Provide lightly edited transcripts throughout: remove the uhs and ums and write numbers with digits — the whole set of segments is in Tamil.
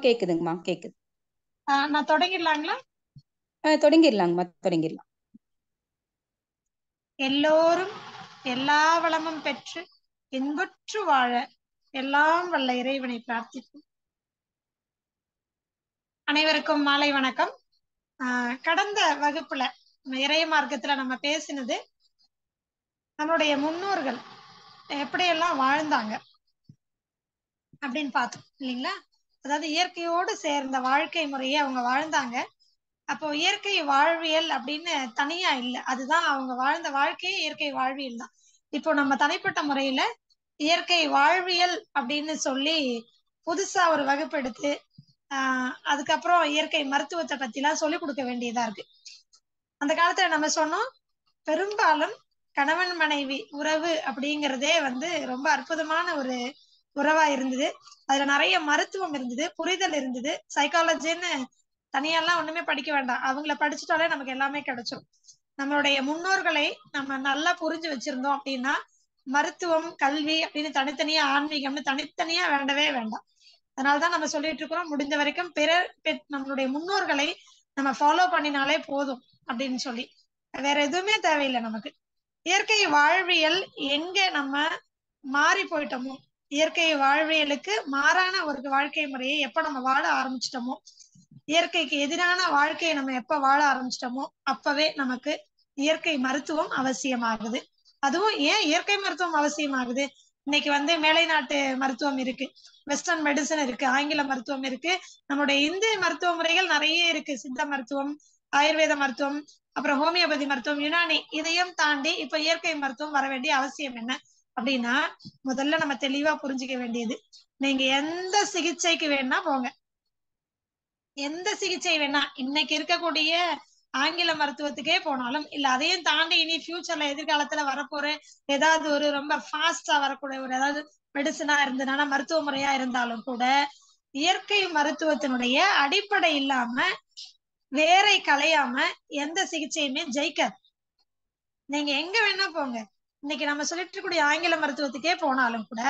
கேக்குதுங்கம்மா, கேக்குது. நான் தொடங்கிடலாங்களா? தொடங்கிடலாங்கம்மா, தொடங்கிடலாம். எல்லோரும் எல்லா வளமும் பெற்று இன்புற்று வாழ எல்லாம் வல்ல இறைவனை பிரார்த்திப்போம். அனைவருக்கும் மாலை வணக்கம். கடந்த வகுப்புல இறை மார்க்கத்துல நம்ம பேசினது நம்மளுடைய முன்னோர்கள் எப்படியெல்லாம் வாழ்ந்தாங்க அப்படின்னு பார்த்தோம் இல்லைங்களா? அதாவது இயற்கையோடு சேர்ந்த வாழ்க்கை முறையை அவங்க வாழ்ந்தாங்க. அப்போ இயற்கை வாழ்வியல் அப்படின்னு தனியா இல்லை, அதுதான் அவங்க வாழ்ந்த வாழ்க்கையே இயற்கை வாழ்வியல் தான். இப்போ நம்ம தனிப்பட்ட முறையில இயற்கை வாழ்வியல் அப்படின்னு சொல்லி புதுசா ஒரு வகுப்பு எடுத்து அதுக்கப்புறம் இயற்கை மருத்துவத்தை பத்தி எல்லாம் சொல்லிக் கொடுக்க வேண்டியதா இருக்கு. அந்த காலத்துல நம்ம சொன்னோம், பெரும்பாலும் கணவன் மனைவி உறவு அப்படிங்கிறதே ரொம்ப அற்புதமான ஒரு உறவா இருந்தது. அதுல நிறைய மருத்துவம் இருந்தது, புரிதல் இருந்தது. சைக்காலஜின்னு தனியெல்லாம் ஒண்ணுமே படிக்க வேண்டாம், அவங்கள படிச்சுட்டாலே நமக்கு எல்லாமே கிடைச்சிடும். நம்மளுடைய முன்னோர்களை நம்ம நல்லா புரிஞ்சு வச்சிருந்தோம் அப்படின்னா மருத்துவம் கல்வி அப்படின்னு தனித்தனியா ஆன்மீகம்னு தனித்தனியா வேண்டவே வேண்டாம். அதனாலதான் நம்ம சொல்லிட்டு இருக்கிறோம், முடிஞ்ச வரைக்கும் நம்மளுடைய முன்னோர்களை நம்ம ஃபாலோ பண்ணினாலே போதும் அப்படின்னு சொல்லி. வேற எதுவுமே தேவையில்லை நமக்கு. இயற்கை வாழ்வியல் எங்க நம்ம மாறி போயிட்டோமோ, இயற்கை வாழ்வியலுக்கு மாறான ஒரு வாழ்க்கை முறையை எப்ப நம்ம வாழ ஆரம்பிச்சிட்டோமோ, இயற்கைக்கு எதிரான வாழ்க்கையை நம்ம எப்ப வாழ ஆரம்பிச்சிட்டோமோ அப்பவே நமக்கு இயற்கை மருத்துவம் அவசியமாகுது. அதுவும் ஏன் இயற்கை மருத்துவம் அவசியமாகுது? இன்னைக்கு மேலை நாட்டு மருத்துவம் இருக்கு, வெஸ்டர்ன் மெடிசன் இருக்கு, ஆங்கில மருத்துவம் இருக்கு, நம்மளுடைய இந்திய மருத்துவ முறைகள் நிறைய இருக்கு. சித்த மருத்துவம், ஆயுர்வேத மருத்துவம், அப்புறம் ஹோமியோபதி மருத்துவம், யுனானி, இதையும் தாண்டி இப்ப இயற்கை மருத்துவம் வர வேண்டிய அவசியம் என்ன அப்படின்னா, முதல்ல நம்ம தெளிவா புரிஞ்சுக்க வேண்டியது, நீங்க எந்த சிகிச்சைக்கு வேணா போங்க, எந்த சிகிச்சை வேணா, இன்னைக்கு இருக்கக்கூடிய ஆங்கில மருத்துவத்துக்கே போனாலும் இல்ல, அதையும் தாண்டி இனி ஃபியூச்சர்ல எதிர்காலத்துல வரப்போற ஏதாவது ஒரு ரொம்ப ஃபாஸ்டா வரக்கூடிய ஒரு ஏதாவது மெடிசனா இருந்ததுனால மருத்துவ முறையா இருந்தாலும் கூட இயற்கை மருத்துவத்தினுடைய அடிப்படை இல்லாம வேரை களையாம எந்த சிகிச்சையுமே ஜெயிக்காது. நீங்க எங்க வேணா போங்க, இன்னைக்கு நம்ம சொல்லிட்டு இருக்கக்கூடிய ஆங்கில மருத்துவத்துக்கே போனாலும் கூட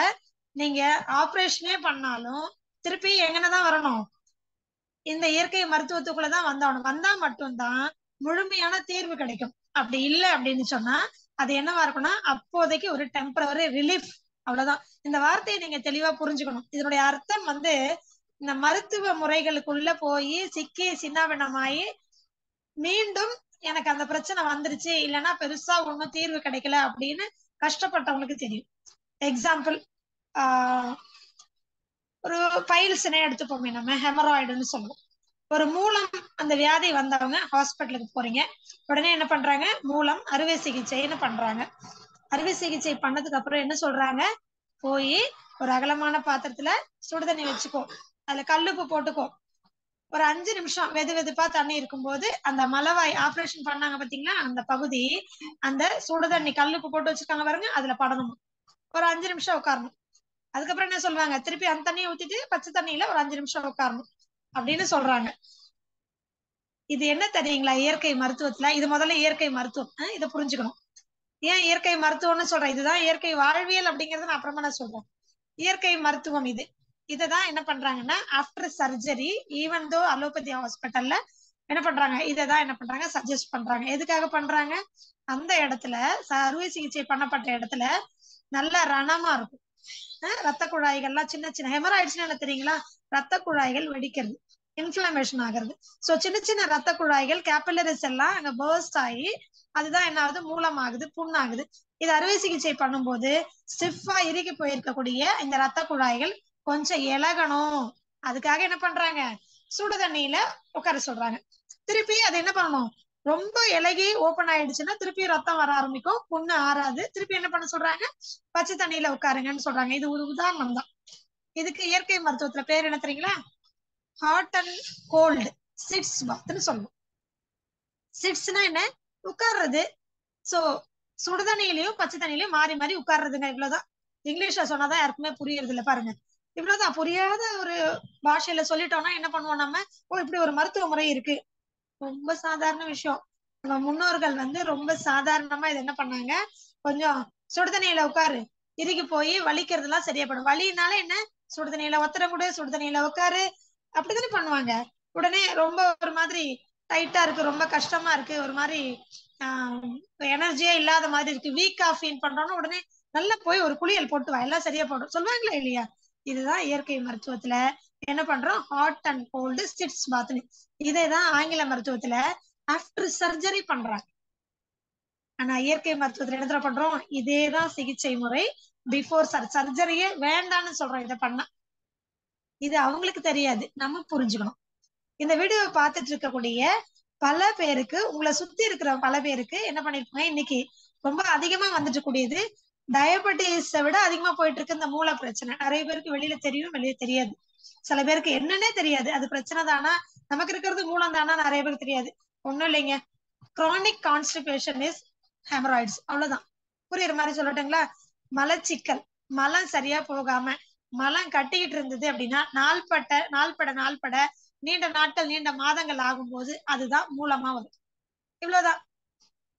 நீங்க ஆப்ரேஷனே பண்ணாலும் திருப்பி எங்கனதான் வரணும், இந்த இயற்கை மருத்துவத்துக்குள்ளதான் வந்தா மட்டும்தான் முழுமையான தீர்வு கிடைக்கும். அப்படி இல்லை அப்படின்னு சொன்னா அது என்னவா இருக்கும்னா அப்போதைக்கு ஒரு டெம்பரவரி ரிலீஃப், அவ்வளவுதான். இந்த வார்த்தையை நீங்க தெளிவா புரிஞ்சுக்கணும். இதனுடைய அர்த்தம் இந்த மருத்துவ முறைகளுக்குள்ள போய் சிக்கி சின்னாபின்னமாயி மீண்டும் எனக்கு அந்த பிரச்சனை வந்துருச்சு, இல்லைன்னா பெருசா ஒன்னும் தீர்வு கிடைக்கல அப்படின்னு கஷ்டப்பட்டவங்களுக்கு தெரியும். எக்ஸாம்பிள், ஒரு பைல்ஸ்னே எடுத்துப்போமே, நம்ம ஹெமராய்டுன்னு சொல்லுவோம். ஒரு மூலம் அந்த வியாதி வந்தவங்க ஹாஸ்பிட்டலுக்கு போறீங்க, உடனே என்ன பண்றாங்க, மூலம் அறுவை சிகிச்சைன்னு பண்றாங்க. அறுவை சிகிச்சை பண்ணதுக்கு அப்புறம் என்ன சொல்றாங்க, போய் ஒரு அகலமான பாத்திரத்துல சுடுதண்ணி வச்சுக்கோ, அதுல கல்லுப்பு போட்டுக்கோ, ஒரு 5 நிமிஷம் வெது வெதுப்பா தண்ணி இருக்கும்போது அந்த மலவாய் ஆப்ரேஷன் பண்ணாங்க பாத்தீங்களா, அந்த பகுதி அந்த சுடுதண்ணி கல்லுப்பு போட்டு வச்சிருக்காங்க பாருங்க, அதுல படணும். ஒரு 5 நிமிஷம் உட்காரணும். அதுக்கப்புறம் என்ன சொல்றாங்க, திருப்பி அந்த தண்ணியை ஊத்திட்டு பச்சை தண்ணியில ஒரு 5 நிமிஷம் உட்காரணும் அப்படின்னு சொல்றாங்க. இது என்ன தெரியுங்களா, இயற்கை மருத்துவத்துல இது முதல்ல இயற்கை மருத்துவம், இதை புரிஞ்சுக்கணும். ஏன் இயற்கை மருத்துவம்னு சொல்றேன், இதுதான் இயற்கை வாழ்வியல் அப்படிங்கறது நான் அப்புறமா நான் சொல்றேன். இயற்கை மருத்துவம் இததான் என்ன பண்றாங்கன்னா, after surgery, even though allopathy ஹாஸ்பிட்டல்ல என்ன பண்றாங்க, இததான் என்ன பண்றாங்க, சஜஸ்ட் பண்றாங்க. எதுக்காக பண்றாங்க, அந்த இடத்துல அறுவை சிகிச்சை பண்ணப்பட்ட இடத்துல நல்ல ரணமா இருக்கும், ரத்த குழாய்கள்லாம் சின்ன சின்ன ஹெமராய்ட்ஸ்னா என்ன தெரியுங்களா, ரத்த குழாய்கள் வெடிக்கிறது, இன்ஃபிளமேஷன் ஆகிறது. சோ சின்ன சின்ன ரத்த குழாய்கள் கேபிலரிஸ் எல்லாம் அங்க பர்ஸ்ட் ஆகி அதுதான் என்ன ஆகுது, மூலமாகுது, புண்ணாகுது. இது அறுவை சிகிச்சை பண்ணும்போது ஸ்டிஃபா இறுகி போயிருக்கக்கூடிய இந்த ரத்த குழாய்கள் கொஞ்சம் இலகணும், அதுக்காக என்ன பண்றாங்க, சுடு தண்ணியில உட்கார சொல்றாங்க. திருப்பி அது என்ன பண்ணணும், ரொம்ப இலகி ஓப்பன் ஆயிடுச்சுன்னா திருப்பி ரத்தம் வர ஆரம்பிக்கும், புண்ணு ஆறாது, திருப்பி என்ன பண்ண சொல்றாங்க, பச்சை தண்ணியில உட்காருங்கன்னு சொல்றாங்க. இது ஒரு உதாரணம் தான். இதுக்கு இயற்கை மருத்துவத்துல பேர் என்ன தெரியுங்களா, ஹாட் அண்ட் கோல்டு சிட்ஸ் பாத்னு சொல்லுவோம். சிட்ஸ்னா என்ன, உட்கார்றது. சோ சுடுதண்ணியிலையும் பச்சை தண்ணியிலையும் மாறி மாறி உட்கார்றதுங்க, இவ்வளவுதான். இங்கிலீஷ்ல சொன்னாதான் யாருக்குமே புரியுறது இல்லை பாருங்க, இவ்வளவுதான். புரியாத ஒரு பாஷையில சொல்லிட்டோம்னா என்ன பண்ணுவோம் நம்ம, ஓ இப்படி ஒரு மருத்துவ முறை இருக்கு, ரொம்ப சாதாரண விஷயம். நம்ம முன்னோர்கள் ரொம்ப சாதாரணமா இது என்ன பண்ணாங்க, கொஞ்சம் சுடுதண்ணியில உட்காரு, இறுகி போய் வலிக்கிறது எல்லாம் சரியாப்படும். வலினால என்ன, சுடுதண்ணியில ஒத்தடம் கூட, சுடுதண்ணியில உட்காரு, அப்படித்தானே பண்ணுவாங்க. உடனே ரொம்ப ஒரு மாதிரி டைட்டா இருக்கு, ரொம்ப கஷ்டமா இருக்கு, ஒரு மாதிரி எனர்ஜியே இல்லாத மாதிரி இருக்கு, வீக்கா ஃபீல் பண்றோம்னா உடனே நல்லா போய் ஒரு குளியல் போட்டு வா, எல்லாம் சரியா போடும் சொல்லுவாங்களா இல்லையா? இதுதான் இயற்கை மருத்துவத்துல என்ன பண்றோம், ஹாட் அண்ட் கோல்டு சிட்ஸ் பாத்னு. இதேதான் ஆங்கில மருத்துவத்துல ஆஃப்டர் சர்ஜரி பண்றாங்க. ஆனா இயற்கை மருத்துவத்துல என்ன பண்றோம், இதேதான் சிகிச்சை முறை பிஃபோர் சர்ஜரியே வேண்டாம்னு சொல்றோம். இதை பண்ணா இது அவங்களுக்கு தெரியாது, நம்ம புரிஞ்சுக்கணும். இந்த வீடியோவை பார்த்துட்டு இருக்கக்கூடிய பல பேருக்கு, உங்களை சுத்தி இருக்கிற பல பேருக்கு என்ன பண்ணிருப்பாங்க, இன்னைக்கு ரொம்ப அதிகமா வந்துட்டு கூடியது டயபெட்டிஸை விட அதிகமா போயிட்டு இருக்கு இந்த மூல பிரச்சனை. நிறைய பேருக்கு வெளியில தெரியும், வெளியே தெரியாது. சில பேருக்கு என்னன்னே தெரியாது, அது பிரச்சனை தானா, நமக்கு இருக்கிறது மூலம் தானா நிறைய பேருக்கு தெரியாது. ஒண்ணும் இல்லைங்க, chronic constipation is hemorrhoids, அவ்வளவுதான். புரியுற மாதிரி சொல்லட்டுங்களா? மலச்சிக்கல், மலம் சரியா போகாம மலம் கட்டிக்கிட்டு இருந்தது அப்படின்னா நாள்பட நீண்ட நாட்கள் நீண்ட மாதங்கள் ஆகும்போது அதுதான் மூலமா வரும். இவ்வளவுதான்.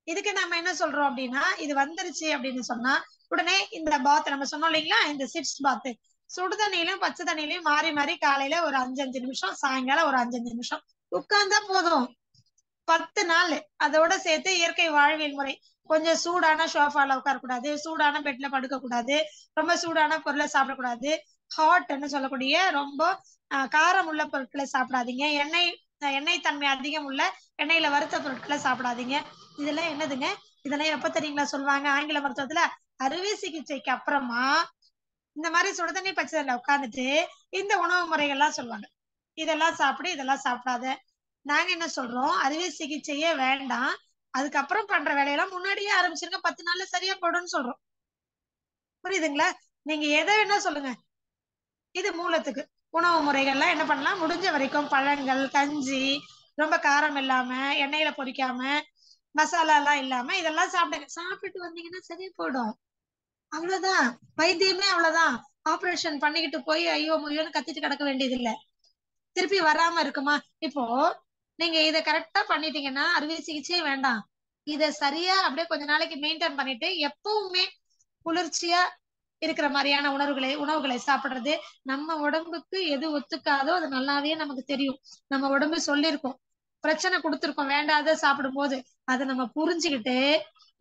இதுக்கு நம்ம என்ன சொல்றோம் அப்படின்னா, இது வந்துருச்சு அப்படின்னு சொன்னா உடனே இந்த பாத் நம்ம சொன்னோம் இல்லைங்களா, இந்த சிட்ஸ் பாத் சுடு தண்ணியிலும் பச்சை தண்ணியிலையும் மாறி மாறி காலையில ஒரு 5 நிமிஷம், சாயங்காலம் ஒரு 5 நிமிஷம் உட்கார்ந்தா போதும். 10 நாள். அதோட சேர்த்து இயற்கை வாழ்வியல் முறை, கொஞ்சம் சூடான சோஃபால உட்காரக்கூடாது, சூடான பெட்ல படுக்க கூடாது, ரொம்ப சூடான பொருளை சாப்பிடக்கூடாது, ஹாட்ன்னு சொல்லக்கூடிய ரொம்ப காரம் உள்ள பொருட்களை சாப்பிடாதீங்க, எண்ணெய் தன்மை அதிகம் உள்ள எண்ணெயில வறுத்த பொருட்களை சாப்பிடாதீங்க. இதெல்லாம் என்னதுங்க, இதெல்லாம் எப்ப தெரியுங்களா சொல்லுவாங்க ஆங்கில மருத்துவத்துல, அறுவை சிகிச்சைக்கு அப்புறமா இந்த மாதிரி சுடுதண்ணி பச்சைல உட்காந்துட்டு இந்த உணவு முறைகள்லாம் சொல்லுவாங்க. இதெல்லாம் சாப்பிடு, இதெல்லாம் சாப்பிடாத. நாங்க என்ன சொல்றோம், அறுவை சிகிச்சையே வேண்டாம், அதுக்கப்புறம் பண்ற வேலையெல்லாம் முன்னாடியே ஆரம்பிச்சிருங்க, 10 நாள்ல சரியா போடும்னு சொல்றோம். புரியுதுங்களா? நீங்க எதை வேணா சொல்லுங்க. இது மூலத்துக்கு உணவு முறைகள்லாம் என்ன பண்ணலாம், முடிஞ்ச வரைக்கும் பழங்கள், கஞ்சி, ரொம்ப காரம் இல்லாம, எண்ணெயில பொரிக்காம, மசாலா எல்லாம் இல்லாம இதெல்லாம் சாப்பிடுங்க. சாப்பிட்டு வந்தீங்கன்னா சரியா போயிடும். அவ்வளவுதான். வைத்தியமே அவ்வளவுதான். ஆபரேஷன் பண்ணிக்கிட்டு போய் ஐயோ முயோன்னு கத்திட்டு கிடக்க வேண்டியது இல்ல. திருப்பி வராம இருக்குமா? இப்போ நீங்க இதை கரெக்டா பண்ணிட்டீங்கன்னா அறுவை சிகிச்சையே வேண்டாம். இத சரியா அப்படியே கொஞ்ச நாளைக்கு மெயின்டைன் பண்ணிட்டு எப்பவுமே குளிர்ச்சியா இருக்கிற மாதிரியான உணவுகளை சாப்பிடுறது. நம்ம உடம்புக்கு எது ஒத்துக்காதோ அது நல்லாவே நமக்கு தெரியும். நம்ம உடம்பு சொல்லியிருக்கோம், பிரச்சனை கொடுத்துருக்கோம் வேண்டாத சாப்பிடும் போது. அதை நம்ம புரிஞ்சுக்கிட்டு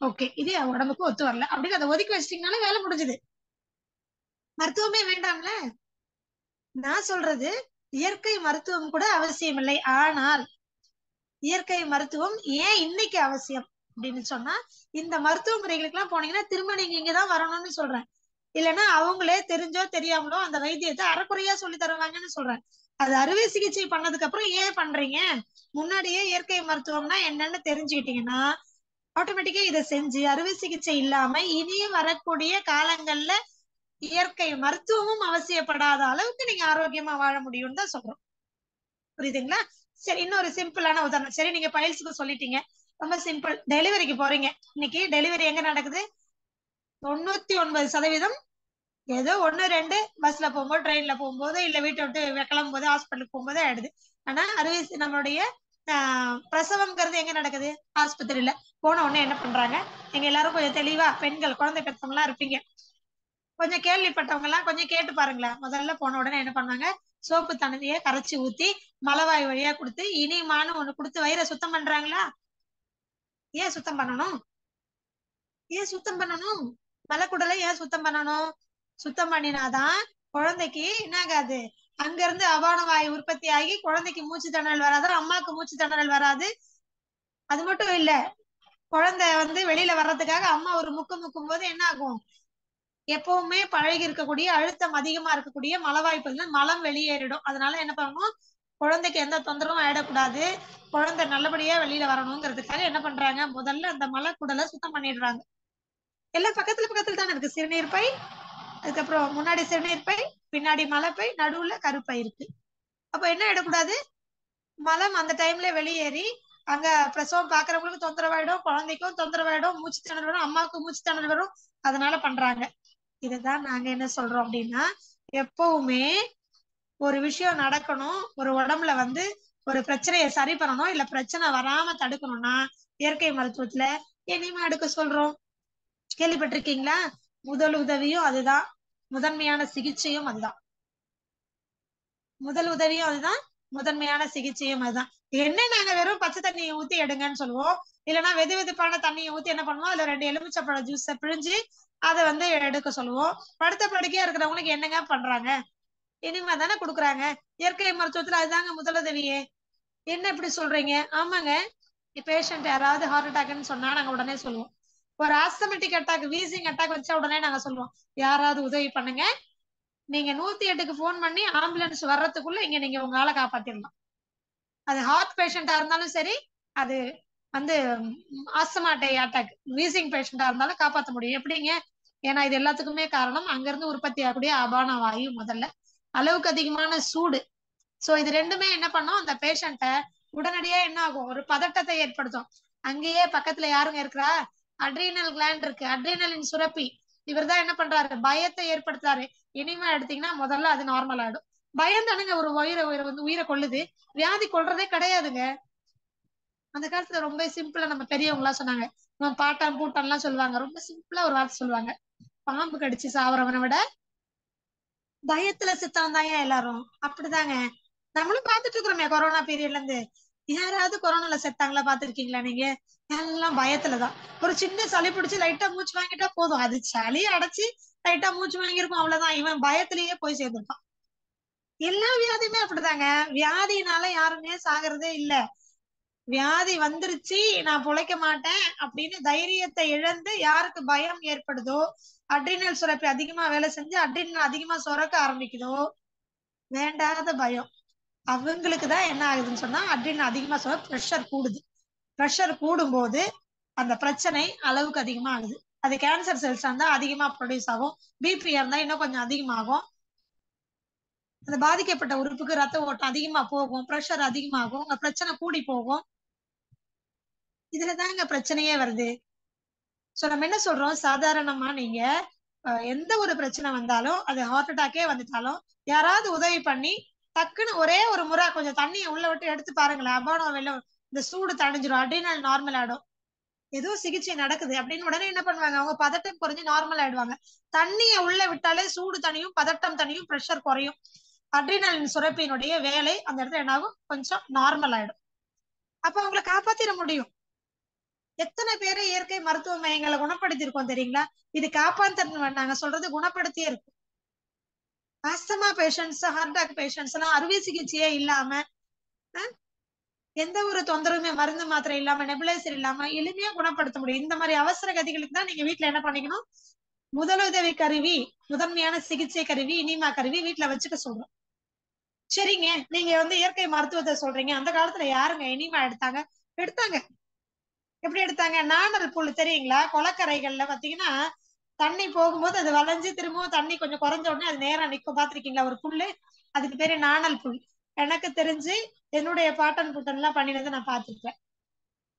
ஓகே இது என் உடம்புக்கு ஒத்து வரல அப்படின்னு அதை ஒதுக்கி வச்சிட்டீங்கனாலே வேலை முடிஞ்சுது. மருத்துவமே வேண்டாம்ல. நான் சொல்றது இயற்கை மருத்துவம் கூட அவசியம் இல்லை. ஆனால் இயற்கை மருத்துவம் ஏன் இன்னைக்கு அவசியம் அப்படின்னு சொன்னா, இந்த மருத்துவ முறைகளுக்கு எல்லாம் போனீங்கன்னா திரும்ப நீங்க இங்கதான் வரணும்னு சொல்றேன். இல்லைன்னா அவங்களே தெரிஞ்சோ தெரியாமலோ அந்த வைத்தியத்தை அறக்குறையா சொல்லி தருவாங்கன்னு சொல்றேன். அது அறுவை சிகிச்சை பண்ணதுக்கு அப்புறம் ஏன் பண்றீங்க, முன்னாடியே இயற்கை மருத்துவம்னா என்னன்னு தெரிஞ்சுக்கிட்டீங்கன்னா ஆட்டோமேட்டிக்கா இதை செஞ்சு அறுவை சிகிச்சை இல்லாம இனியும் வரக்கூடிய காலங்கள்ல இயற்கை மருத்துவமும் அவசியப்படாத அளவுக்கு நீங்க ஆரோக்கியமா வாழ முடியும்னு தான் சொல்றோம். புரியுதுங்களா? சரி, இன்னொரு சிம்பிளான உதாரணம். சரி, நீங்க பைல்ஸுக்கு சொல்லிட்டீங்க, ரொம்ப சிம்பிள். டெலிவரிக்கு போறீங்க, இன்னைக்கு டெலிவரி எங்க நடக்குது? 99% ஏதோ 1-2 பஸ்ல போகும்போது, ட்ரெயின்ல போகும்போது, இல்ல வீட்டை விட்டு கிளம்பும் போது, ஹாஸ்பிட்டலுக்கு போகும்போது ஆயிடுது. ஆனா நம்மளுடைய பிரசவம்ங்கிறது எங்க நடக்குது? ஆஸ்பத்திரியில. போன உடனே என்ன பண்றாங்க, நீங்க எல்லாரும் கொஞ்சம் தெளிவா பெண்கள் குழந்தை பெற்றவங்க எல்லாம் இருப்பீங்க, கொஞ்சம் கேள்விப்பட்டவங்க எல்லாம் கொஞ்சம் கேட்டு பாருங்களேன். முதல்ல போன உடனே என்ன பண்ணாங்க, சோப்பு தண்ணியை கரைச்சி ஊத்தி மலவாய் வழியா கொடுத்து இனிமான்னு ஒண்ணு கொடுத்து வயிறை சுத்தம் பண்றாங்களா? ஏன் சுத்தம் பண்ணணும்? ஏன் சுத்தம் பண்ணணும்? மலக்குடலை ஏன் சுத்தம் பண்ணணும்? சுத்தம் பண்ணினாதான் குழந்தைக்கு என்ன ஆகாது, அங்க இருந்து அபான வாயு உற்பத்தி ஆகி குழந்தைக்கு மூச்சு திணறல் வராது, அம்மாவுக்கு மூச்சு திணறல் வராது. அது மட்டும் இல்ல, குழந்தை வெளியில வர்றதுக்காக அம்மா ஒரு முக்கும் போது என்ன ஆகும், எப்பவுமே பழகி இருக்கக்கூடிய அழுத்தம் அதிகமா இருக்கக்கூடிய மலவாய்ப்புல மலம் வெளியேறிடும். அதனால என்ன பண்ணணும், குழந்தைக்கு எந்த தொந்தரவும் ஆயிடக்கூடாது, குழந்தை நல்லபடியா வெளியில வரணுங்கிறதுக்காக என்ன பண்றாங்க, முதல்ல அந்த மலக்குடலை சுத்தம் பண்ணிடுறாங்க. எல்லாம் பக்கத்துல தானே இருக்கு. சிறுநீர் பை, அதுக்கப்புறம் முன்னாடி சிறுநீர் பை, பின்னாடி மலைப்பை, நடுவுல கருப்பை இருக்கு. அப்ப என்ன ஆயிடக்கூடாது, மலம் அந்த டைம்ல வெளியேறி அங்க பிரசவம் பாக்குறவங்களுக்கு தொந்தரவாயிடும், குழந்தைக்கும் தொந்தரவாயிடும், மூச்சு திணறல் வரும், அம்மாவுக்கும் மூச்சு திணறல் வரும். அதனால பண்றாங்க. இதுதான் நாங்க என்ன சொல்றோம் அப்படின்னா, எப்பவுமே ஒரு விஷயம் நடக்கணும், ஒரு உடம்புல ஒரு பிரச்சனையை சரி பண்ணணும், இல்ல பிரச்சனை வராம தடுக்கணும்னா இயற்கை மருத்துவத்துல எனிமா எடுக்க சொல்றோம். கேள்விப்பட்டிருக்கீங்களா? முதல் உதவியும் அதுதான், முதன்மையான சிகிச்சையும் அதுதான். முதல் உதவியும் அதுதான், முதன்மையான சிகிச்சையும் அதுதான். என்ன நாங்க வெறும் பச்சை தண்ணியை ஊத்தி எடுங்கன்னு சொல்லுவோம், இல்லைன்னா வெது வெதுப்பான தண்ணியை ஊத்தி என்ன பண்ணுவோம், அதுல 2 எலுமிச்சப்பழ ஜூஸை பிழிஞ்சு அதை வந்து எடுக்க சொல்லுவோம். படுத்த படுக்கையா இருக்கிறவங்களுக்கு என்னங்க பண்றாங்க, இனிமே தானே கொடுக்குறாங்க. இயற்கை மருத்துவத்துல அதுதாங்க முதலுதவியே. என்ன இப்படி சொல்றீங்க? ஆமாங்க, பேஷண்ட் யாராவது ஹார்ட் அட்டாக்னு சொன்னா நாங்க உடனே சொல்லுவோம். ஒரு ஆஸ்தமெட்டிக் அட்டாக், வீசிங் அட்டாக் வச்சா உடனே நாங்க சொல்லுவோம், யாராவது உதவி பண்ணுங்க, நீங்க 108க்கு போன் பண்ணி ஆம்புலன்ஸ் வர்றதுக்குள்ள இங்க நீங்க உங்க ஆளை காப்பாத்திடலாம். அது ஹார்ட் பேஷண்டா இருந்தாலும் சரி, அது வந்து ஆஸ்தமாட்டை அட்டாக் வீசிங் பேஷண்டா இருந்தாலும் காப்பாற்ற முடியும். எப்படிங்க? ஏன்னா இது எல்லாத்துக்குமே காரணம் அங்கிருந்து உற்பத்தி ஆகக்கூடிய அபான வாயு. முதல்ல அளவுக்கு அதிகமான சூடு. சோ இது ரெண்டுமே என்ன பண்ணும், அந்த பேஷண்ட்டை உடனடியா என்ன ஆகும், ஒரு பதட்டத்தை ஏற்படுத்தும். அங்கேயே பக்கத்துல யாருங்க இருக்கிறா, அட்ரீனல் கிளாண்ட் இருக்கு, அட்ரீனலின் சுரப்பி. இவர் தான் என்ன பண்றாரு, பயத்தை ஏற்படுத்துறாரு. இனிமே எடுத்தீங்கன்னா முதல்ல அது நார்மல் ஆயிடும். பயம் தானுங்க ஒரு உயிரை கொல்லுது, வியாதி கொல்றதே கிடையாதுங்க. அந்த காலத்துல ரொம்ப சிம்பிளா நம்ம பெரியவங்க எல்லாம் சொன்னாங்க, நம்ம பாட்டம் பூட்டம் எல்லாம் சொல்லுவாங்க, ரொம்ப சிம்பிளா ஒரு வார்த்தை சொல்லுவாங்க, பாம்பு கடிச்சு சாவறவனை விட பயத்துல சித்தம் தாங்க எல்லாரும். அப்படிதாங்க நம்மளும் பாத்துட்டு இருக்கிறோமே கொரோனா பீரியட்ல இருந்து. யாராவது கொரோனால செத்தாங்களா பாத்துருக்கீங்களா நீங்க? எல்லாம் பயத்துலதான். ஒரு சின்ன சளி பிடிச்சு லைட்டா மூச்சு வாங்கிட்டா போதும், அது சளி அடைச்சு லைட்டா மூச்சு வாங்கியிருக்கும், அவ்வளவுதான். இவன் பயத்திலேயே போய் சேர்ந்திருப்பான். எல்லா வியாதியுமே அப்படிதாங்க. வியாதினால யாருமே சாகிறதே இல்ல. வியாதி வந்துருச்சு, நான் பொழைக்க மாட்டேன் அப்படின்னு தைரியத்தை இழந்து யாருக்கு பயம் ஏற்படுதோ, அட்ரினல் சுரப்பி அதிகமா வேலை செஞ்சு அட்ரினல் அதிகமா சுரக்க ஆரம்பிக்குதோ, வேண்டாத பயம், அவங்களுக்கு தான் என்ன ஆகுதுன்னு சொன்னா அட்ரினல் அதிகமா ப்ரெஷர் கூடுது. ப்ரெஷர் கூடும்போது அந்த பிரச்சனை அளவுக்கு அதிகமா ஆகுது. அது கேன்சர் செல்ஸ் இருந்தா அதிகமா ப்ரொடியூஸ் ஆகும், பிபியா இருந்தா இன்னும் கொஞ்சம் அதிகமாகும், அந்த பாதிக்கப்பட்ட உறுப்புக்கு ரத்த ஓட்டம் அதிகமா போகும், ப்ரெஷர் அதிகமாகும், உங்க பிரச்சனை கூடி போகும். இதுலதாங்க பிரச்சனையே வருது. சோ நம்ம என்ன சொல்றோம், சாதாரணமா நீங்க எந்த ஒரு பிரச்சனை வந்தாலும், அது ஹார்ட் அட்டாக்கே வந்துட்டாலும் யாராவது உதவி பண்ணி டக்குன்னு ஒரே ஒரு முறை கொஞ்சம் தண்ணியை உள்ள விட்டு எடுத்து பாருங்களேன், அபானோ வெளில இந்த சூடு தணிஞ்சிரும், அட்ரினல் நார்மல் ஆயிடும். ஏதோ சிகிச்சை நடக்குது அப்படின்னு உடனே என்ன பண்ணுவாங்க, அவங்க பதட்டம் குறைஞ்சு நார்மல் ஆயிடுவாங்க. தண்ணியை உள்ள விட்டாலே சூடு தனியும், பதட்டம் தனியும், ப்ரெஷர் குறையும், அட்ரினலின் சுரப்பியினுடைய வேலை அந்த இடத்துல என்ன ஆகும், கொஞ்சம் நார்மல் ஆயிடும். அப்ப அவங்களை காப்பாத்திட முடியும். எத்தனை பேரை இயற்கை மருத்துவ மையங்களை குணப்படுத்திருக்கோம் தெரியுங்களா? இது காப்பாத்த நாங்க சொல்றது குணப்படுத்தியே இருக்கும். Asthma patients, heart attack patients எல்லாம் அறுவை சிகிச்சையே இல்லாம, எந்த ஒரு தொந்தரவுமே, மருந்து மாத்திரை இல்லாம, நெபுலைசர் இல்லாம எளிமையா குணப்படுத்த முடியும். இந்த மாதிரி அவசர கதிகளுக்கு தான் நீங்க வீட்டுல என்ன பண்ணிக்கணும், முதலுதவி கருவி, முதன்மையான சிகிச்சை கருவி, இனிமா கருவி வீட்டுல வச்சுக்க சொல்றோம். சரிங்க, நீங்க வந்து இயற்கை மருத்துவத்தை சொல்றீங்க, அந்த காலத்துல யாருங்க இனிமா எடுத்தாங்க? எடுத்தாங்க. எப்படி எடுத்தாங்க? நாணல் புல் தெரியுங்களா? குளக்கரைகள்ல பாத்தீங்கன்னா தண்ணி போகும்போது அது வளைஞ்சு திரும்பவும் தண்ணி கொஞ்சம் குறைஞ்ச உடனே அது நேரா நிக்கும், பாத்திருக்கீங்களா? ஒரு புல்லு, அதுக்கு பேரு நாணல் புல். எனக்கு தெரிஞ்சு என்னுடைய பாட்டன் பூட்டன் எல்லாம் பண்ணினதை நான் பார்த்திருக்கேன்.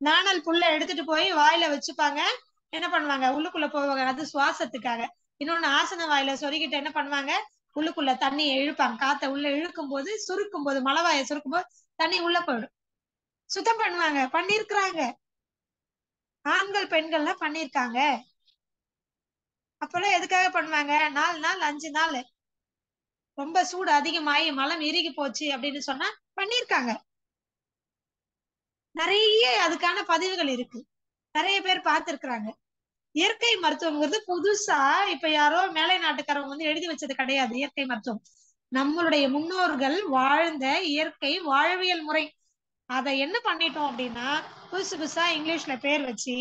நாணல் புல்ல எடுத்துட்டு போய் வாயில வச்சுப்பாங்க, என்ன பண்ணுவாங்க, உள்ளுக்குள்ள போவாங்க, அது சுவாசத்துக்காக. இன்னொன்னு ஆசன வாயில சொருகிட்டு என்ன பண்ணுவாங்க, உள்ளுக்குள்ள தண்ணியை இழுப்பாங்க, காத்த உள்ள இழுக்கும் போது சுருக்கும் போது, மலவாயை சுருக்கும் போது தண்ணி உள்ள போயிடும், சுத்தம் பண்ணுவாங்க, பண்ணிருக்கிறாங்க. ஆண்கள் பெண்கள்லாம் பண்ணிருக்காங்க. அப்பெல்லாம் எதுக்காக பண்ணுவாங்க, 4 நாள் 5 நாள் ரொம்ப சூடு அதிகமாயி மலம் இறுகி போச்சு அப்படின்னு சொன்னா பண்ணிருக்காங்க. நிறைய அதுக்கான பதிவுகள் இருக்கு, நிறைய பேர் பார்த்திருக்கிறாங்க. இயற்கை மருத்துவம்ங்கிறது புதுசா இப்ப யாரோ மேலை நாட்டுக்காரவங்க வந்து எழுதி வச்சது கிடையாது. இயற்கை மருத்துவம் நம்மளுடைய முன்னோர்கள் வாழ்ந்த இயற்கை வாழ்வியல் முறை. அதை என்ன பண்ணிட்டோம் அப்படின்னா, புதுசு புதுசா இங்கிலீஷ்ல பேர் வச்சு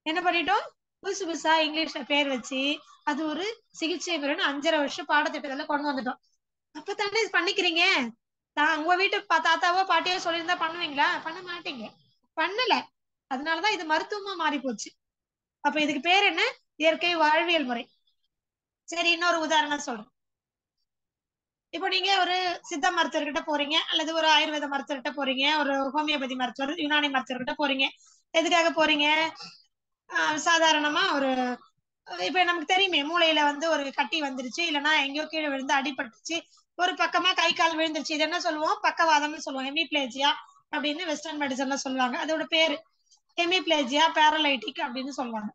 என்ன பண்ணிட்டோம், புதுசு புதுசா இங்கிலீஷ்ல பேர் வச்சு அது ஒரு சிகிச்சை முறைன்னு 5.5 வருஷம் பாடத்திட்டத்துல கொண்டு வந்துட்டோம். அப்பதானே இது பண்ணிக்கிறீங்க. உங்க வீட்டு தாத்தாவோ பாட்டியோ சொல்லியிருந்தா பண்ணுவீங்களா? பண்ண மாட்டீங்க, பண்ணல. அதனாலதான் இது மருத்துவமா மாறி போச்சு. அப்ப இதுக்கு பேர் என்ன, இயற்கை வாழ்வியல் முறை. சரி, இன்னொரு உதாரணம் சொல்றேன். இப்போ நீங்க ஒரு சித்த மருத்துவர்கிட்ட போறீங்க, அல்லது ஒரு ஆயுர்வேத மருத்துவர்கிட்ட போறீங்க, ஒரு ஹோமியோபதி மருத்துவர், யுனானி மருத்துவர்கிட்ட போறீங்க. எதுக்காக போறீங்க? சாதாரணமா ஒரு இப்ப நமக்கு தெரியுமே, மூளையில வந்து ஒரு கட்டி வந்துருச்சு, இல்லைன்னா எங்கேயோ கீழே விழுந்து அடிபட்டுச்சு, ஒரு பக்கமா கை கால் விழுந்துருச்சு, இது என்ன சொல்லுவோம், பக்கவாதம்னு சொல்லுவோம், ஹெமிப்ளேஜியா அப்படின்னு வெஸ்டர்ன் மெடிசன்ல சொல்லுவாங்க. அதோட பேரு ஹெமிப்ளேஜியா பேரலைட்டிக் அப்படின்னு சொல்லுவாங்க.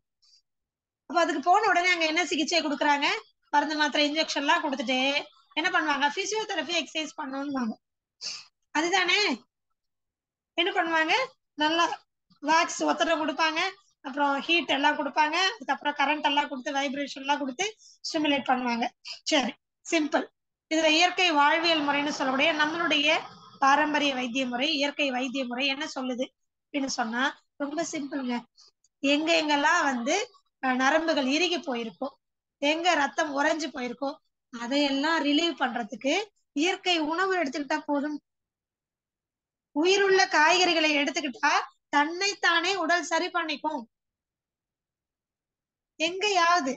அப்ப அதுக்கு போன உடனே அங்க என்ன சிகிச்சை கொடுக்குறாங்க, மருந்து மாத்திரை இன்ஜெக்ஷன் எல்லாம் கொடுத்துட்டு என்ன பண்ணுவாங்க, பிசியோதெரபி எக்ஸசைஸ் பண்ணணும்வாங்க. அதுதானே? என்ன பண்ணுவாங்க, நல்லா வேக்ஸ் ஒத்தடம் கொடுப்பாங்க, அப்புறம் ஹீட் எல்லாம் கொடுப்பாங்க, அதுக்கப்புறம் கரண்ட் எல்லாம் கொடுத்து வைப்ரேஷன் எல்லாம் கொடுத்து ஸ்டிமுலேட் பண்ணுவாங்க. சரி, சிம்பிள். இதுல இயற்கை வாழ்வியல் முறைன்னு சொல்லக்கூடிய நம்மளுடைய பாரம்பரிய வைத்திய முறை, இயற்கை வைத்திய முறை என்ன சொல்லுது அப்படின்னு சொன்னா ரொம்ப சிம்பிள்ங்க. எங்க எங்கெல்லாம் வந்து நரம்புகள் இறுகி போயிருக்கோ, எங்க ரத்தம் உறைஞ்சு போயிருக்கோ, அதையெல்லாம் ரிலீவ் பண்றதுக்கு இயற்கை உணவு எடுத்துக்கிட்டா போதும். உயிருள்ள காய்கறிகளை எடுத்துக்கிட்டா தன்னைத்தானே உடல் சரி பண்ணிக்கும். எங்கேயாவது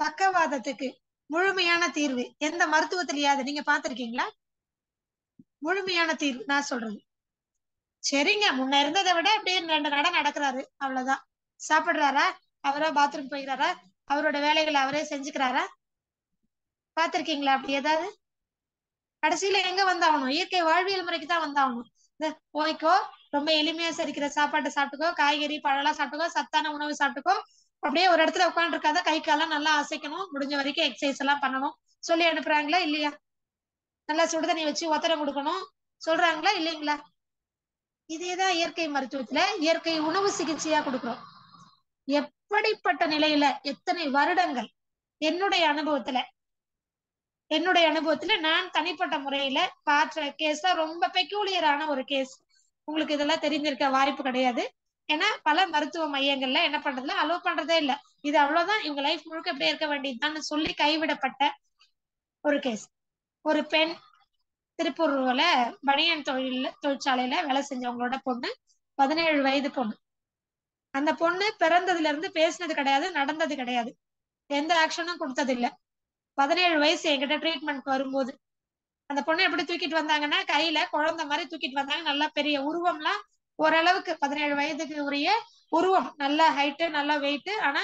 பக்கவாதத்துக்கு முழுமையான தீர்வு எந்த மருத்துவத்திலேயாவது நீங்க பாத்திருக்கீங்களா? முழுமையான தீர்வு நான் சொல்றது. சரிங்க, முன்ன இருந்ததை விட அப்படியே 2 நட நடக்கிறாரு, அவ்வளவுதான். சாப்பிடுறாரா, அவரா பாத்ரூம் போயிறாரா, அவரோட வேலைகளை அவரே செஞ்சுக்கிறாரா? பாத்திருக்கீங்களா அப்படி ஏதாவது? கடைசியில எங்க வந்தாகணும், இயற்கை வாழ்வியல் முறைக்கு தான் வந்தாகணும். போய்க்கோ, ரொம்ப எளிமையா செரிக்கிற சாப்பாட்டை சாப்பிட்டுக்கோ, காய்கறி பழம்லாம் சாப்பிட்டுக்கோ, சத்தான உணவு சாப்பிட்டுக்கோ, அப்படியே ஒரு இடத்துல உட்காந்து இருக்காத, கை காலம் நல்லா அசைக்கணும், முடிஞ்ச வரைக்கும் எக்ஸசைஸ் எல்லாம் பண்ணணும் சொல்லி அனுப்புறாங்களா இல்லையா? நல்லா சுடுதண்ணி வச்சு ஒத்தடம் கொடுக்கணும் சொல்றாங்களா இல்லைங்களா? இதேதான் இயற்கை மருத்துவத்துல இயற்கை உணவு சிகிச்சையா கொடுக்குறோம். எப்படிப்பட்ட நிலையில எத்தனை வருடங்கள் என்னுடைய அனுபவத்துல நான் தனிப்பட்ட முறையில பார்த்த கேஸ் தான் ரொம்ப பெக்யூலியரான ஒரு கேஸ். உங்களுக்கு இதெல்லாம் தெரிஞ்சிருக்க வாய்ப்பு கிடையாது. ஏன்னா பல மருத்துவ மையங்கள்ல என்ன பண்றதுல அலோவ் பண்றதே இல்ல. இது அவ்வளவுதான், இவங்க லைஃப் முழுக்க இப்படியே இருக்க வேண்டியதுதான் சொல்லி கைவிடப்பட்ட ஒரு கேஸ். ஒரு பெண் திருப்பூர்ல பனியன் தொழிற்சாலையில வேலை செஞ்சவங்களோட பொண்ணு, 17 வயது பொண்ணு. அந்த பொண்ணு பிறந்ததுல இருந்து பேசினது கிடையாது, நடந்தது கிடையாது, எந்த ஆக்ஷனும் கொடுத்தது இல்ல. 17 வயசு என்கிட்ட ட்ரீட்மெண்ட் வரும்போது அந்த பொண்ணை எப்படி தூக்கிட்டு வந்தாங்கன்னா, கையில குழந்தை மாதிரி தூக்கிட்டு வந்தாங்க. நல்லா பெரிய உருவம்லாம் ஓரளவுக்கு 17 வயதுக்கு உரிய உருவம், நல்ல ஹைட்டு, நல்ல வெயிட். ஆனா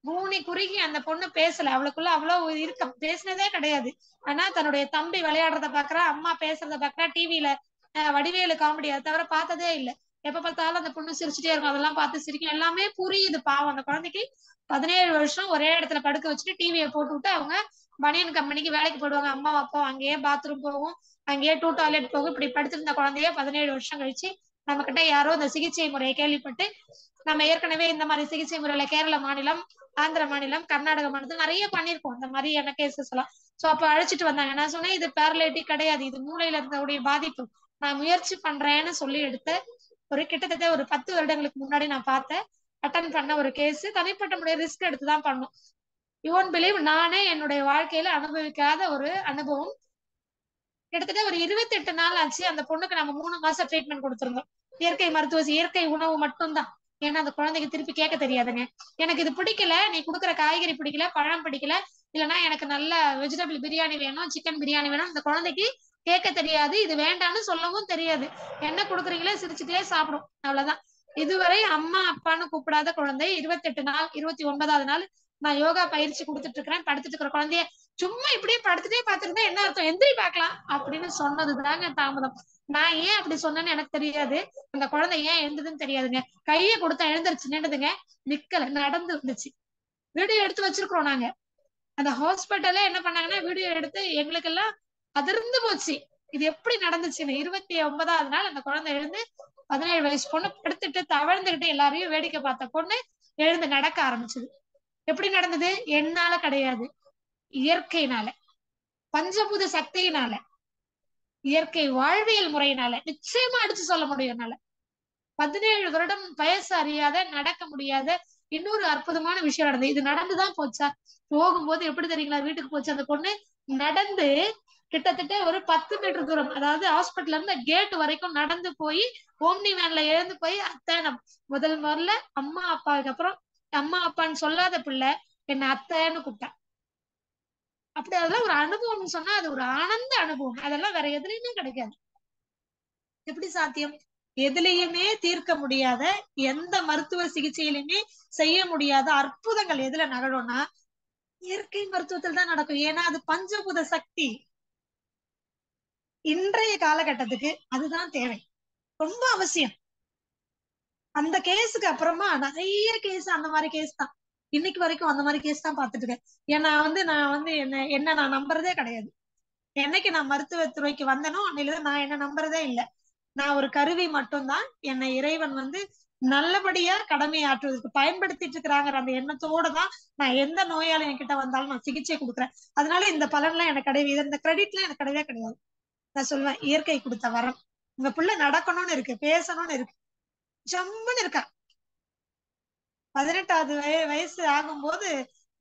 கூனி குறுகி அந்த பொண்ணு பேசல, அவளுக்குள்ள அவ்வளவு இருக்கம், பேசினதே கிடையாது. ஆனா தன்னுடைய தம்பி விளையாடுறத பாக்குறா, அம்மா பேசுறத பாக்குறா, டிவில வடிவேலு காமெடி அதை தவிர பார்த்ததே இல்லை. எப்ப பார்த்தாலும் அந்த பொண்ணு சிரிச்சுட்டே இருக்கும், அதெல்லாம் பார்த்து சிரிக்கும், எல்லாமே புரியுது. பாவம் அந்த குழந்தைக்கு 17 வருஷம் ஒரே இடத்துல படுக்க வச்சுட்டு டிவியை போட்டு விட்டு அவங்க பனியன் கம்பெனிக்கு வேலைக்கு போடுவாங்க. அம்மா அப்பா அங்கேயே பாத்ரூம் போகும், அங்கேயே 2 டாய்லெட் போகும். இப்படி படுத்திருந்த குழந்தைய 17 வருஷம் கழிச்சு நம்ம கிட்ட யாரோ இந்த சிகிச்சை முறையை கேள்விப்பட்டு, நம்ம ஏற்கனவே இந்த மாதிரி சிகிச்சை முறையில கேரள மாநிலம், ஆந்திர மாநிலம், கர்நாடக மாநிலம் நிறைய பண்ணிருக்கோம் இந்த மாதிரியான கேசஸ் எல்லாம். சோ அப்ப அழைச்சிட்டு வந்தாங்க. நான் சொன்னேன், இது பேரலைட்டிக் கிடையாது, இது மூளையில இருந்தவுடைய பாதிப்பு, நான் முயற்சி பண்றேன்னு சொல்லி எடுத்த ஒரு கிட்டத்தட்ட ஒரு 10 வருடங்களுக்கு முன்னாடி நான் பார்த்தேன், அட்டன் பண்ண ஒரு கேஸ். தனிப்பட்ட முறையை ரிஸ்க் எடுத்துதான் பண்ணும். யூ ஒன்ட் பிலீவ், நானே என்னுடைய வாழ்க்கையில அனுபவிக்காத ஒரு அனுபவம். கிட்டத்தட்ட ஒரு 28 நாள் ஆச்சு. அந்த பொண்ணுக்கு நம்ம 3 மாசம் ட்ரீட்மெண்ட் கொடுத்துருந்தோம். இயற்கை மருத்துவ இயற்கை உணவு மட்டும்தான். ஏன்னா அந்த குழந்தைக்கு திருப்பி கேட்க தெரியாதுங்க. எனக்கு இது பிடிக்கல, நீ கொடுக்குற காய்கறி பிடிக்கல, பழம் பிடிக்கல, இல்லைன்னா எனக்கு நல்ல வெஜிடபிள் பிரியாணி வேணும், சிக்கன் பிரியாணி வேணும், அந்த குழந்தைக்கு கேட்க தெரியாது, இது வேண்டான்னு சொல்லவும் தெரியாது. என்ன கொடுக்குறீங்களோ சிரிச்சுட்டே சாப்பிடும், அவ்வளவுதான். இதுவரை அம்மா அப்பான்னு கூப்பிடாத குழந்தை 28 நாள், 29வது நாள் நான் யோகா பயிற்சி கொடுத்துட்டு இருக்கிறேன், படுத்துட்டு இருக்கிற குழந்தைய சும்மா இப்படியே படுத்துட்டே பாத்துருந்தா என்ன அர்த்தம், எந்திரி பாக்கலாம் அப்படின்னு சொன்னதுதாங்க தாமதம். நான் ஏன் அப்படி சொன்னேன்னு எனக்கு தெரியாது, அந்த குழந்தை ஏன் எழுந்ததுன்னு தெரியாதுங்க. கையை கொடுத்தா எழுந்துருச்சு, நின்றுதுங்க, நிக்கல, நடந்து இருந்துச்சு. வீடியோ எடுத்து வச்சிருக்கிறோம் நாங்க. அந்த ஹாஸ்பிட்டல்ல என்ன பண்ணாங்கன்னா வீடியோ எடுத்து எங்களுக்கு எல்லாம் அதிர்ந்து போச்சு, இது எப்படி நடந்துச்சுன்னு. 29வது நாள் அந்த குழந்தை எழுந்து, 17 வயசு பொண்ணு படுத்துட்டு தவழ்ந்துகிட்டு எல்லாரையும் வேடிக்கை பார்த்த பொண்ணு எழுந்து நடக்க ஆரம்பிச்சது. எப்படி நடந்தது? என்னால கிடையாது, இயற்கையினால, பஞ்சபூத சக்தியினால, இயற்கை வாழ்வியல் முறையினால. நிச்சயமா அடிச்சு சொல்ல முடியும் என்னால. 17 வருடம் வயசு அறியாத, நடக்க முடியாத இன்னொரு அற்புதமான விஷயம் நடந்தது. இது நடந்துதான் போச்சா? போகும்போது எப்படி தெரியுங்களா வீட்டுக்கு போச்சு அந்த பொண்ணு? நடந்து கிட்டத்தட்ட ஒரு 10 மீட்டர் தூரம், அதாவது ஹாஸ்பிட்டல்ல இருந்து கேட் வரைக்கும் நடந்து போய் ஓம்னி வேன்ல எழுந்து போய் அத்தனம் முதல்ல அம்மா அப்பாவுக்கு அப்புறம் அம்மா அப்பான்னு சொல்லாத பிள்ளை என்ன அத்தைன்னு கூப்பிட்டா. அப்படி அதெல்லாம் ஒரு அனுபவம்னு சொன்னா அது ஒரு ஆனந்த அனுபவம், அதெல்லாம் வேற எதுலையுமே கிடைக்காது. எப்படி சாத்தியம்? எதுலையுமே தீர்க்க முடியாத, எந்த மருத்துவ சிகிச்சையிலுமே செய்ய முடியாத அற்புதங்கள் எதுல நகழும்னா இயற்கை மருத்துவத்தில் தான் நடக்கும். ஏன்னா அது பஞ்சபூத சக்தி. இன்றைய காலகட்டத்துக்கு அதுதான் தேவை, ரொம்ப அவசியம். அந்த கேஸுக்கு அப்புறமா நிறைய கேஸ் அந்த மாதிரி கேஸ் தான், இன்னைக்கு வரைக்கும் அந்த மாதிரி கேஸ் தான் பார்த்துட்டு இருக்கேன். ஏன்னா நான் வந்து என்ன நான் நம்புறதே கிடையாது. என்னைக்கு நான் மருத்துவத்துறைக்கு வந்தனோ அன்னையில நான் என்ன நம்புறதே இல்லை. நான் ஒரு கருவி மட்டும்தான். என்னை இறைவன் நல்லபடியா கடமை ஆற்றுவதற்கு பயன்படுத்திட்டு இருக்கிறாங்கிற அந்த எண்ணத்தோட தான் நான் எந்த நோயாளி என்கிட்ட வந்தாலும் நான் சிகிச்சை கொடுக்குறேன். அதனால இந்த பலன்லாம் எனக்கு கிடையாது, இந்த கிரெடிட்லாம் எனக்கு கிடையவே கிடையாது. நான் சொல்லுவேன், இயற்கை கொடுத்த வரம். உங்க பிள்ளை நடக்கணும்னு இருக்கு, பேசணும்னு இருக்கு, ஜம்முன்னு இருக்கா. 18வது வயசு ஆகும்போது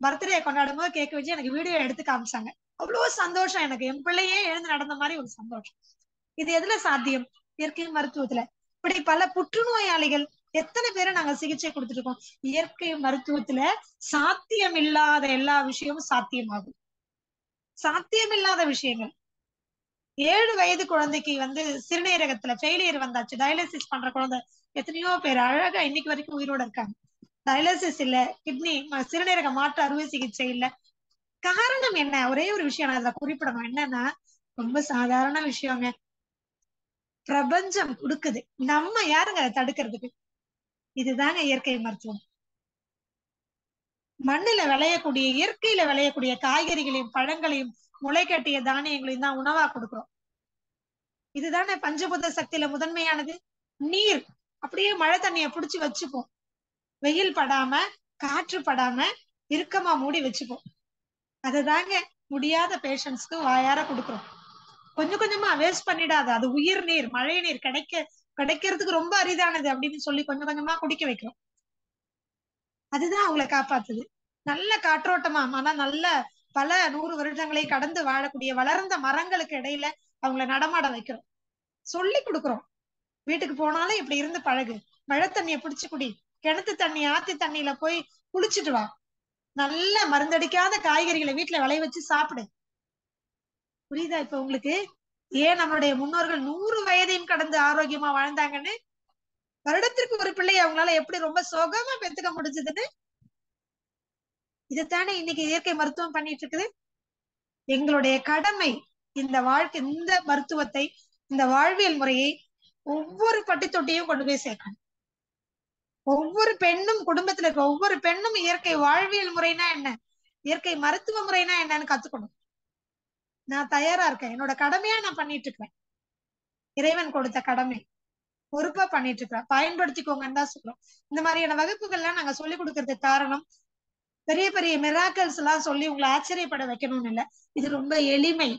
பர்த்டே கொண்டாடும் போது கேக் வச்சு எனக்கு வீடியோ எடுத்து காமிச்சாங்க. அவ்வளவு சந்தோஷம் எனக்கு. என் பிள்ளையே எழுந்து நடந்த மாதிரி ஒரு சந்தோஷம். இது எதுல சாத்தியம்? இயற்கை மருத்துவத்துல. இப்படி பல புற்றுநோயாளிகள் எத்தனை பேரை நாங்க சிகிச்சை கொடுத்துட்டு இருக்கோம். இயற்கை மருத்துவத்துல சாத்தியம் இல்லாத எல்லா விஷயமும் சாத்தியமாகும். சாத்தியமில்லாத விஷயங்கள். 7 வயது குழந்தைக்கு சிறுநீரகத்துல ஃபெயிலியர் வந்தாச்சு, டயாலிசிஸ் பண்ற குழந்தை எத்தனையோ பேர் அழகா இன்னைக்கு வரைக்கும் உயிரோட இருக்காங்க. டயாலிசிஸ் இல்ல, கிட்னி சிறுநீரக மாற்று அறுவை சிகிச்சை இல்ல. காரணம் என்ன? ஒரே ஒரு விஷயம் நான் அதுல குறிப்பிடணும். என்னன்னா, ரொம்ப சாதாரண விஷயங்க. பிரபஞ்சம் கொடுக்குது, நம்ம யாருங்க அதை தடுக்கிறதுக்கு? இதுதாங்க இயற்கை மருத்துவம். மண்ணுல விளையக்கூடிய, இயற்கையில விளையக்கூடிய காய்கறிகளையும் பழங்களையும் முளை கட்டிய தானியங்களையும் தான் உணவா கொடுக்குறோம். இதுதானே பஞ்சபூத சக்தியில முதன்மையானது. நீர் அப்படியே மழை தண்ணிய புடிச்சு வச்சுப்போம், வெயில் படாம காற்று படாம இறுக்கமா மூடி வச்சுப்போம். அதுதாங்க முடியாத பேஷண்ட்ஸ்க்கு வாயார கொடுக்குறோம். கொஞ்சம் கொஞ்சமா வேஸ்ட் பண்ணிடாது. அது உயிர் நீர், மழை நீர் கிடைக்கிறதுக்கு ரொம்ப அரிதானது அப்படின்னு சொல்லி கொஞ்சம் கொஞ்சமா குடிக்க வைக்கிறோம். அதுதான் அவங்களை காப்பாத்துது. நல்ல காற்றோட்டமா, ஆனா நல்ல பல 100 வருடங்களை கடந்து வாழக்கூடிய வளர்ந்த மரங்களுக்கு இடையில அவங்கள நடமாட வைக்கிறோம், சொல்லி கொடுக்குறோம். வீட்டுக்கு போனாலும் இப்படி இருந்து பழகு, மழை தண்ணிய பிடிச்சு குடி, கிணத்து தண்ணி ஆத்தி தண்ணியில போய் குளிச்சுட்டு வா, நல்ல மருந்தடிக்காத காய்கறிகளை வீட்டுல விளைய வச்சு சாப்பிடு. புரியுதா இப்ப உங்களுக்கு? ஏன் நம்மளுடைய முன்னோர்கள் 100 வயதையும் கடந்து ஆரோக்கியமா வாழ்ந்தாங்கன்னு? வருடத்திற்கு ஒரு பிள்ளையை அவங்களால எப்படி ரொம்ப சுகமா பெத்துக்க முடிஞ்சதுன்னு? இதைத்தானே இன்னைக்கு இயற்கை மருத்துவம் பண்ணிட்டு இருக்குது. எங்களுடைய கடமை இந்த மருத்துவத்தை, இந்த வாழ்வியல் முறையை ஒவ்வொரு பட்டி தொட்டியும் கொண்டு போய் சேர்க்கணும். ஒவ்வொரு பெண்ணும், குடும்பத்துல இருக்க ஒவ்வொரு பெண்ணும் இயற்கை வாழ்வியல் முறைனா என்ன, இயற்கை மருத்துவ முறைனா என்னன்னு கத்துக்கணும். நான் தயாரா இருக்கேன். என்னோட கடமையா நான் பண்ணிட்டு இருக்கேன். இறைவன் கொடுத்த கடமை, பொறுப்பா பண்ணிட்டு இருக்கிறேன். பயன்படுத்திக்கோங்கன்னு தான் சொல்றோம். இந்த மாதிரியான வகுப்புகள்லாம் நாங்க சொல்லிக் கொடுக்கறதுக்கு காரணம், பெரிய பெரிய மிராக்கல்ஸ் எல்லாம் சொல்லி உங்களை ஆச்சரியப்பட வைக்கணும்னு இல்லை. இது ரொம்ப எளிமை.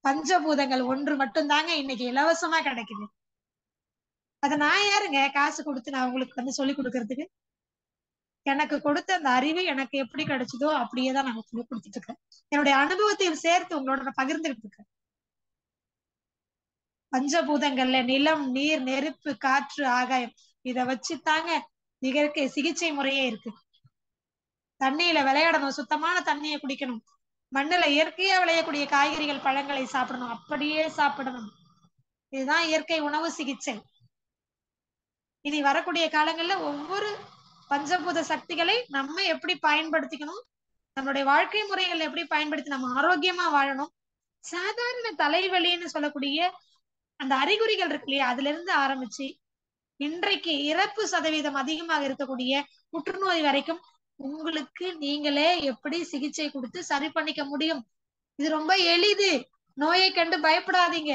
பஞ்சபூதங்கள் ஒன்று மட்டும்தாங்க இன்னைக்கு இலவசமா கிடைக்குது. அத நான் யாருங்க காசு கொடுத்து நான் உங்களுக்கு சொல்லி கொடுக்கறதுக்கு? எனக்கு கொடுத்த அந்த அறிவு எனக்கு எப்படி கிடைச்சதோ அப்படியேதான் நான் சொல்லி கொடுத்துட்டு இருக்கேன். என்னுடைய அனுபவத்தையும் சேர்த்து உங்களோட நான் பகிர்ந்துகிட்டு இருக்கேன். பஞ்சபூதங்கள்ல நிலம், நீர், நெருப்பு, காற்று, ஆகாயம், இத வச்சுதாங்க இயற்கை சிகிச்சை முறையே இருக்கு. தண்ணியில விளையாடணும், சுத்தமான தண்ணியை குடிக்கணும், மண்ணுல இயற்கையா விளையக்கூடிய காய்கறிகள் பழங்களை சாப்பிடணும், அப்படியே சாப்பிடணும். இதுதான் இயற்கை உணவு சிகிச்சை. இனி வரக்கூடிய காலங்கள்ல ஒவ்வொரு பஞ்சபூத சக்திகளை நம்ம எப்படி பயன்படுத்திக்கணும், நம்மளுடைய வாழ்க்கை முறைகள் எப்படி பயன்படுத்தி நம்ம ஆரோக்கியமா வாழணும். சாதாரண தலைவலின்னு சொல்லக்கூடிய அந்த அறிகுறிகள் இருக்கு இல்லையா, அதுல இருந்து ஆரம்பிச்சு இன்றைக்கு இறப்பு சதவீதம் அதிகமாக இருக்கக்கூடிய புற்றுநோய் வரைக்கும் உங்களுக்கு நீங்களே எப்படி சிகிச்சை கொடுத்து சரி பண்ணிக்க முடியும். இது ரொம்ப எளிது, நோயை கண்டு பயப்படாதீங்க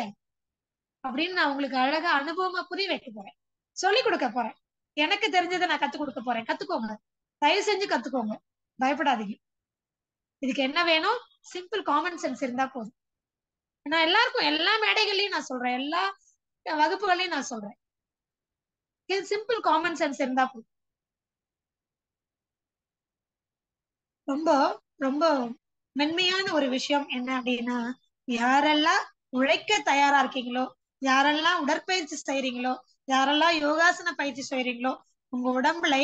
அப்படின்னு நான் உங்களுக்கு அழகா அனுபவமா புரிய வைக்க போறேன், சொல்லி கொடுக்க போறேன். எனக்கு தெரிஞ்சதை நான் கத்துக் கொடுக்க போறேன். கத்துக்கோங்க, தயவு செஞ்சு கத்துக்கோங்க, பயப்படாதீங்க. இதுக்கு என்ன வேணும்? சிம்பிள் காமன் சென்ஸ் இருந்தா போதும். நான் எல்லாருக்கும் எல்லா மேடைகள்லயும் நான் சொல்றேன், எல்லா வகுப்புகளையும் நான் சொல்றேன், சிம்பிள் காமன் சென்ஸ் இருந்தா போதும். ரொம்ப ரொம்ப மென்மையான ஒரு விஷயம் என்ன அப்படின்னா, யாரெல்லாம் உழைக்க தயாரா இருக்கீங்களோ, யாரெல்லாம் உடற்பயிற்சி செய்றீங்களோ, யாரெல்லாம் யோகாசன பயிற்சி செய்றீங்களோ, உங்க உடம்புல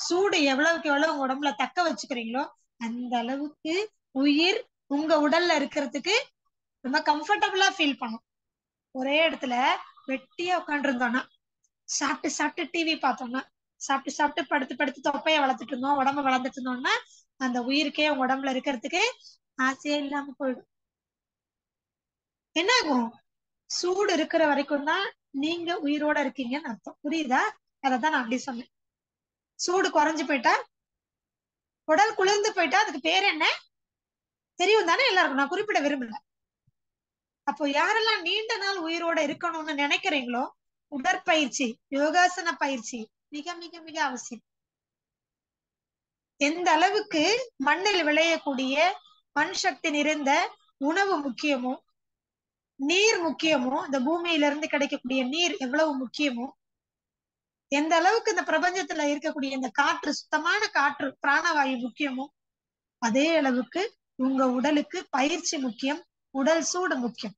சூடு எவ்வளவுக்கு எவ்வளவு உங்க உடம்புல தக்க வச்சுக்கிறீங்களோ அந்த அளவுக்கு உயிர் உங்க உடல்ல இருக்கிறதுக்கு ரொம்ப கம்ஃபர்டபுளா ஃபீல் பண்ணும். ஒரே இடத்துல வெட்டியா உட்காந்து இருந்தோம்னா, சாப்பிட்டு சாப்பிட்டு டிவி பார்த்தோம்னா, சாப்பிட்டு சாப்பிட்டு படுத்து படுத்து தொப்பைய வளர்த்துட்டு இருந்தோம், உடம்ப வளர்ந்துட்டு இருந்தோம்னா அந்த உயிருக்கே உங்க உடம்புல இருக்கிறதுக்கு ஆசையே இல்லாம போயிடும். என்ன ஆகும்? சூடு இருக்கிற வரைக்கும் தான் நீங்க உயிரோட இருக்கீங்கன்னு அர்த்தம். புரியுதா? அததான் நான் அப்படி சொன்னேன். சூடு குறைஞ்சு போயிட்டா, உடல் குளிர்ந்து போயிட்டா அதுக்கு பேர் என்ன தெரியும் தானே எல்லாருக்கும், நான் குறிப்பிட விரும்பல. அப்போ யாரெல்லாம் நீண்ட நாள் உயிரோட இருக்கணும்னு நினைக்கிறீங்களோ உடற்பயிற்சி, யோகாசன பயிற்சி மிக மிக மிக அவசியம். எந்த அளவுக்கு மண்ணில் விளையக்கூடிய மண் சக்தி நிறைந்த உணவு முக்கியமோ, நீர் முக்கியமோ, இந்த பூமியில இருந்து கிடைக்கக்கூடிய நீர் எவ்வளவு முக்கியமோ, எந்த அளவுக்கு இந்த பிரபஞ்சத்துல இருக்கக்கூடிய இந்த காற்று, சுத்தமான காற்று, பிராணவாயு முக்கியமோ, அதே அளவுக்கு உங்க உடலுக்கு பயிற்சி முக்கியம், உடல் சூடு முக்கியம்.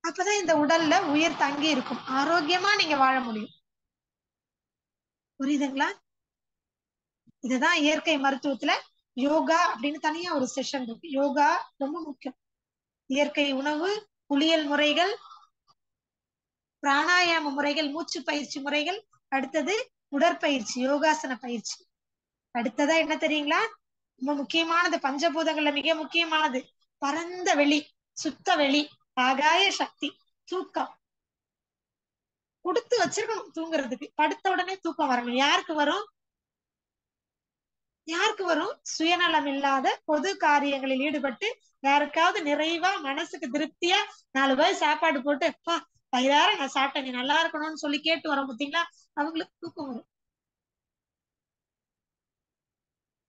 அப்பதான் இந்த உடல்ல உயிர் தங்கி இருக்கும், ஆரோக்கியமா நீங்க வாழ முடியும். புரியுதுங்களா? இதுதான் இயற்கை மருத்துவத்துல யோகா அப்படின்னு தனியா ஒரு செஷன் இருக்கு. யோகா ரொம்ப முக்கியம். இயற்கை உணவு, குளியல் முறைகள், பிராணாயாம முறைகள், மூச்சு பயிற்சி முறைகள், அடுத்தது உடற்பயிற்சி, யோகாசன பயிற்சி. அடுத்ததா என்ன தெரியுங்களா? ரொம்ப முக்கியமானது, பஞ்சபூதங்கள்ல மிக முக்கியமானது பரந்த வெளி, சுத்த வெளி, ஆகாய சக்தி, தூக்கம். கொடுத்து வச்சிருக்கணும் தூங்குறதுக்கு. படுத்த உடனே தூக்கம் வரணும். யாருக்கு வரும்? யாருக்கு வரும்? சுயநலம் இல்லாத பொது காரியங்களில் ஈடுபட்டு யாருக்காவது நிறைவா மனசுக்கு திருப்தியா 4 பேர் சாப்பாடு போட்டு அப்பா வயிறார நான் சாப்பிட்டேங்க நல்லா இருக்கணும்னு சொல்லி கேட்டு வரோம் பார்த்தீங்களா, அவங்களுக்கு தூக்கம் வரும்.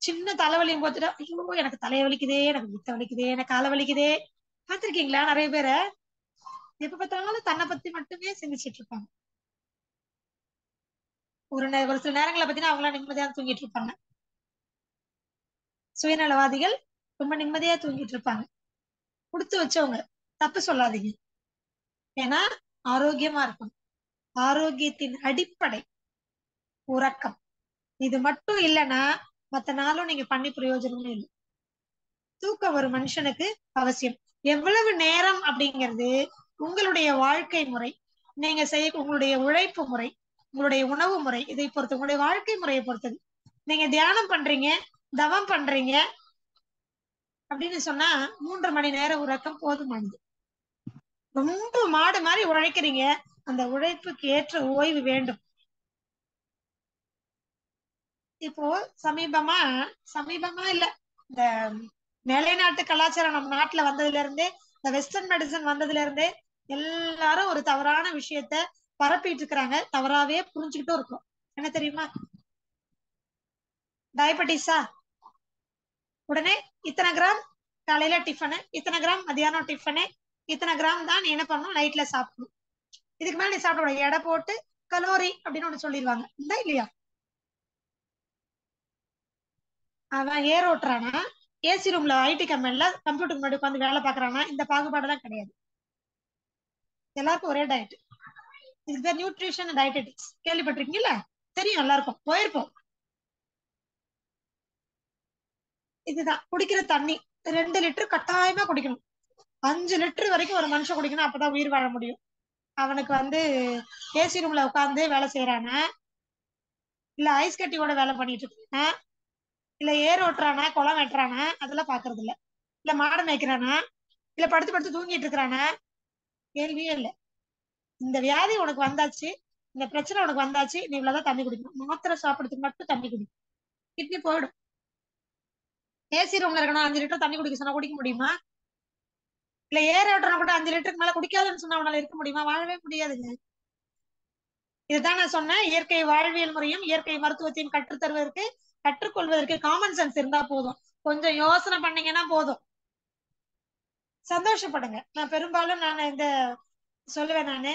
சின்ன தலைவலியும் போச்சுட்டா ஐயோ எனக்கு தலைய வலிக்குதே, எனக்கு வித்த வலிக்குதே, எனக்கு காலை வலிக்குதே. பார்த்திருக்கீங்களா நிறைய பேரை? எப்ப பார்த்தாலும் தன்னை பத்தி மட்டுமே சிந்திச்சிட்டு இருப்பாங்க. ஒரு சில நேரங்களை பார்த்தீங்கன்னா அவங்களாம் நிம்மதியா தூங்கிட்டு இருப்பாங்க. சுயநலவாதிகள் ரொம்ப நிம்மதியா தூங்கிட்டு இருப்பாங்க. கொடுத்து வச்சவங்க, தப்பு சொல்லாதீங்க. ஏன்னா ஆரோக்கியமா இருக்கும். ஆரோக்கியத்தின் அடிப்படை உறக்கம். இது மட்டும் இல்லைன்னா மத்த நாளும் நீங்க பண்ணி பிரயோஜனமே இல்லை. தூக்கம் ஒரு மனுஷனுக்கு அவசியம். எவ்வளவு நேரம் அப்படிங்கிறது உங்களுடைய வாழ்க்கை முறை, நீங்க செய்ய உங்களுடைய உழைப்பு முறை, உங்களுடைய உணவு முறை, இதை பொறுத்து உங்களுடைய வாழ்க்கை முறையை பொறுத்தது. நீங்க தியானம் பண்றீங்க, தவம் பண்றீங்க அப்படின்னு சொன்னா 3 மணி நேரம் உறக்கம் போதுமானது. ரொம்ப மாடு மாதிரி உழைக்கிறீங்க, அந்த உழைப்புக்கு ஏற்ற ஓய்வு வேண்டும். இப்போ சமீபமா சமீபமா இல்ல, இந்த மேலை நாட்டு கலாச்சாரம் நம்ம நாட்டுல வந்ததுல இருந்தே, இந்த வெஸ்டர்ன் மெடிசன் வந்ததுல இருந்தே எல்லாரும் ஒரு தவறான விஷயத்த பரப்பிட்டு இருக்கிறாங்க. தவறாவே புரிஞ்சுக்கிட்டும் இருக்கும். என்ன தெரியுமா? டயபெட்டிஸா, உடனே இத்தனை கிராம் காலையில டிஃபனு, இத்தனை கிராம் மதியானம் டிஃபனு, இத்தனை கிராம் தான் நீ என்ன பண்ணணும் நைட்ல சாப்பிடணும். இதுக்கு மேல நீ சாப்பிட எடை போட்டு கலோரி அப்படின்னு ஒண்ணு சொல்லிடுவாங்க. இந்த இல்லையா? அவன் ஏர் ஓட்டுறானா, ஏசி ரூம்ல ஐடி கம்பெனில கம்ப்யூட்டர் முன்னாடி உட்காந்து வேலை பாக்குறானா, இந்த பாகுபாடெல்லாம் கிடையாது. எல்லாருக்கும் ஒரே டயட். இதுக்கு பேர் நியூட்ரிஷன் டயட்டெட்டிக்ஸ். கேள்விப்பட்டிருக்கீங்கல்ல? தெரியும், எல்லாருக்கும் போயிருப்போம். இதுதான் குடிக்கிற தண்ணி 2 லிட்டர் கட்டாயமா குடிக்கணும். 5 லிட்டர் வரைக்கும் ஒரு மனுஷன் குடிக்கணும், அப்பதான் உயிர் வாழ முடியும். அவனுக்கு ஏசி ரூம்ல உட்காந்து வேலை செய்யறானா, இல்ல ஐஸ் கட்டியோட வேலை பண்ணிட்டு இருக்கானா, இல்ல ஏர் ஓட்டுறானா, குளம் வெட்டுறானா, அதெல்லாம் பாக்குறது இல்ல. இல்ல மாடு மேய்க்கிறானா, இல்ல படுத்து படுத்து தூங்கிட்டு இருக்கிறானா, கேள்வியே இல்ல. இந்த வியாதி உனக்கு வந்தாச்சு, இந்த பிரச்சனை உனக்கு வந்தாச்சு, நீ இவ்வளவுதான் தண்ணி குடிக்கணும். மாத்திரை சாப்பிடுறதுக்கு மட்டும் தண்ணி குடிக்கணும், கிட்னி போயிடும். ஏசி ரூம்ல இருக்கணும் 5 லிட்டர் தண்ணி குடிக்க சொன்னா குடிக்க முடியுமா? இல்ல ஏர் ஓட்டுறவங்க கூட 5 லிட்டருக்கு மேல குடிக்காதுன்னு சொன்னா அவனால இருக்க முடியுமா? வாழவே முடியாதுங்க. இதுதான் நான் சொன்னேன், இயற்கை வாழ்வியல் முறையும் இயற்கை மருத்துவத்தையும் கற்றுத்தருவதற்கு, கற்றுக்கொள்வதற்கு காமன் சென்ஸ் இருந்தா போதும். கொஞ்சம் யோசனை பண்ணீங்கன்னா போதும். சந்தோஷப்படுங்க. நான் பெரும்பாலும் இந்த சொல்லுவேன் நானு,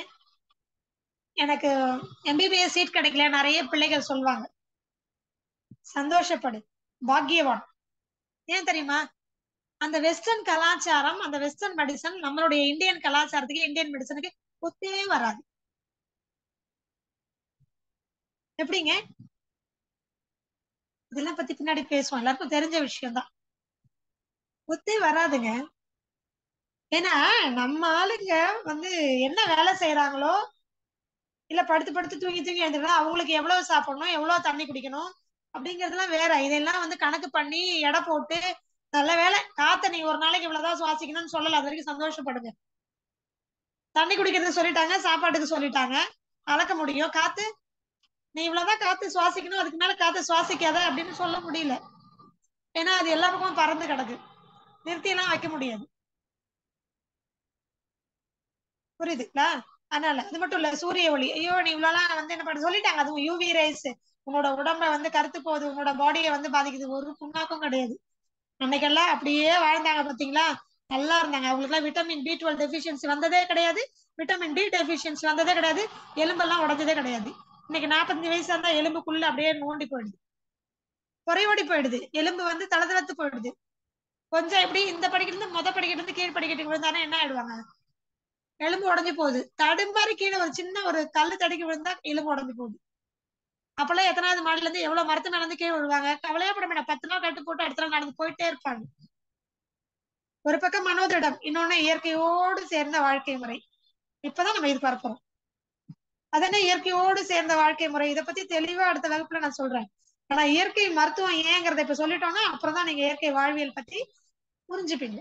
எனக்கு எம்பிபிஎஸ் சீட் கிடைக்கல நிறைய பிள்ளைகள் சொல்லுவாங்க. சந்தோஷப்படு, பாக்கியவான். ஏன் தெரியுமா? அந்த வெஸ்டர்ன் கலாச்சாரம், அந்த வெஸ்டர்ன் மெடிசன் நம்மளுடைய இந்தியன் கலாச்சாரத்துக்கு, இந்தியன் மெடிசனுக்கு ஒத்தே வராது. எப்படிங்க? இதெல்லாம் பத்தி பின்னாடி பேசுவோம், எல்லாருக்கும் தெரிஞ்ச விஷயம் தான். ஒத்தே வராதுங்க. ஏன்னா நம்ம ஆளுங்க என்ன வேலை செய்யறாங்களோ, இல்ல படுத்து படுத்து தூங்கி தூங்கி எழுந்துக்கலாம், அவங்களுக்கு எவ்வளவு சாப்பிடணும், எவ்வளவு தண்ணி குடிக்கணும் அப்படிங்கறதுலாம் வேற. இதெல்லாம் கணக்கு பண்ணி எடை போட்டு, நல்ல வேலை காத்த நீ ஒரு நாளைக்கு இவ்வளவுதான் சுவாசிக்கணும்னு சொல்லல, அது வரைக்கும் சந்தோஷப்படுங்க. தண்ணி குடிக்கிறதுக்கு சொல்லிட்டாங்க, சாப்பாட்டுக்கு சொல்லிட்டாங்க, அளக்க முடியும். காத்து நீ இவ்வளவுதான் காத்து சுவாசிக்கணும், அதுக்கு மேல காத்து சுவாசிக்காத அப்படின்னு சொல்ல முடியல. ஏன்னா அது எல்லா பக்கமும் பறந்து கிடக்கு, நிறுத்தி எல்லாம் வைக்க முடியாது. புரியுதுங்களா? அதனால அது மட்டும் இல்ல, சூரிய ஒளி. ஐயோ நீ இவ்வளவுலாம் வந்து என்ன பண்ண சொல்லிட்டாங்க, அதுவும் யூவி ரேஸ் உன்னோட உடம்ப வந்து கருத்து போகுது, உன்னோட பாடியை வந்து பாதிக்குது. ஒரு புண்ணாக்கும் கிடையாது. அன்னைக்கெல்லாம் அப்படியே வாழ்ந்தாங்க பாத்தீங்களா, நல்லா இருந்தாங்க. அவங்களுக்கு எல்லாம் விட்டமின் B12 டெபிஷியன்சி வந்ததே கிடையாது, விட்டமின் D டெபிஷியன்சி வந்ததே கிடையாது, எலும்பெல்லாம் உடைஞ்சதே கிடையாது. இன்னைக்கு 45 வயசா இருந்தா எலும்புக்குள்ள அப்படியே நோண்டி போயிடுது, குறையோடி போயிடுது, எலும்பு வந்து தளதளத்து போயிடுது. கொஞ்சம் எப்படி இந்த படிக்கிட்டு இருந்து மொத படிக்கிட்டு இருந்து கீழ் படிக்கட்டுக்கு விழுந்தானே என்ன ஆயிடுவாங்க, எலும்பு உடைஞ்சு போகுது. தடுமாறி கீழே ஒரு சின்ன ஒரு கல்லு தடுக்கி விழுந்தா எலும்பு உடைஞ்சு போகுது. அப்பெல்லாம் எத்தனாவது மாடில இருந்து எவ்வளவு மரத்து நடந்து கீழே விழுவாங்க, கவலையா பட மாட்டாங்க. 10 நாள் கட்டு போட்டு அடுத்த நாள் நடந்து போயிட்டே இருப்பாங்க. ஒரு பக்கம் மனோதிடம், இன்னொன்னு இயற்கையோடு சேர்ந்த வாழ்க்கை முறை. இப்பதான் நம்ம இது பார்க்கிறோம். அதனே இயற்கையோடு சேர்ந்த வாழ்க்கை முறை, இதை பத்தி தெளிவா அடுத்த வகுப்புல நான் சொல்றேன். ஆனா இயற்கை மருத்துவம் ஏங்கிறத இப்ப சொல்லிட்டோம்னா அப்புறம் தான் நீங்க இயற்கை வாழ்வியல் பத்தி புரிஞ்சுப்பீங்க,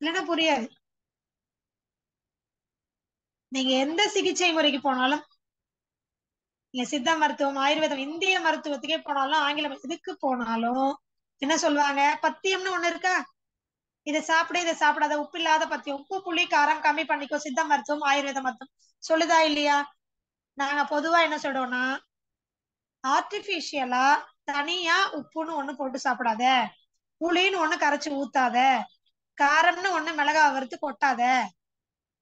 இல்லைன்னா புரியாது. நீங்க எந்த சிகிச்சை முறைக்கு போனாலும், நீங்க சித்த மருத்துவம், ஆயுர்வேதம், இந்திய மருத்துவத்துக்கே போனாலும், ஆங்கிலம் எதுக்கு போனாலும் என்ன சொல்லுவாங்க, பத்தியம்னு ஒண்ணு இருக்கா, இதை சாப்பிட இதை சாப்பிடாத, உப்பு இல்லாத பத்தியம், உப்பு புளி காரம் கம்மி பண்ணிக்கோ, சித்த மருத்துவம் ஆயுர்வேத மருத்துவம் சொல்லுதா இல்லையா? நாங்க பொதுவா என்ன சொல்றோம்னா, ஆர்டிபிஷியலா தனியா உப்புன்னு ஒண்ணு போட்டு சாப்பிடாத, புளின்னு ஒண்ணு கரைச்சு ஊத்தாத, காரம்னு ஒண்ணு மிளகா வறுத்து கொட்டாத.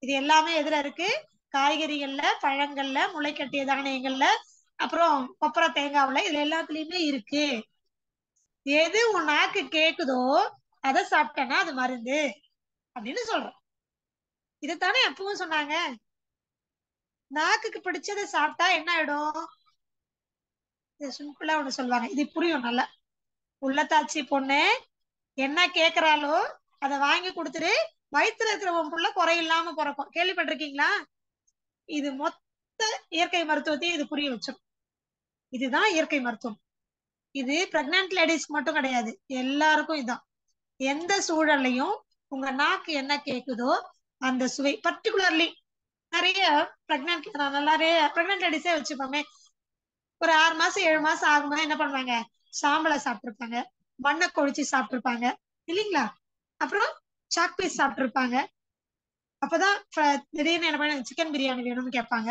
இது எல்லாமே எதுல இருக்கு, காய்கறிகள்ல, பழங்கள்ல, முளைக்கட்டிய தானியங்கள்ல, அப்புறம் கொப்பரை தேங்காவுல, இதுல எல்லாத்துலயுமே இருக்கு. எது உன் நாக்கு கேக்குதோ அதை சாப்பிட்டேன்னா அது மருந்து அப்படின்னு சொல்றோம். இதுதானே அப்பவும் சொன்னாங்க. நாக்குக்கு பிடிச்சதை சாப்பிட்டா என்ன ஆயிடும், இது சிம்பிளா ஒண்ணு சொல்லுவாங்க, இது புரியும் நல்லா. உள்ளத்தாச்சி பொண்ணு என்ன கேக்குறாளோ அதை வாங்கி கொடுத்துரு, வயித்துல இருக்கிறவன் புள்ள குறை இல்லாம பிறக்கும். கேள்விப்பட்டிருக்கீங்களா? இது மொத்த இயற்கை மருத்துவத்தையும் இது புரிய வச்சிடும். இதுதான் இயற்கை மருத்துவம். இது பிரெக்னன்ட் லேடிஸ்க்கு மட்டும் கிடையாது, எல்லாருக்கும் இதான். எந்த சூழல்லையும் உங்க நாக்கு என்ன கேக்குதோ அந்த சுவை, பர்டிகுலர்லி நிறைய பிரெக்னன்ட், நிறைய பிரெக்னன்ட் லேடிஸே வச்சுப்போமே, ஒரு 6 மாசம் 7 மாசம் ஆகும்போது என்ன பண்ணுவாங்க, சாம்பலை சாப்பிட்டுருப்பாங்க, மண்ணை கொழிச்சு சாப்பிட்டுருப்பாங்க இல்லைங்களா, அப்புறம் சாக் பீஸ் சாப்பிட்டுருப்பாங்க. அப்பதான் திடீர்னு என்ன பண்ண சிக்கன் பிரியாணி வேணும்னு கேட்பாங்க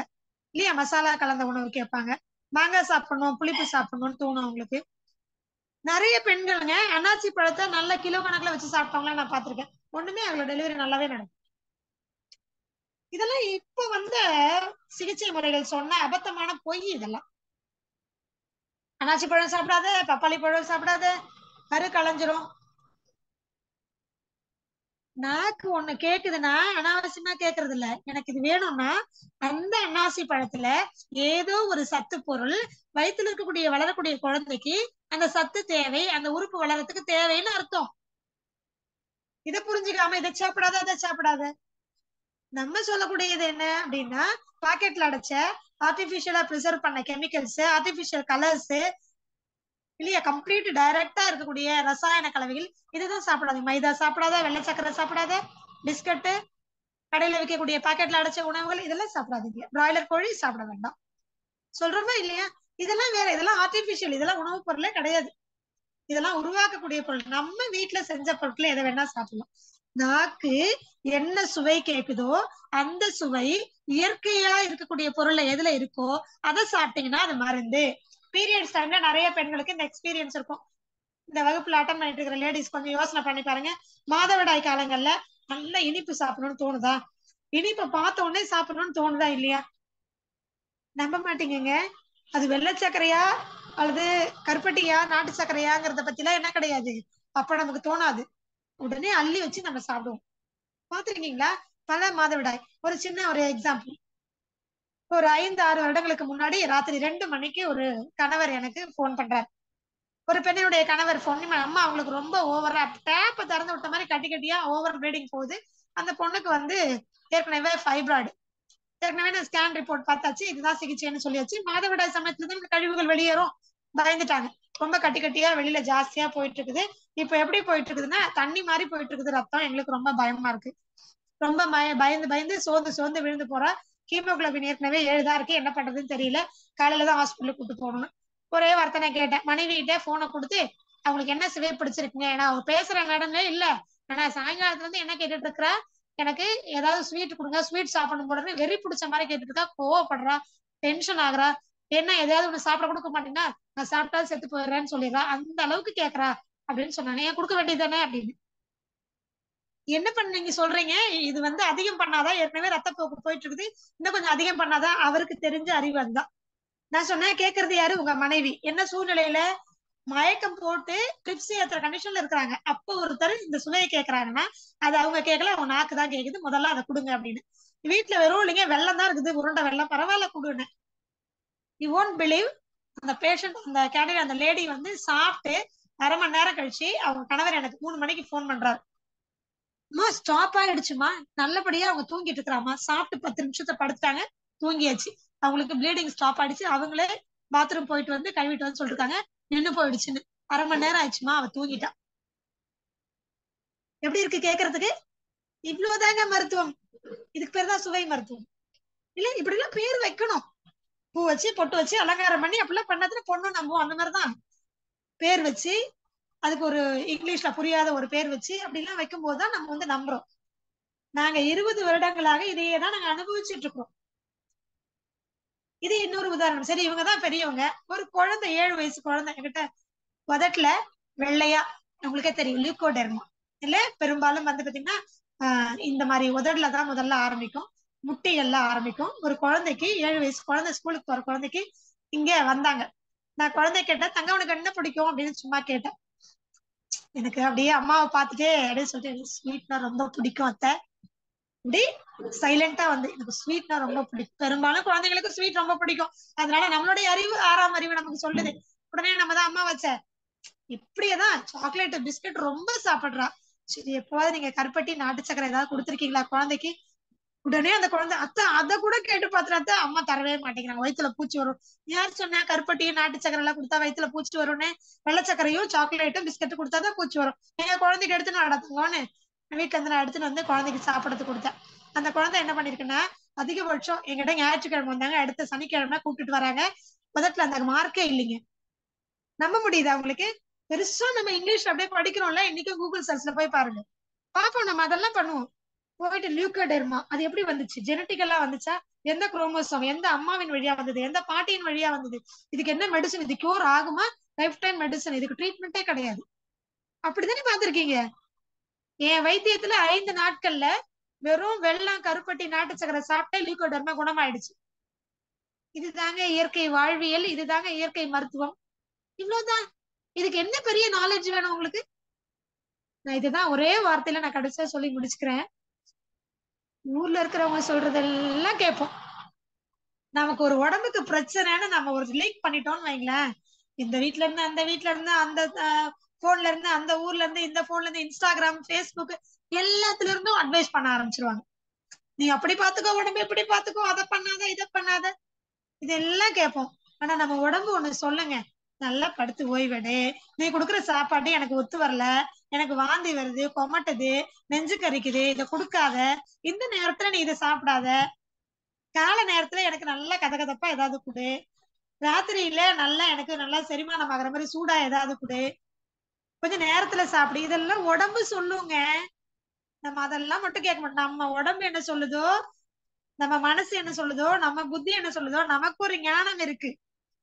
இல்லையா, மசாலா கலந்த உணவு கேட்பாங்க, மாங்காய் சாப்பிடணும், புளிப்பு சாப்பிடணும்னு தோணும் அவங்களுக்கு. நிறைய பெண்களுங்க அன்னாச்சி பழத்தை நல்ல கிலோ கணக்குல வச்சு சாப்பிட்டவங்கள நான் பார்த்திருக்கேன். ஒண்ணுமே அவங்களோட டெலிவரி நல்லாவே நடக்கும். இதெல்லாம் இப்ப வந்த சிகிச்சை முறைகள் சொன்ன அபத்தமான பொய் இதெல்லாம். அன்னாச்சி பழம் சாப்பிடாத, பப்பாளி பழம் சாப்பிடாத, கரு களைஞ்சிரும். நாக்கு ஒண்ணு கேக்குதுன்னா அனாவசியமா கேக்குறது இல்ல, எனக்கு இது வேணும்னா அந்த அன்னாசி பழத்துல ஏதோ ஒரு சத்து பொருள் வயித்துல இருக்கக்கூடிய வளரக்கூடிய குழந்தைக்கு அந்த சத்து தேவை, அந்த உறுப்பு வளர்றதுக்கு தேவைன்னு அர்த்தம். இதை புரிஞ்சுக்காம இதை சாப்பிடாத அதை சாப்பிடாத. நம்ம சொல்லக்கூடியது என்ன அப்படின்னா, பாக்கெட்ல அடைச்ச ஆர்டிபிஷியலா ப்ரிசர்வ் பண்ண கெமிக்கல்ஸ், ஆர்டிபிஷியல் கலர்ஸ் இல்லையா, கம்ப்ளீட் டைரக்டா இருக்கக்கூடிய ரசாயன கலவைகள், இதுதான் சாப்பிடாது. மைதா சாப்பிடாத, வெள்ளை சக்கரை சாப்பிடாத, பிஸ்கட்டு, கடையில விற்கக்கூடிய பாக்கெட்ல அடைச்ச உணவுகள் இதெல்லாம் சாப்பிடாதீங்க. பிராய்லர் கோழி சாப்பிட வேண்டாம் சொல்றோமா இல்லையா? இதெல்லாம் வேற, இதெல்லாம் ஆர்டிபிஷியல், இதெல்லாம் உணவுப் பொருளே கிடையாது. இதெல்லாம் உருவாக்கக்கூடிய பொருள். நம்ம வீட்டுல செஞ்ச பொருட்களை எதை வேணா சாப்பிடலாம். நாக்கு என்ன சுவை கேக்குதோ அந்த சுவை இயற்கையா இருக்கக்கூடிய பொருள்ல எதுல இருக்கோ அதை சாப்பிட்டீங்கன்னா அது மருந்து. பீரியட்ஸ் டைம்ல நிறைய பெண்களுக்கு இந்த எக்ஸ்பீரியன்ஸ் இருக்கும். இந்த வகுப்புல அட்டன் பண்ணிட்டு இருக்கிற லேடிஸ் கொஞ்சம் யோசனை பண்ணி பாருங்க. மாதவிடாய் காலங்கள்ல நல்ல இனிப்பு சாப்பிடணும்னு தோணுதா, இனிப்பை பார்த்த உடனே சாப்பிடணும்னு தோணுதா இல்லையா? நம்ப மாட்டீங்கங்க. அது வெள்ளை சர்க்கரையா அல்லது கருப்பட்டியா நாட்டு சர்க்கரையாங்கிறத பத்திலாம் என்ன கிடையாது, அப்ப நமக்கு தோணாது. உடனே அள்ளி வச்சு நம்ம சாப்பிடுவோம். பாத்துருக்கீங்களா? பல மாதவிடாய், ஒரு சின்ன ஒரு எக்ஸாம்பிள். ஒரு 5-6 வருடங்களுக்கு முன்னாடி ராத்திரி 2 மணிக்கு ஒரு கணவர் எனக்கு போன் பண்றாரு. ஒரு பெண்ணினுடைய கணவர் போன், அம்மா அவங்களுக்கு ரொம்ப ஓவரா டேப்ப திறந்து விட்ட மாதிரி கட்டி கட்டியா ஓவர் ப்ளீடிங் போகுது. அந்த பொண்ணுக்கு வந்து ஏற்கனவே ஃபைப்ராய்டு. ஏற்கனவே நான் ஸ்கேன் ரிப்போர்ட் பார்த்தாச்சு, இதுதான் சிகிச்சைன்னு சொல்லியாச்சு. மாதவிடாய் சமயத்துல தான் இந்த கழிவுகள் வெளியேறும், பயந்துட்டாங்க. ரொம்ப கட்டி கட்டியா வெளியில ஜாஸ்தியா போயிட்டு இருக்குது. இப்ப எப்படி போயிட்டு இருக்குதுன்னா தண்ணி மாதிரி போயிட்டு இருக்குது ரத்தம். எங்களுக்கு ரொம்ப பயமா இருக்கு. ரொம்ப பயந்து பயந்து சோர்ந்து சோர்ந்து விழுந்து போறா. ஹீமோகுளோபின் ஏற்கனவே 7 தான் இருக்கு, என்ன பண்றதுன்னு தெரியல. காலையில தான் ஹாஸ்பிட்டலுக்கு கூட்டு போகணும். ஒரே வார்த்தை நான் கேட்டேன், மனைவிகிட்ட போனை கொடுத்து அவங்களுக்கு என்ன சுவை பிடிச்சிருக்குங்க, ஏன்னா அவ பேசுற மேடமே இல்ல, ஆனா சாயங்காலத்துல இருந்து என்ன கேட்டுட்டு இருக்கிறா, எனக்கு ஏதாவது ஸ்வீட் கொடுங்க, ஸ்வீட் சாப்பிடணும் போடுறது வெறி பிடிச்ச மாதிரி கேட்டுட்டு இருக்கா, கோவப்படுறா, டென்ஷன் ஆகுறா. என்ன ஏதாவது ஒண்ணு சாப்பிட கொடுக்க மாட்டீங்கன்னா நான் சாப்பிட்டா செத்து போயிடுறேன்னு சொல்லிடுறா, அந்த அளவுக்கு கேக்குறா அப்படின்னு சொன்னாங்க. ஏன் கொடுக்க வேண்டியதானே அப்படின்னு. என்ன பண்ண நீங்க சொல்றீங்க, இது அதிகம் பண்ணாதான், ஏற்கனவே ரத்தப்போக்கு போயிட்டு இருக்குது, இன்னும் கொஞ்சம் அதிகம் பண்ணாதான் அவருக்கு தெரிஞ்ச அறிவு அதுதான். நான் சொன்னேன், கேக்குறது யாரு, உங்க மனைவி. என்ன சூழ்நிலையில மயக்கம் போட்டு ட்ரிப்ஸ் ஏத்துற கண்டிஷன்ல இருக்கிறாங்க. அப்ப ஒருத்தர் இந்த சுவையை கேக்குறாங்கன்னா அது அவங்க கேட்கல, அவங்க நாக்கு தான் கேக்குது, முதல்ல அதை கொடுங்க அப்படின்னு. வீட்டுல வெறும் இல்லைங்க, வெள்ளம் தான் இருக்குது, உருண்டை வெள்ளம், பரவாயில்ல கொடுன்னு. யூ ஒன்ட் பிலீவ், அந்த பேஷண்ட், அந்த கேண்டிடேட், அந்த லேடி சாப்பிட்டு அரை மணி நேரம் கழிச்சு அவங்க கணவர் எனக்கு 3 மணிக்கு போன் பண்றாரு. அம்மா ஸ்டாப் ஆயிடுச்சுமா, நல்லபடியா அவங்க தூங்கிட்டு இருக்கிறாமா, சாப்பிட்டு 10 நிமிஷத்தை படுத்துட்டாங்க, தூங்கியாச்சு, அவங்களுக்கு ப்ளீடிங் ஸ்டாப் ஆயிடுச்சு, அவங்களே பாத்ரூம் போயிட்டு கழுவிட்டு சொல்லிருக்காங்க, நின்னு போயிடுச்சுன்னு. அரை மணி நேரம் ஆயிடுச்சுமா, அவ தூங்கிட்டா. எப்படி இருக்கு கேக்குறதுக்கு? இவ்வளவுதாங்க மருத்துவம். இதுக்கு பேர் தான் சுவை மருத்துவம். இல்ல இப்படி எல்லாம் பேர் வைக்கணும். பூ வச்சு பொட்டு வச்சு அலங்காரம் பண்ணி அப்படிலாம் பண்ணதுல பொண்ணு நம்புவோம், அந்த மாதிரிதான் பேர் வச்சு, அதுக்கு ஒரு இங்கிலீஷ்ல புரியாத ஒரு பேர் வச்சு அப்படிலாம் வைக்கும் போதுதான் நம்ம நம்புறோம். நாங்க 20 வருடங்களாக இதையே தான் நாங்க அனுபவிச்சுட்டு இருக்கோம். இது இன்னொரு உதாரணம். சரி, இவங்கதான் பெரியவங்க. ஒரு குழந்தை, 7 வயசு குழந்தை என்கிட்ட உதட்டுல வெள்ளையா, உங்களுக்கே தெரியும் லியூகோடெர்மா இல்ல, பெரும்பாலும் பாத்தீங்கன்னா இந்த மாதிரி உதடுல தான் முதல்ல ஆரம்பிக்கும், முட்டி எல்லாம் ஆரம்பிக்கும். ஒரு குழந்தைக்கு 7 வயசு குழந்தை, ஸ்கூலுக்கு போற குழந்தைக்கு இங்க வந்தாங்க. நான் குழந்தை கேட்டேன், தங்க உனக்கு என்ன பிடிக்கும் அப்படின்னு சும்மா கேட்டேன். எனக்கு அப்படியே அம்மாவை பார்த்துட்டே அப்படின்னு சொல்லிட்டு, ஸ்வீட்னா ரொம்ப பிடிக்கும் அத்தை, அப்படி சைலண்டா எனக்கு ஸ்வீட்னா ரொம்ப பிடிக்கும். பெரும்பாலும் குழந்தைங்களுக்கு ஸ்வீட் ரொம்ப பிடிக்கும். அதனால நம்மளுடைய அறிவு, 6ஆம் அறிவு நமக்கு சொல்லுது. உடனே நம்ம தான் அம்மா வச்ச இப்படியேதான் சாக்லேட் பிஸ்கட் ரொம்ப சாப்பிடுறா. சரி, எப்போவாது நீங்க கருப்பட்டி நாட்டு சக்கரை ஏதாவது கொடுத்துருக்கீங்களா குழந்தைக்கு? உடனே அந்த குழந்தை, அத்தை அதை கூட கேட்டு பாத்துறாத்த, அம்மா தரவே மாட்டேங்கிறாங்க, வயித்துல பூச்சி வரும். யார் சொன்னா கருப்பட்டியும் நாட்டு சக்கரை எல்லாம் கொடுத்தா வயித்துல பூச்சி வரும்னு? வெள்ளை சக்கரையும் சாக்லேட்டும் பிஸ்கட் கொடுத்தாதான் பூச்சி வரும். எங்க குழந்தைக்கு எடுத்துன்னு நடத்துங்கன்னு வீட்டுல இருந்து நான் எடுத்துன்னு குழந்தைக்கு சாப்பிடறதுக்கு கொடுத்தேன். அந்த குழந்தை என்ன பண்ணிருக்குன்னா, அதிகபட்சம் எங்கிட்ட ஞாயிற்றுக்கிழமை வந்தாங்க, அடுத்த சனிக்கிழமை கூப்பிட்டுட்டு வராங்க, முதல்ல அந்த மார்க்கே இல்லைங்க. நம்ப முடியுதா உங்களுக்கு? பெருசா நம்ம இங்கிலீஷ் அப்படியே படிக்கிறோம்ல, இன்னைக்கும் கூகுள் சர்ச்ல போய் பாருங்க, பாப்போம், நம்ம அதெல்லாம் பண்ணுவோம். போயிட்டு லியூகோடெர்மா அது எப்படி வந்துச்சு, ஜெனட்டிக்கலா வந்துச்சா, எந்த குரோமோசோம், எந்த அம்மாவின் வழியா வந்தது, எந்த பாட்டியின் வழியா வந்தது, இதுக்கு என்ன மெடிசன், இது கியூர் ஆகுமா, லைஃப் டைம் மெடிசன், இதுக்கு ட்ரீட்மெண்ட்டே கிடையாது. அப்படித்தானே பாத்திருக்கீங்க? என் வைத்தியத்துல 5 நாட்கள்ல வெறும் வெள்ளம், கருப்பட்டி, நாட்டு சக்கரை சாப்பிட்டே லியூகோடெர்மா குணமாயிடுச்சு. இதுதாங்க இயற்கை வாழ்வியல், இதுதாங்க இயற்கை மருத்துவம். இவ்வளவுதான். இதுக்கு என்ன பெரிய நாலேஜ் வேணும் உங்களுக்கு? நான் இதுதான் ஒரே வார்த்தையில நான் கடைசியா சொல்லி முடிச்சுக்கிறேன். ஊர்ல இருக்கிறவங்க சொல்றதெல்லாம் கேட்போம். நமக்கு ஒரு உடம்புக்கு பிரச்சனைன்னு நம்ம ஒரு லிங்க் பண்ணிட்டோம்னு வைங்களேன், இந்த வீட்ல இருந்து அந்த வீட்ல இருந்து, அந்த போன்ல இருந்து, அந்த ஊர்ல இருந்து, இந்த போன்ல இருந்து, இன்ஸ்டாகிராம், பேஸ்புக், எல்லாத்துல இருந்தும் அட்வைஸ் பண்ண ஆரம்பிச்சிருவாங்க. நீ அப்படி பாத்துக்கோ, உடம்பு இப்படி பாத்துக்கோ, அதை பண்ணாத, இதை பண்ணாத, இதெல்லாம் கேட்போம். ஆனா நம்ம உடம்பு ஒண்ணு சொல்லுங்க, நல்லா படுத்து ஓய்வெடு, நீ கொடுக்குற சாப்பாடு எனக்கு ஒத்து வரல, எனக்கு வாந்தி வருது, கொமட்டுது, நெஞ்சு கரிக்குது, இதை கொடுக்காத, இந்த நேரத்துல நீ இதை சாப்பிடாத, கால நேரத்துல எனக்கு நல்லா கதகதப்பா ஏதாவது கொடு, ராத்திரியில நல்லா எனக்கு நல்லா செரிமானம் ஆகுற மாதிரி சூடா ஏதாவது கொடு, கொஞ்சம் நேரத்துல சாப்பிடு, இதெல்லாம் உடம்பு சொல்லுங்க. நம்ம அதெல்லாம் மட்டும் கேட்க மாட்டோம். நம்ம உடம்பு என்ன சொல்லுதோ, நம்ம மனசு என்ன சொல்லுதோ, நம்ம புத்தி என்ன சொல்லுதோ, நமக்கு ஒரு ஞானம் இருக்கு,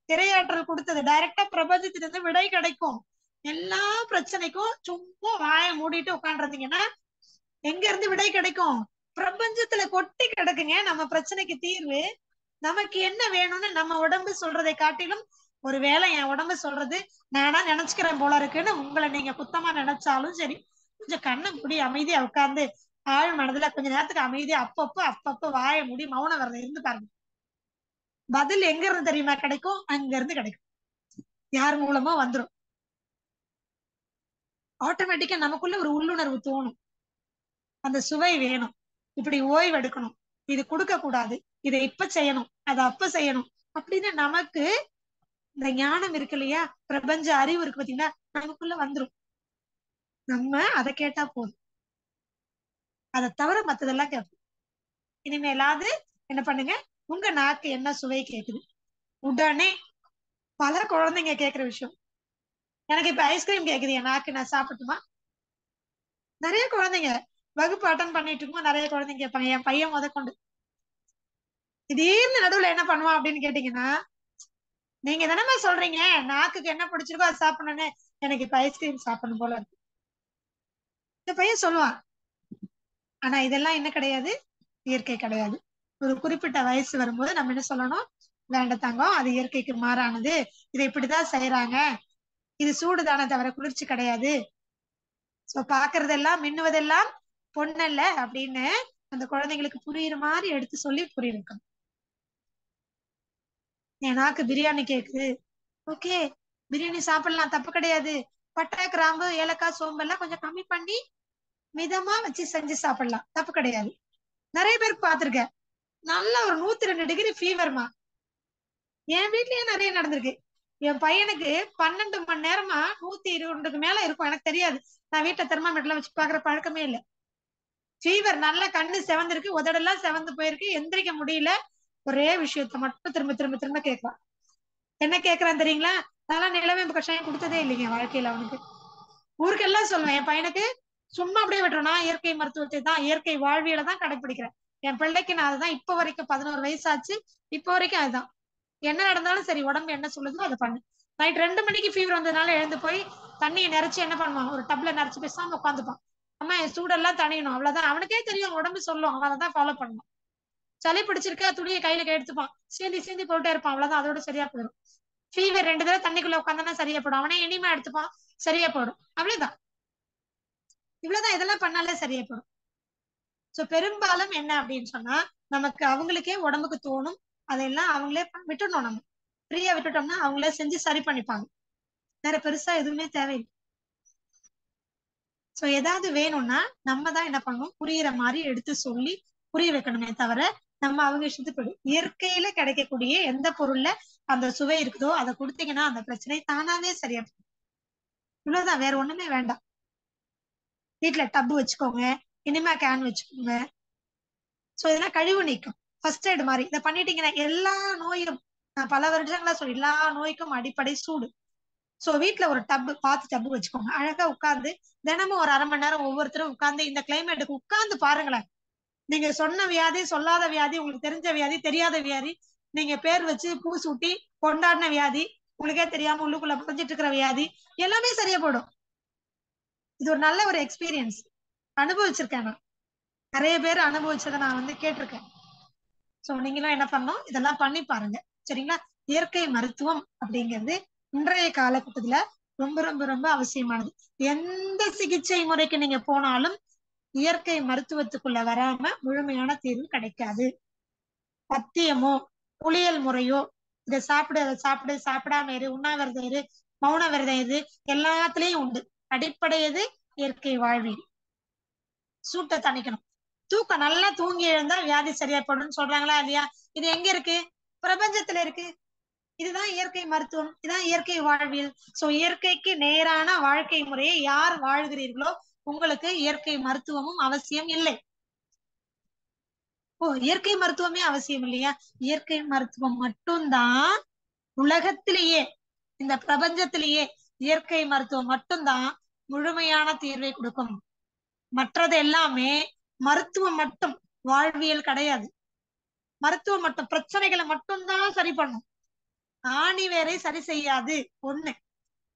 திரையாற்றல் கொடுத்தது, டைரக்டா பிரபஞ்சத்திலிருந்து விடை கிடைக்கும். எல்லா பிரச்சனைக்கும் சும்மா வாயை மூடிட்டு உட்காந்துருந்தீங்கன்னா எங்க இருந்து விடை கிடைக்கும்? பிரபஞ்சத்துல கொட்டி கிடக்குங்க நம்ம பிரச்சனைக்கு தீர்வு. நமக்கு என்ன வேணும்னு நம்ம உடம்பு சொல்றதை காட்டிலும், ஒருவேளை என் உடம்பு சொல்றது நானா நினைச்சுக்கிறேன் போல இருக்குன்னு உங்களை நீங்க குத்தமா நினைச்சாலும் சரி, கொஞ்சம் கண்ணை மூடி அமைதியா உட்கார்ந்து ஆழ் மனதுல கொஞ்ச நேரத்துக்கு அமைதியா அப்பப்போ வாயை மூடி மௌன விரதம் இருந்து பாருங்க. பதில் எங்க இருந்து தெரியுமா கிடைக்கும்? அங்க இருந்து கிடைக்கும். யார் மூலமா வந்துரும். ஆட்டோமேட்டிக்கா நமக்குள்ள ஒரு உள்ளுணர்வு தோணும், அந்த சுவை வேணும், இப்படி ஓய்வு எடுக்கணும், இது கொடுக்க கூடாது, இதை இப்ப செய்யணும், அதை அப்ப செய்யணும் அப்படின்னு நமக்கு இந்த ஞானம் இருக்கு இல்லையா, பிரபஞ்ச அறிவு இருக்கு பாத்தீங்கன்னா, நமக்குள்ள வந்துரும். நம்ம அதை கேட்டா போதும், அதை தவிர மத்ததெல்லாம் கேட்போம். இனிமேலாவது என்ன பண்ணுங்க, உங்க நாக்கு என்ன சுவை கேக்குது, உடனே பல குழந்தைங்க கேக்குற விஷயம், எனக்கு இப்ப ஐஸ்கிரீம் கேக்குது என் நாக்கு, நான் சாப்பிட்டுமா? நிறைய குழந்தைங்க வகுப்பு அட்டன் பண்ணிட்டு இருக்கும்போது நிறைய குழந்தைங்க கேட்பாங்க, என் பையன் முதற்கொண்டு திடீர்னு நடுவுல என்ன பண்ணுவான் அப்படின்னு கேட்டீங்கன்னா, நீங்க தானே சொல்றீங்க நாக்குக்கு என்ன பிடிச்சிருக்கோ அது சாப்பிடணும்னு, எனக்கு இப்ப ஐஸ்கிரீம் சாப்பிடணும் போல இருக்கு. இந்த பையன் சொல்லுவான். ஆனா இதெல்லாம் என்ன கிடையாது, இயற்கை கிடையாது. ஒரு குறிப்பிட்ட வயசு வரும்போது நம்ம என்ன சொல்லணும், வேண்ட தங்கம், அது இயற்கைக்கு மாறானது, இதை இப்படிதான் செய்யறாங்க, இது சூடுதானே தவிர குளிர்ச்சி கிடையாது, சோ பாக்குறதெல்லாம் மின்னுவதெல்லாம் பொண்ணல்ல அப்படின்னு அந்த குழந்தைங்களுக்கு புரியுற மாதிரி எடுத்து சொல்லி புரிய வைக்கணும். என் நாக்கு பிரியாணி கேக்குது, ஓகே பிரியாணி சாப்பிடலாம், தப்பு கிடையாது. பட்டை, கிராம்பு, ஏலக்காய், சோம்பு எல்லாம் கொஞ்சம் கம்மி பண்ணி மிதமா வச்சு செஞ்சு சாப்பிடலாம், தப்பு கிடையாது. நிறைய பேருக்கு பார்த்திருக்கேன், நல்லா ஒரு 102 டிகிரி ஃபீவர்மா. என் வீட்லயே நிறைய நடந்திருக்கு. என் பையனுக்கு 12 மணி நேரமா 120க்கு மேல இருக்கும், எனக்கு தெரியாது. நான் வீட்டுல தெர்மாமீட்டர்ல வச்சு பாக்குற பழக்கமே இல்லை. ஃபீவர், நல்லா கண்ணு செவந்திருக்கு, உதடெல்லாம் செவந்து போயிருக்கு, எந்திரிக்க முடியல. ஒரே விஷயத்த மட்டும் திரும்ப திரும்ப திரும்ப கேட்கலாம். என்ன கேட்கறான் தெரியுங்களா? அதெல்லாம் நிலவேம்பு கஷாயம் கொடுத்ததே இல்லைங்க வாழ்க்கையில அவனுக்கு. ஊருக்கெல்லாம் சொல்லுவேன் என் பையனுக்கு, சும்மா அப்படியே விட்டுரும். நான் இயற்கை மருத்துவத்தை தான், இயற்கை வாழ்வியலை தான் கடைபிடிக்கிறேன். என் பிள்ளைக்கு நான் அதுதான் இப்ப வரைக்கும், 11 வயசாச்சு, இப்ப வரைக்கும் அதுதான். என்ன நடந்தாலும் சரி, உடம்பு என்ன சொல்லுதோ அதை பண்ணு. நைட் 2 மணிக்கு ஃபீவர் வந்ததுனால எழுந்து போய் தண்ணியை நிறைச்சு என்ன பண்ணுவான், ஒரு டப்ல நிறைச்சு பேசாம உட்காந்துப்பான். அம்மா என் சூடெல்லாம் தணியணும், அவ்வளவுதான். அவனுக்கே தெரியும் உடம்பு சொல்லும், அவன் அதை தான் ஃபாலோ பண்ணுவான். சளி பிடிச்சிருக்கா, துணியை கையில எடுத்துப்பான், சீந்தி சீந்தி போட்டே இருப்பான், அவ்வளவுதான், அதோட சரியா போயிடும். ஃபீவர் 2 தடவை தண்ணிக்குள்ள உட்காந்தானா சரியா போடும், அவனே இனிமா எடுத்துப்பான், சரியா போயிடும், அவ்வளவுதான். இவ்வளவுதான், இதெல்லாம் பண்ணாலே சரியா போயிடும். சோ பெரும்பாலும் என்ன அப்படின்னு சொன்னா, நமக்கு அவங்களுக்கே உடம்புக்கு தோணும், அதெல்லாம் அவங்களே விட்டுடணும். நம்ம ஃப்ரீயா விட்டுட்டோம்னா அவங்களே செஞ்சு சரி பண்ணிப்பாங்க. வேற பெருசா எதுவுமே தேவையில்லை. சோ ஏதாவது வேணும்னா நம்ம தான் என்ன பண்ணணும், புரியுற மாதிரி எடுத்து சொல்லி புரிய வைக்கணுமே தவிர, நம்ம அவங்க இஷ்டத்துக்கு இயற்கையில கிடைக்கக்கூடிய எந்த பொருள்ல அந்த சுவை இருக்குதோ அதை கொடுத்தீங்கன்னா அந்த பிரச்சனை தானாவே சரியா போகும். இவ்வளவுதான், வேற ஒண்ணுமே வேண்டாம். வீட்டுல டப்பு வச்சுக்கோங்க, இனிமா கேன் வச்சுக்கோங்க. சோ இதெல்லாம் கழிவு நீக்கம், ஃபர்ஸ்ட் எய்ட் மாதிரி இதை பண்ணிட்டீங்கன்னா எல்லா நோயும், நான் பல வருடங்களா சொல்லி, எல்லா நோய்க்கும் அடிப்படை சூடு. சோ வீட்டுல ஒரு டப்பு, பார்த்து டப்பு வச்சுக்கோங்க, அழகா உட்கார்ந்து தினமும் ஒரு 1/2 மணி நேரம் ஒவ்வொருத்தரும் உட்கார்ந்து இந்த கிளைமேட்டுக்கு உட்கார்ந்து பாருங்களேன். நீங்க சொன்ன வியாதி, சொல்லாத வியாதி, உங்களுக்கு தெரிஞ்ச வியாதி, தெரியாத வியாதி, நீங்க பேர் வச்சு பூ சூட்டி கொண்டாடின வியாதி, உங்களுக்கே தெரியாம உள்ளுக்குள்ள புரிஞ்சிட்டு இருக்கிற வியாதி, எல்லாமே சரியா போடும். இது ஒரு நல்ல ஒரு எக்ஸ்பீரியன்ஸ், அனுபவிச்சிருக்கேன் நான். நிறைய பேர் அனுபவிச்சதை நான் கேட்டிருக்கேன். சோ நீங்களும் என்ன பண்ணணும், இதெல்லாம் பண்ணி பாருங்க, சரிங்களா? இயற்கை மருத்துவம் அப்படிங்கிறது இன்றைய காலகட்டத்துல ரொம்ப ரொம்ப ரொம்ப அவசியமானது. எந்த சிகிச்சை முறைக்கு நீங்க போனாலும் இயற்கை மருத்துவத்துக்குள்ள வராம முழுமையான தீர்வு கிடைக்காது. பத்தியமோ குளியல் முறையோ, இதை சாப்பிடு அதை சாப்பிடு, சாப்பிடாம இரு, உண்ணாவிரதம் இரு, மௌன விரதம் இது, எல்லாத்துலயும் உண்டு. அடிப்படை எது? இயற்கை வாழ்வியல். சூட்டை தணிக்கணும். தூக்கம், நல்லா தூங்கி எழுந்தா வியாதி சரியா போடுன்னு சொல்றாங்களா இல்லையா? இது எங்க இருக்கு? பிரபஞ்சத்துல இருக்கு. இதுதான் இயற்கை மருத்துவம், இதுதான் இயற்கை வாழ்வியல். சோ இயற்கைக்கு நேரான வாழ்க்கை முறையை யார் வாழ்கிறீர்களோ உங்களுக்கு இயற்கை மருத்துவமும் அவசியம் இல்லை. ஓ, இயற்கை மருத்துவமே அவசியம் இல்லையா? இயற்கை மருத்துவம் மட்டும்தான் உலகத்திலேயே, இந்த பிரபஞ்சத்திலேயே இயற்கை மருத்துவம் மட்டும்தான் முழுமையான தீர்வை கொடுக்கும். மற்றது எல்லாமே மருத்துவம் மட்டும், வாழ்வியல் கிடையாது. மருத்துவம் மட்டும் பிரச்சனைகளை மட்டும்தான் சரி பண்ணும், ஆணி வேரை சரி செய்யாது. ஒண்ணு.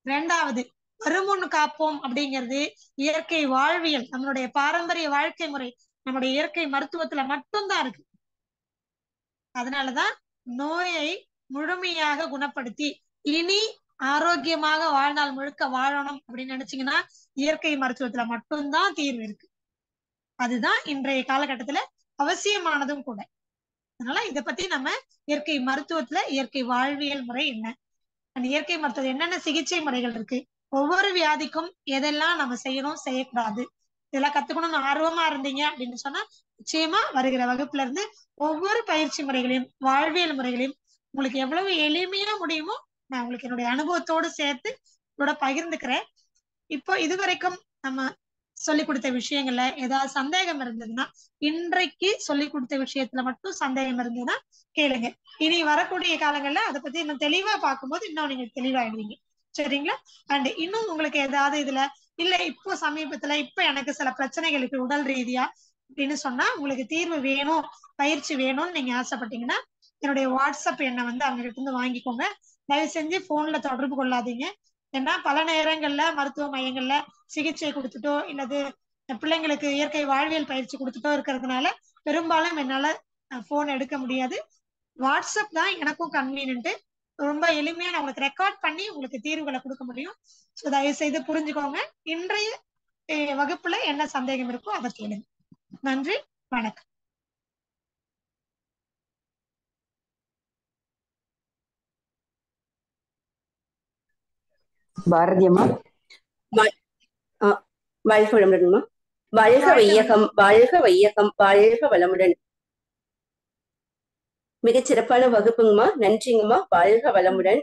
ரெண்டாவது, வருமுன் காப்போம் அப்படிங்கிறது இயற்கை வாழ்வியல், நம்மளுடைய பாரம்பரிய வாழ்க்கை முறை, நம்முடைய இயற்கை மருத்துவத்துல மட்டும்தான் இருக்கு. அதனாலதான் நோயை முழுமையாக குணப்படுத்தி இனி ஆரோக்கியமாக வாழ்நாள் முழுக்க வாழணும் அப்படின்னு நினைச்சீங்கன்னா இயற்கை மருத்துவத்துல மட்டும்தான் தீர்வு இருக்கு. அதுதான் இன்றைய காலகட்டத்துல அவசியமானதும் கூட. அதனால இதை பத்தி நம்ம இயற்கை மருத்துவத்துல இயற்கை வாழ்வியல் முறை என்ன, அந்த இயற்கை மருத்துவம் என்னென்ன சிகிச்சை முறைகள் இருக்கு, ஒவ்வொரு வியாதிக்கும் எதெல்லாம் நம்ம செய்யணும் செய்யக்கூடாது, இதெல்லாம் கத்துக்கணும்னு ஆர்வமா இருந்தீங்க அப்படின்னு சொன்னா நிச்சயமா வருகிற வகுப்புல இருந்து ஒவ்வொரு பயிற்சி முறைகளையும் வாழ்வியல் முறைகளையும் உங்களுக்கு எவ்வளவு எளிமையா முடியுமோ நான் உங்களுக்கு என்னுடைய அனுபவத்தோடு சேர்த்து இதோட பகிர்ந்துக்கிறேன். இப்போ இதுவரைக்கும் நம்ம சொல்லி கொடுத்த விஷயங்கள்ல ஏதாவது சந்தேகம் இருந்ததுன்னா, இன்றைக்கு சொல்லி கொடுத்த விஷயத்துல மட்டும் சந்தேகம் இருந்ததுன்னா கேளுங்க. இனி வரக்கூடிய காலங்கள்ல அதை பத்தி இன்னும் தெளிவா பார்க்கும்போது இன்னும் நீங்க தெளிவாயிடுவீங்க, சரிங்களா? அண்ட் இன்னும் உங்களுக்கு ஏதாவது இதுல இல்ல இப்போ சமீபத்துல இப்ப எனக்கு சில பிரச்சனைகளுக்கு உடல் ரீதியா அப்படின்னு சொன்னா உங்களுக்கு தீர்வு வேணும், பயிற்சி வேணும்னு நீங்க ஆசைப்பட்டீங்கன்னா என்னுடைய வாட்ஸ்அப் எண்ணை வந்து அவங்க கிட்ட இருந்து வாங்கிக்கோங்க. தயவு செஞ்சு போன்ல தொடர்பு கொள்ளாதீங்க. ஏன்னா பல நேரங்கள்ல மருத்துவ மையங்கள்ல சிகிச்சை கொடுத்துட்டோ இல்லது பிள்ளைங்களுக்கு இயற்கை வாழ்வியல் பயிற்சி கொடுத்துட்டோ இருக்கிறதுனால பெரும்பாலும் என்னால போன் எடுக்க முடியாது. வாட்ஸ்அப் தான் எனக்கும் கன்வீனியன்ட். ரொம்ப எளிமையா நான் உங்களுக்கு ரெக்கார்ட் பண்ணி உங்களுக்கு தீர்வுகளை கொடுக்க முடியும். ஸோ தயவு செய்து புரிஞ்சுக்கோங்க. இன்றைய வகுப்புல என்ன சந்தேகம் இருக்கோ அதை கேளுங்க. நன்றி, வணக்கம். பாரதி அம்மா. வாழ்க வளமுடன்மா. வாழ்க வையகம், வாழ்க வையகம், வாழ்க வளமுடன். மிகச் சிறப்பான வகுப்புங்கம்மா. நன்றிங்கம்மா. வாழ்க வளமுடன்.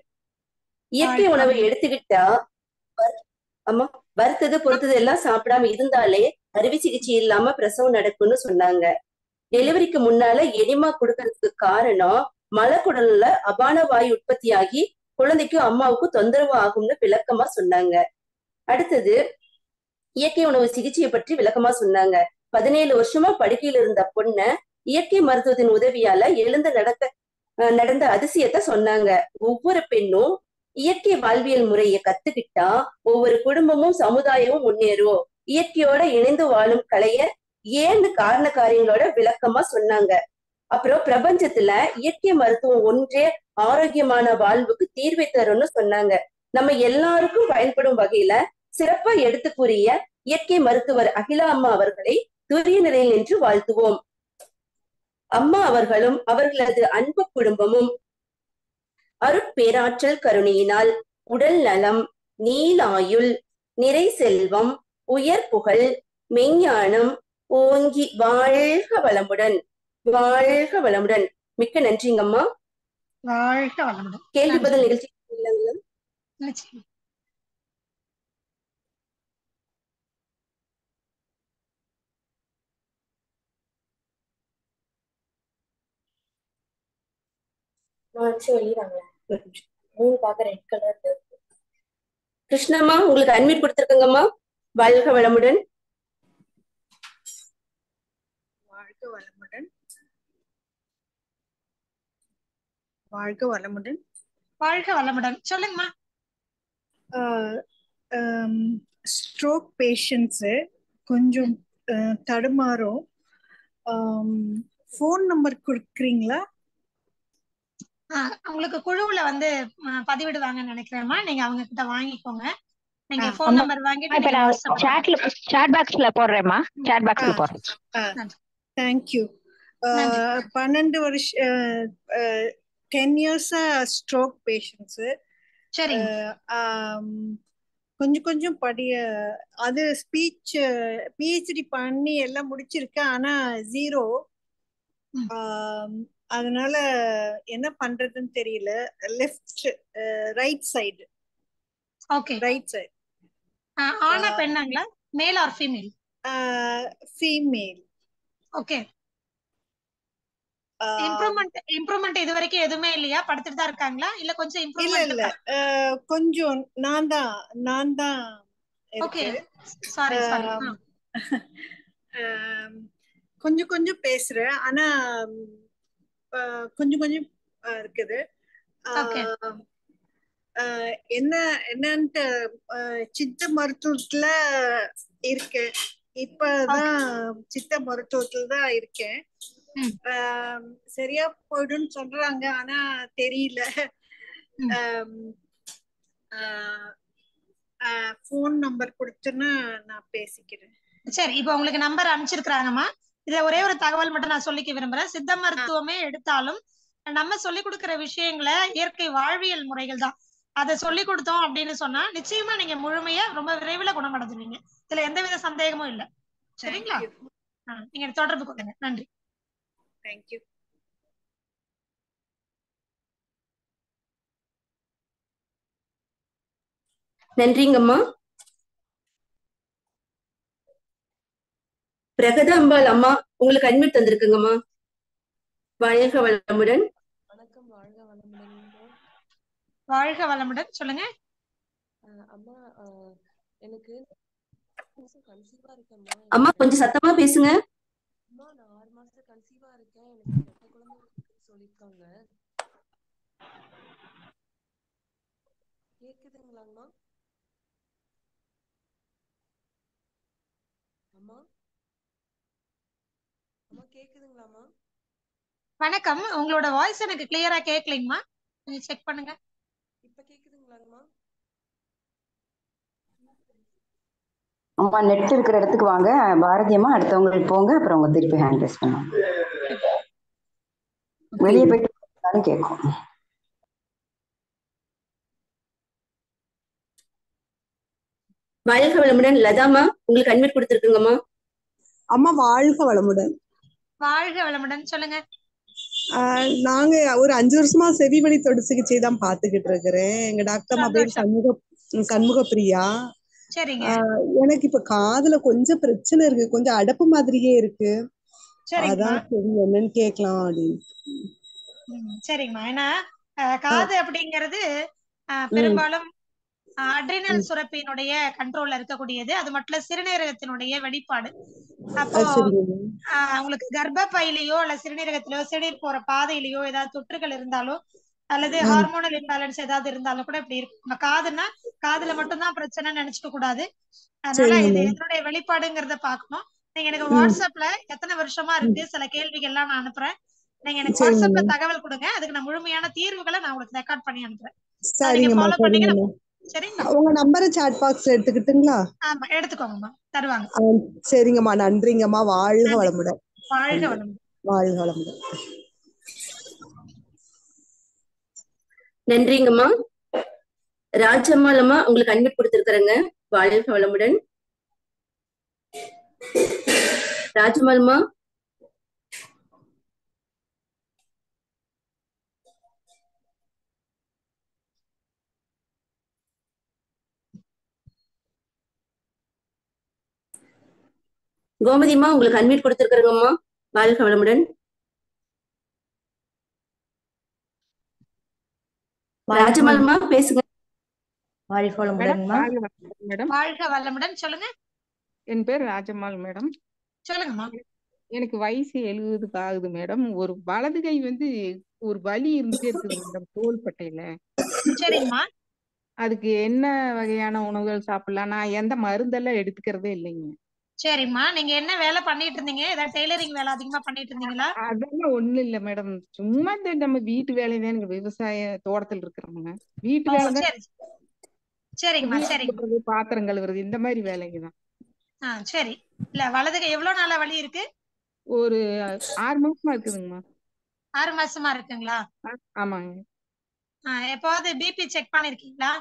இயற்கை உணவை எடுத்துக்கிட்டா அம்மா வறுத்தது பொறுத்தது எல்லாம் சாப்பிடாம இருந்தாலே அறுவை சிகிச்சை இல்லாம பிரசவம் நடக்கும்னு சொன்னாங்க. டெலிவரிக்கு முன்னால எனிமா கொடுக்கறதுக்கு காரணம் மலக்குடல்ல அபான வாயு உற்பத்தியாகி குழந்தைக்கும் அம்மாவுக்கும் தொந்தரவு ஆகும்னு விளக்கமா சொன்னாங்க. அடுத்தது இயற்கை உணவு சிகிச்சையை பற்றி விளக்கமா சொன்னாங்க. 17 வருஷமா படுக்கையில இருந்த பொண்ண இயற்கை மருத்துவத்தின் உதவியால எழுந்து நடந்த அதிசயத்தை சொன்னாங்க. ஒவ்வொரு பெண்ணும் இயற்கை வாழ்வியல் முறையை கத்துக்கிட்டா ஒவ்வொரு குடும்பமும் சமுதாயமும் முன்னேறும். இயற்கையோட இணைந்து வாழும் கலைய ஏன்னு காரண காரியங்களோட விளக்கமா சொன்னாங்க. அப்புறம் பிரபஞ்சத்துல இயற்கை மருத்துவம் ஒன்றே ஆரோக்கியமான வாழ்வுக்கு தீர்வை தரும்னு சொன்னாங்க. நம்ம எல்லாருக்கும் பயன்படும் வகையில சிறப்பா எடுத்து கூறிய இயற்கை மருத்துவர் அகிலா அம்மா அவர்களை துரிய நிலையில் நின்று வாழ்த்துவோம். அம்மா அவர்களும் அவர்களது அன்பு குடும்பமும் அருட்பேராற்றல் கருணையினால் உடல் நலம், நீலாயுள், நிறை செல்வம், உயர் புகழ், மெஞ்ஞானம் ஓங்கி வாழ்க வளமுடன், வாழ்க வளமுடன். மிக்க நன்றிங்கம்மா. வாழ்க வளமுடன். கேள்வி பதில் நிகழ்ச்சி இல்லைங்களா? கிருஷ்ணம்மா உங்களுக்கு அட்மிட் கொடுத்திருக்கங்கம்மா. வாழ்க வளமுடன். வாழ்க வளமுடன். வாழ்க வளமுடன். வாழ்க வளமுடன். சொல்லுங்கம்மா. ஸ்ட்ரோக் பேஷண்ட்ஸ் கொஞ்சம் தடுமாறும். ஃபோன் நம்பர் கொடுக்குறீங்களா? உங்களுக்கு குழுவுல வந்து பதிவிடுவாங்கன்னு நினைக்கிறேன்மா. நீங்க அவங்க கிட்ட வாங்கிக்கோங்க. நீங்க ஃபோன் நம்பர் வாங்கிட்டு இப்ப நான் சாட் பாக்ஸ்ல போடுறேன்மா. சாட் பாக்ஸ்ல போடுறேன். Thank you. 12 வருஷம் 10 இயர்ஸா ஸ்ட்ரோக் பேஷண்ட்ஸ். சரி. கொஞ்சம் அது ஸ்பீச் பிஹெச்டி பண்ணி எல்லாம் முடிச்சிருக்கேன். ஆனா 0. அதனால என்ன பண்றதுன்னு தெரியல. Left right side. Okay. Right side. ஆனா பெண்ணாங்களா? Male or female? Female. Okay. Improvement இதுவரைக்கும் எதுவுமே இல்லையா? படுத்துட்டு தான் இருக்காங்களா இல்ல கொஞ்சம் இம்ப்ரூவ்மென்ட்? இல்ல கொஞ்சம் நான் தான். ஓகே. சாரி. கொஞ்சம் பேசுறேன். ஆனா கொஞ்சம் இருக்குது. என்னன்ட்டு சித்த மருத்துவத்துல இருக்கேன். இப்பதான் சித்த மருத்துவத்துல தான் இருக்கேன். சரியா போயிடும்னு சொல்றாங்க. ஆனா தெரியல. போன் நம்பர் கொடுத்துன்னா நான் பேசிக்கிறேன். சரி, இப்ப உங்களுக்கு நம்பர் அனுப்பிச்சிருக்காங்கம்மா. இதுல ஒரே ஒரு தகவல் மட்டும் நான் சொல்லிக்க விரும்புறேன். சித்த மருத்துவமே எடுத்தாலும் நம்ம சொல்லி கொடுக்கிற விஷயங்களை இயற்கை வாழ்வியல் முறைகள் தான். அதை சொல்லி கொடுத்தோம் அப்படின்னு சொன்னா நிச்சயமா நீங்க முழுமையா ரொம்ப விரைவில் குணமடைஞ்சுவீங்க. இதுல எந்தவித சந்தேகமும் இல்லை. சரிங்களா? நீங்க தொடர்பு கொள்ளுங்க. நன்றி. தேங்க்யூ. நன்றிங்கம்மா. பிரகதாம்பாள் அம்மா உங்களுக்கு அட்மிட் தந்திருக்குங்கம்மா. வாழ்க வளமுடன். வணக்கம். வாழ்க வளமுடன். வாழ்க வளமுடன். சொல்லுங்க அம்மா. எனக்கு மாசம் கன்சீவா இருக்கேம்மா. அம்மா எனக்கு கொஞ்சம் சத்தமா பேசுங்க. அம்மா நான் 6 மாசம் கன்சீவா இருக்கேன். எனக்கு ரெட்டை குழந்தை இருக்குன்னு சொல்லியிருக்காங்க. கேக்குதுங்களாங்கம்மா? அம்மா அம்மா கேக்குதுங்களாம்மா? வணக்கம், உங்களோட வாய்ஸ் எனக்கு கிளியரா கேட்கலைங்கம்மா. கொஞ்சம் செக் பண்ணுங்க. இப்ப கேக்குதுங்களாங்கம்மா? அம்மா நெட் இருக்கிற இடத்துக்கு வாங்க பாரதி அம்மா, அடுத்தவங்களுக்கு போங்க, அப்புறம் உங்க திருப்பி ஹேண்ட் ரைஸ் பண்ணுவாங்க. வெளியே போயிட்டு கேட்கும். வாழ்க வளமுடன். லதாமா உங்களுக்கு அட்மிட் கொடுத்துருக்குங்கம்மா. அம்மா வாழ்க வளமுடன். வாழ்க வளமுடன், சொல்லுங்க. நாங்க ஒரு 5 வருஷமா செவிவழி தொடு சிகிச்சை தான் பாத்துக்கிட்டு இருக்கிறேன். எங்க டாக்டர் அம்மா பேர் சண்முக பிரியா. சரிங்க. எனக்கு இப்ப காதுல கொஞ்சம் பிரச்சனை இருக்கு, கொஞ்சம் அடப்பு மாதிரியே இருக்கு. அதான் சரி என்னன்னு கேட்கலாம் அப்படின்னு. சரிங்கம்மா. ஏன்னா காது அப்படிங்கிறது பெரும்பாலும் அட்ரினல் சுரப்பியினுடைய கண்ட்ரோல்ல இருக்கக்கூடியது. அது மட்டும் சிறுநீரகத்தினுடைய வெளிப்பாடு. அப்போ உங்களுக்கு கர்ப்பப்பையிலயோ அல்ல சிறுநீரகத்திலயோ சிறுநீர் போற பாதையிலயோ ஏதாவது தொற்றுகள் இருந்தாலோ அல்லது ஹார்மோனல் இம்பேலன்ஸ் ஏதாவது இருந்தாலும் கூட இப்படி இருக்கும். நம்ம காதுன்னா காதுல மட்டும்தான் பிரச்சனைன்னு நினைச்சுக்க கூடாது. அதனால இது என்னுடைய வெளிப்பாடுங்கிறத பாக்கணும். நீங்க எனக்கு வாட்ஸ்அப்ல எத்தனை வருஷமா இருக்கு சில கேள்விகள்லாம் நான் அனுப்புறேன். நீங்க எனக்கு வாட்ஸ்அப்ல தகவல் கொடுங்க. அதுக்கு நான் முழுமையான தீர்வுகளை நான் உங்களுக்கு ரெக்கார்ட் பண்ணி அனுப்புறேன். சரிங்கம்மா சரிங்கம்மா. உங்க நம்பரை சாட் பாக்ஸ் எடுத்துக்கிட்டுங்களா? ஆமா எடுத்துக்கோங்கம்மா, தருவாங்க. சரிங்கம்மா, நன்றிங்கம்மா. வாழ்க வளமுடன். வாழ்க வளமுடன். வாழ்க வளமுடன். நன்றிங்கம்மா. ராஜம்மாளம்மா உங்களுக்கு அட்மிட் கொடுத்துருக்குறேங்க. வாழ்க வளமுடன். ராஜம்மாள்மா. கோமதிமா உங்களுக்கு அட்மிட் கொடுத்துருக்குறேங்கம்மா. வாழ்க வளமுடன். ராஜம்மாள்மா பேசுங்க. வாழ்க வளமுடன்மா. வாழ்க வளமுடன், சொல்லுங்க. என் பேர் ராஜம்மாள் மேடம். சொல்லுங்கம்மா. எனக்கு வயசு 70 ஆகுது மேடம். ஒரு வலது கை வந்து ஒரு வலி இருந்துட்டே இருக்குது மேடம், தோள்பட்டையில. சரிங்கம்மா. அதுக்கு என்ன வகையான உணவுகள் சாப்பிடலாம்? நான் எந்த மருந்தெல்லாம் எடுத்துக்கிறதே இல்லைங்க. சரிம்மா, நீங்க என்ன வேலை பண்ணிட்டு இருந்தீங்க? ஏதாவது டெய்லரிங் வேலை அதிகமா பண்ணிட்டு இருந்தீங்களா? அதெல்லாம் ஒண்ணும் இல்ல மேடம், சும்மா இந்த நம்ம வீட்டு வேலைதான். விவசாய தோட்டத்தில் இருக்கிறவங்க வீட்டு வேலை தான். சரிங்கம்மா சரிங்க. பாத்திரம் கழுவுறது இந்த மாதிரி வேலைங்க தான். சரி. இல்ல வலது கை எவ்வளவு நாளா வலி இருக்கு? ஒரு 6 மாசமா இருக்குதுங்கம்மா. 6 மாசமா இருக்குங்களா? ஆமாங்க. எப்போது பிபி செக் பண்ணிருக்கீங்களா?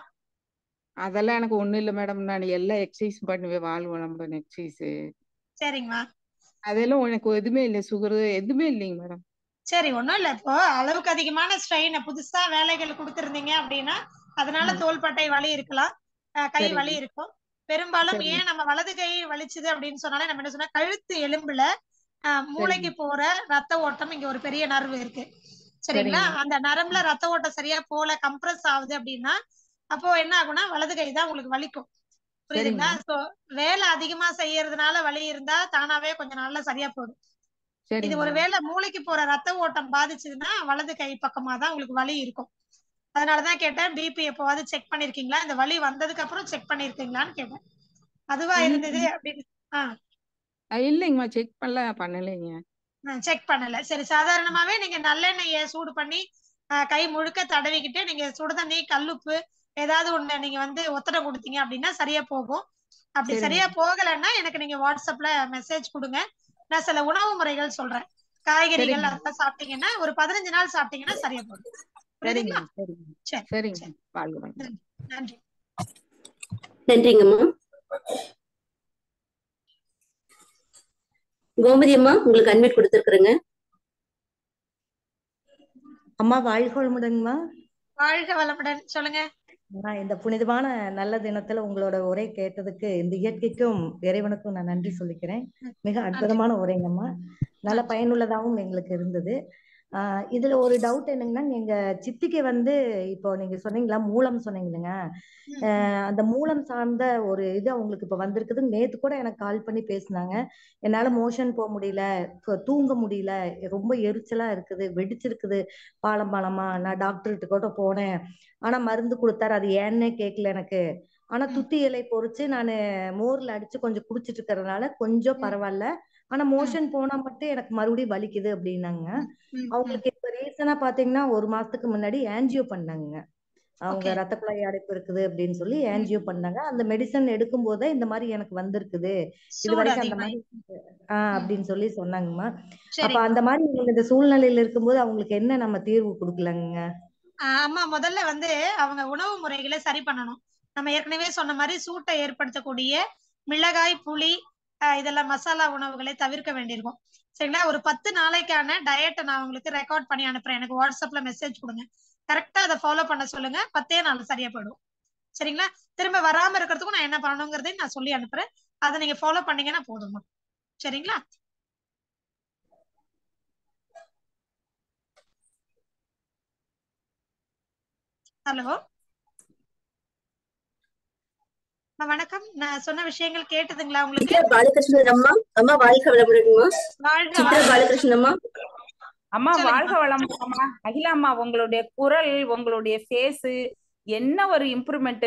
அதெல்லாம் எனக்கு ஒண்ணும் இல்ல மேடம். நான் எல்லா எக்ஸசைஸ் பண்ணுவேன், வாழ் வளமுடன் எக்ஸசைஸ். சரிங்கம்மா. அதெல்லாம் எனக்கு எதுவுமே இல்லை, சுகர் எதுவுமே இல்லைங்க மேடம். சரி, ஒண்ணும் இல்ல. இப்போ அளவுக்கு அதிகமான ஸ்ட்ரெயின் புதுசா வேலைகள் கொடுத்திருந்தீங்க அப்படின்னா அதனால தோள்பட்டை வலி இருக்கலாம், கை வலி இருக்கும். பெரும்பாலும் ஏன் நம்ம வலது கை வலிச்சுது அப்படின்னு சொன்னாலே நம்ம என்ன சொன்னா, கழுத்து எலும்புல மூளைக்கு போற ரத்த ஓட்டம் இங்க ஒரு பெரிய நரம்பு இருக்கு. சரிங்களா? அந்த நரம்புல ரத்த ஓட்டம் சரியா போல, கம்ப்ரஸ் ஆகுது அப்படின்னா அப்போ என்ன ஆகும்னா வலது கை தான் உங்களுக்கு வலிக்கும். புரியுதுங்களா? சோ வேலை அதிகமா செய்யறதுனால வலி இருந்தா தானாவே கொஞ்ச நாள்ல சரியா போகும். இது ஒரு வேளை மூளைக்கு போற ரத்த ஓட்டம் பாதிச்சதுன்னா வலது கை பக்கமா தான் உங்களுக்கு வலி இருக்கும். அதனாலதான் கேட்டேன், பிபி எப்போவாது செக் பண்ணிருக்கீங்களா, இந்த வலி வந்ததுக்கு அப்புறம் செக் பண்ணிருக்கீங்களான்னு கேட்டேன். அதுவா இருந்தது அப்படின்னு இல்லைங்கம்மா, செக் பண்ணலைங்க. செக் பண்ணல. சரி, சாதாரணமாவே நீங்க நல்லெண்ணெய சூடு பண்ணி கை முழுக்க தடவிக்கிட்டு நீங்க சுடுதண்ணி கல்லுப்பு ஏதாவது ஒண்ணு நீங்க வந்து ஒத்தடம் கொடுத்தீங்க அப்படின்னா சரியா போகும். அப்படி சரியா போகலைன்னா எனக்கு நீங்க வாட்ஸ்அப்ல மெசேஜ் கொடுங்க. நான் சில உணவு முறைகள் சொல்றேன். காய்கறிகள் அதெல்லாம் சாப்பிட்டீங்கன்னா ஒரு 15 நாள் சாப்பிட்டீங்கன்னா சரியா போகும். புரியுதுங்களா? சரிங்க. நன்றி. நன்றிங்கம்மா. கோமதி அம்மா உங்களுக்கு அட்மிட் கொடுத்துருக்குறேங்க. அம்மா வாழ்க வளமுடன்மா. வாழ்க வளமுடன், சொல்லுங்க. இந்த புனிதமான நல்ல தினத்துல உங்களோட உரை கேட்டதுக்கு இந்த இயற்கைக்கும் இறைவனுக்கும் நான் நன்றி சொல்லிக்கிறேன். மிக அற்புதமான உரைங்கம்மா, நல்ல பயனுள்ளதாகவும் எங்களுக்கு இருந்தது. இதுல ஒரு டவுட் என்னங்கன்னா, எங்க சித்திக்கு வந்து இப்போ நீங்க சொன்னீங்களா மூலம் சொன்னீங்களேங்க, அந்த மூலம் சார்ந்த ஒரு இது அவங்களுக்கு இப்ப வந்திருக்குது. நேத்து கூட எனக்கு கால் பண்ணி பேசினாங்க. என்னால மோஷன் போக முடியல, தூங்க முடியல, ரொம்ப எரிச்சலா இருக்குது, வெடிச்சிருக்குது பாலம் பாலமா. நான் டாக்டர்கிட்ட கூட போனேன், ஆனா மருந்து கொடுத்தாரு, அது ஏன்னே கேட்கல எனக்கு. ஆனா துத்தி இலை பொறிச்சு நான் மோர்ல அடிச்சு கொஞ்சம் குடிச்சிட்டு இருக்கிறதுனால கொஞ்சம் பரவாயில்ல. ஆனா மோஷன் போனா மட்டும் எனக்கு மறுபடியும் வலிக்குது அப்படின்னாங்க. அவங்களுக்கு இப்ப ரீசனா பாத்தீங்கன்னா 1 மாசத்துக்கு முன்னாடி ஆன்ஜியோ பண்ணாங்க. அவங்க ரத்த குழாய் அடைப்பு இருக்குது அப்படின்னு சொல்லி ஆன்ஜியோ பண்ணாங்க. அந்த மெடிசன் எடுக்கும் போதே இந்த மாதிரி எனக்கு வந்திருக்குது, இது வரைக்கும் அந்த மாதிரி அப்படின்னு சொல்லி சொன்னாங்கம்மா. அப்ப அந்த மாதிரி இவங்க இந்த சூழ்நிலையில இருக்கும்போது அவங்களுக்கு என்ன நம்ம தீர்வு கொடுக்கலாங்க? அம்மா முதல்ல வந்து அவங்க உணவு முறைகளை சரி பண்ணணும். நம்ம ஏற்கனவே சொன்ன மாதிரி சூட்டை ஏற்படுத்தக்கூடிய மிளகாய், புளி, இதெல்லாம் மசாலா உணவுகளை தவிர்க்க வேண்டியிருக்கும். சரிங்களா? ஒரு 10 நாளைக்கான டயட்டை நான் உங்களுக்கு ரெக்கார்ட் பண்ணி அனுப்புறேன். எனக்கு வாட்ஸ்அப்ல மெசேஜ் கொடுங்க. கரெக்டா அதை ஃபாலோ பண்ண சொல்லுங்க. 10 நாள் சரியா போயிடும். சரிங்களா? திரும்ப வராம இருக்கிறதுக்கும் நான் என்ன பண்ணணுங்கிறதையும் நான் சொல்லி அனுப்புறேன். அதை நீங்க ஃபாலோ பண்ணீங்கன்னா போதுமா? சரிங்களா? ஹலோ வணக்கம். நான் சொன்ன விஷயங்கள் கேட்டதுங்களா உங்களுக்கு? சித்ரா பாலகிருஷ்ணன் அம்மா. அம்மா வாழ்க வளமுடன்மா. சித்ரா பாலகிருஷ்ணன் அம்மா. அம்மா வாழ்க வளமுடன்மா. அகிலா அம்மா, உங்களுடைய குரல், உங்களுடைய ஃபேஸ் என்ன ஒரு இம்ப்ரூவ்மெண்ட்.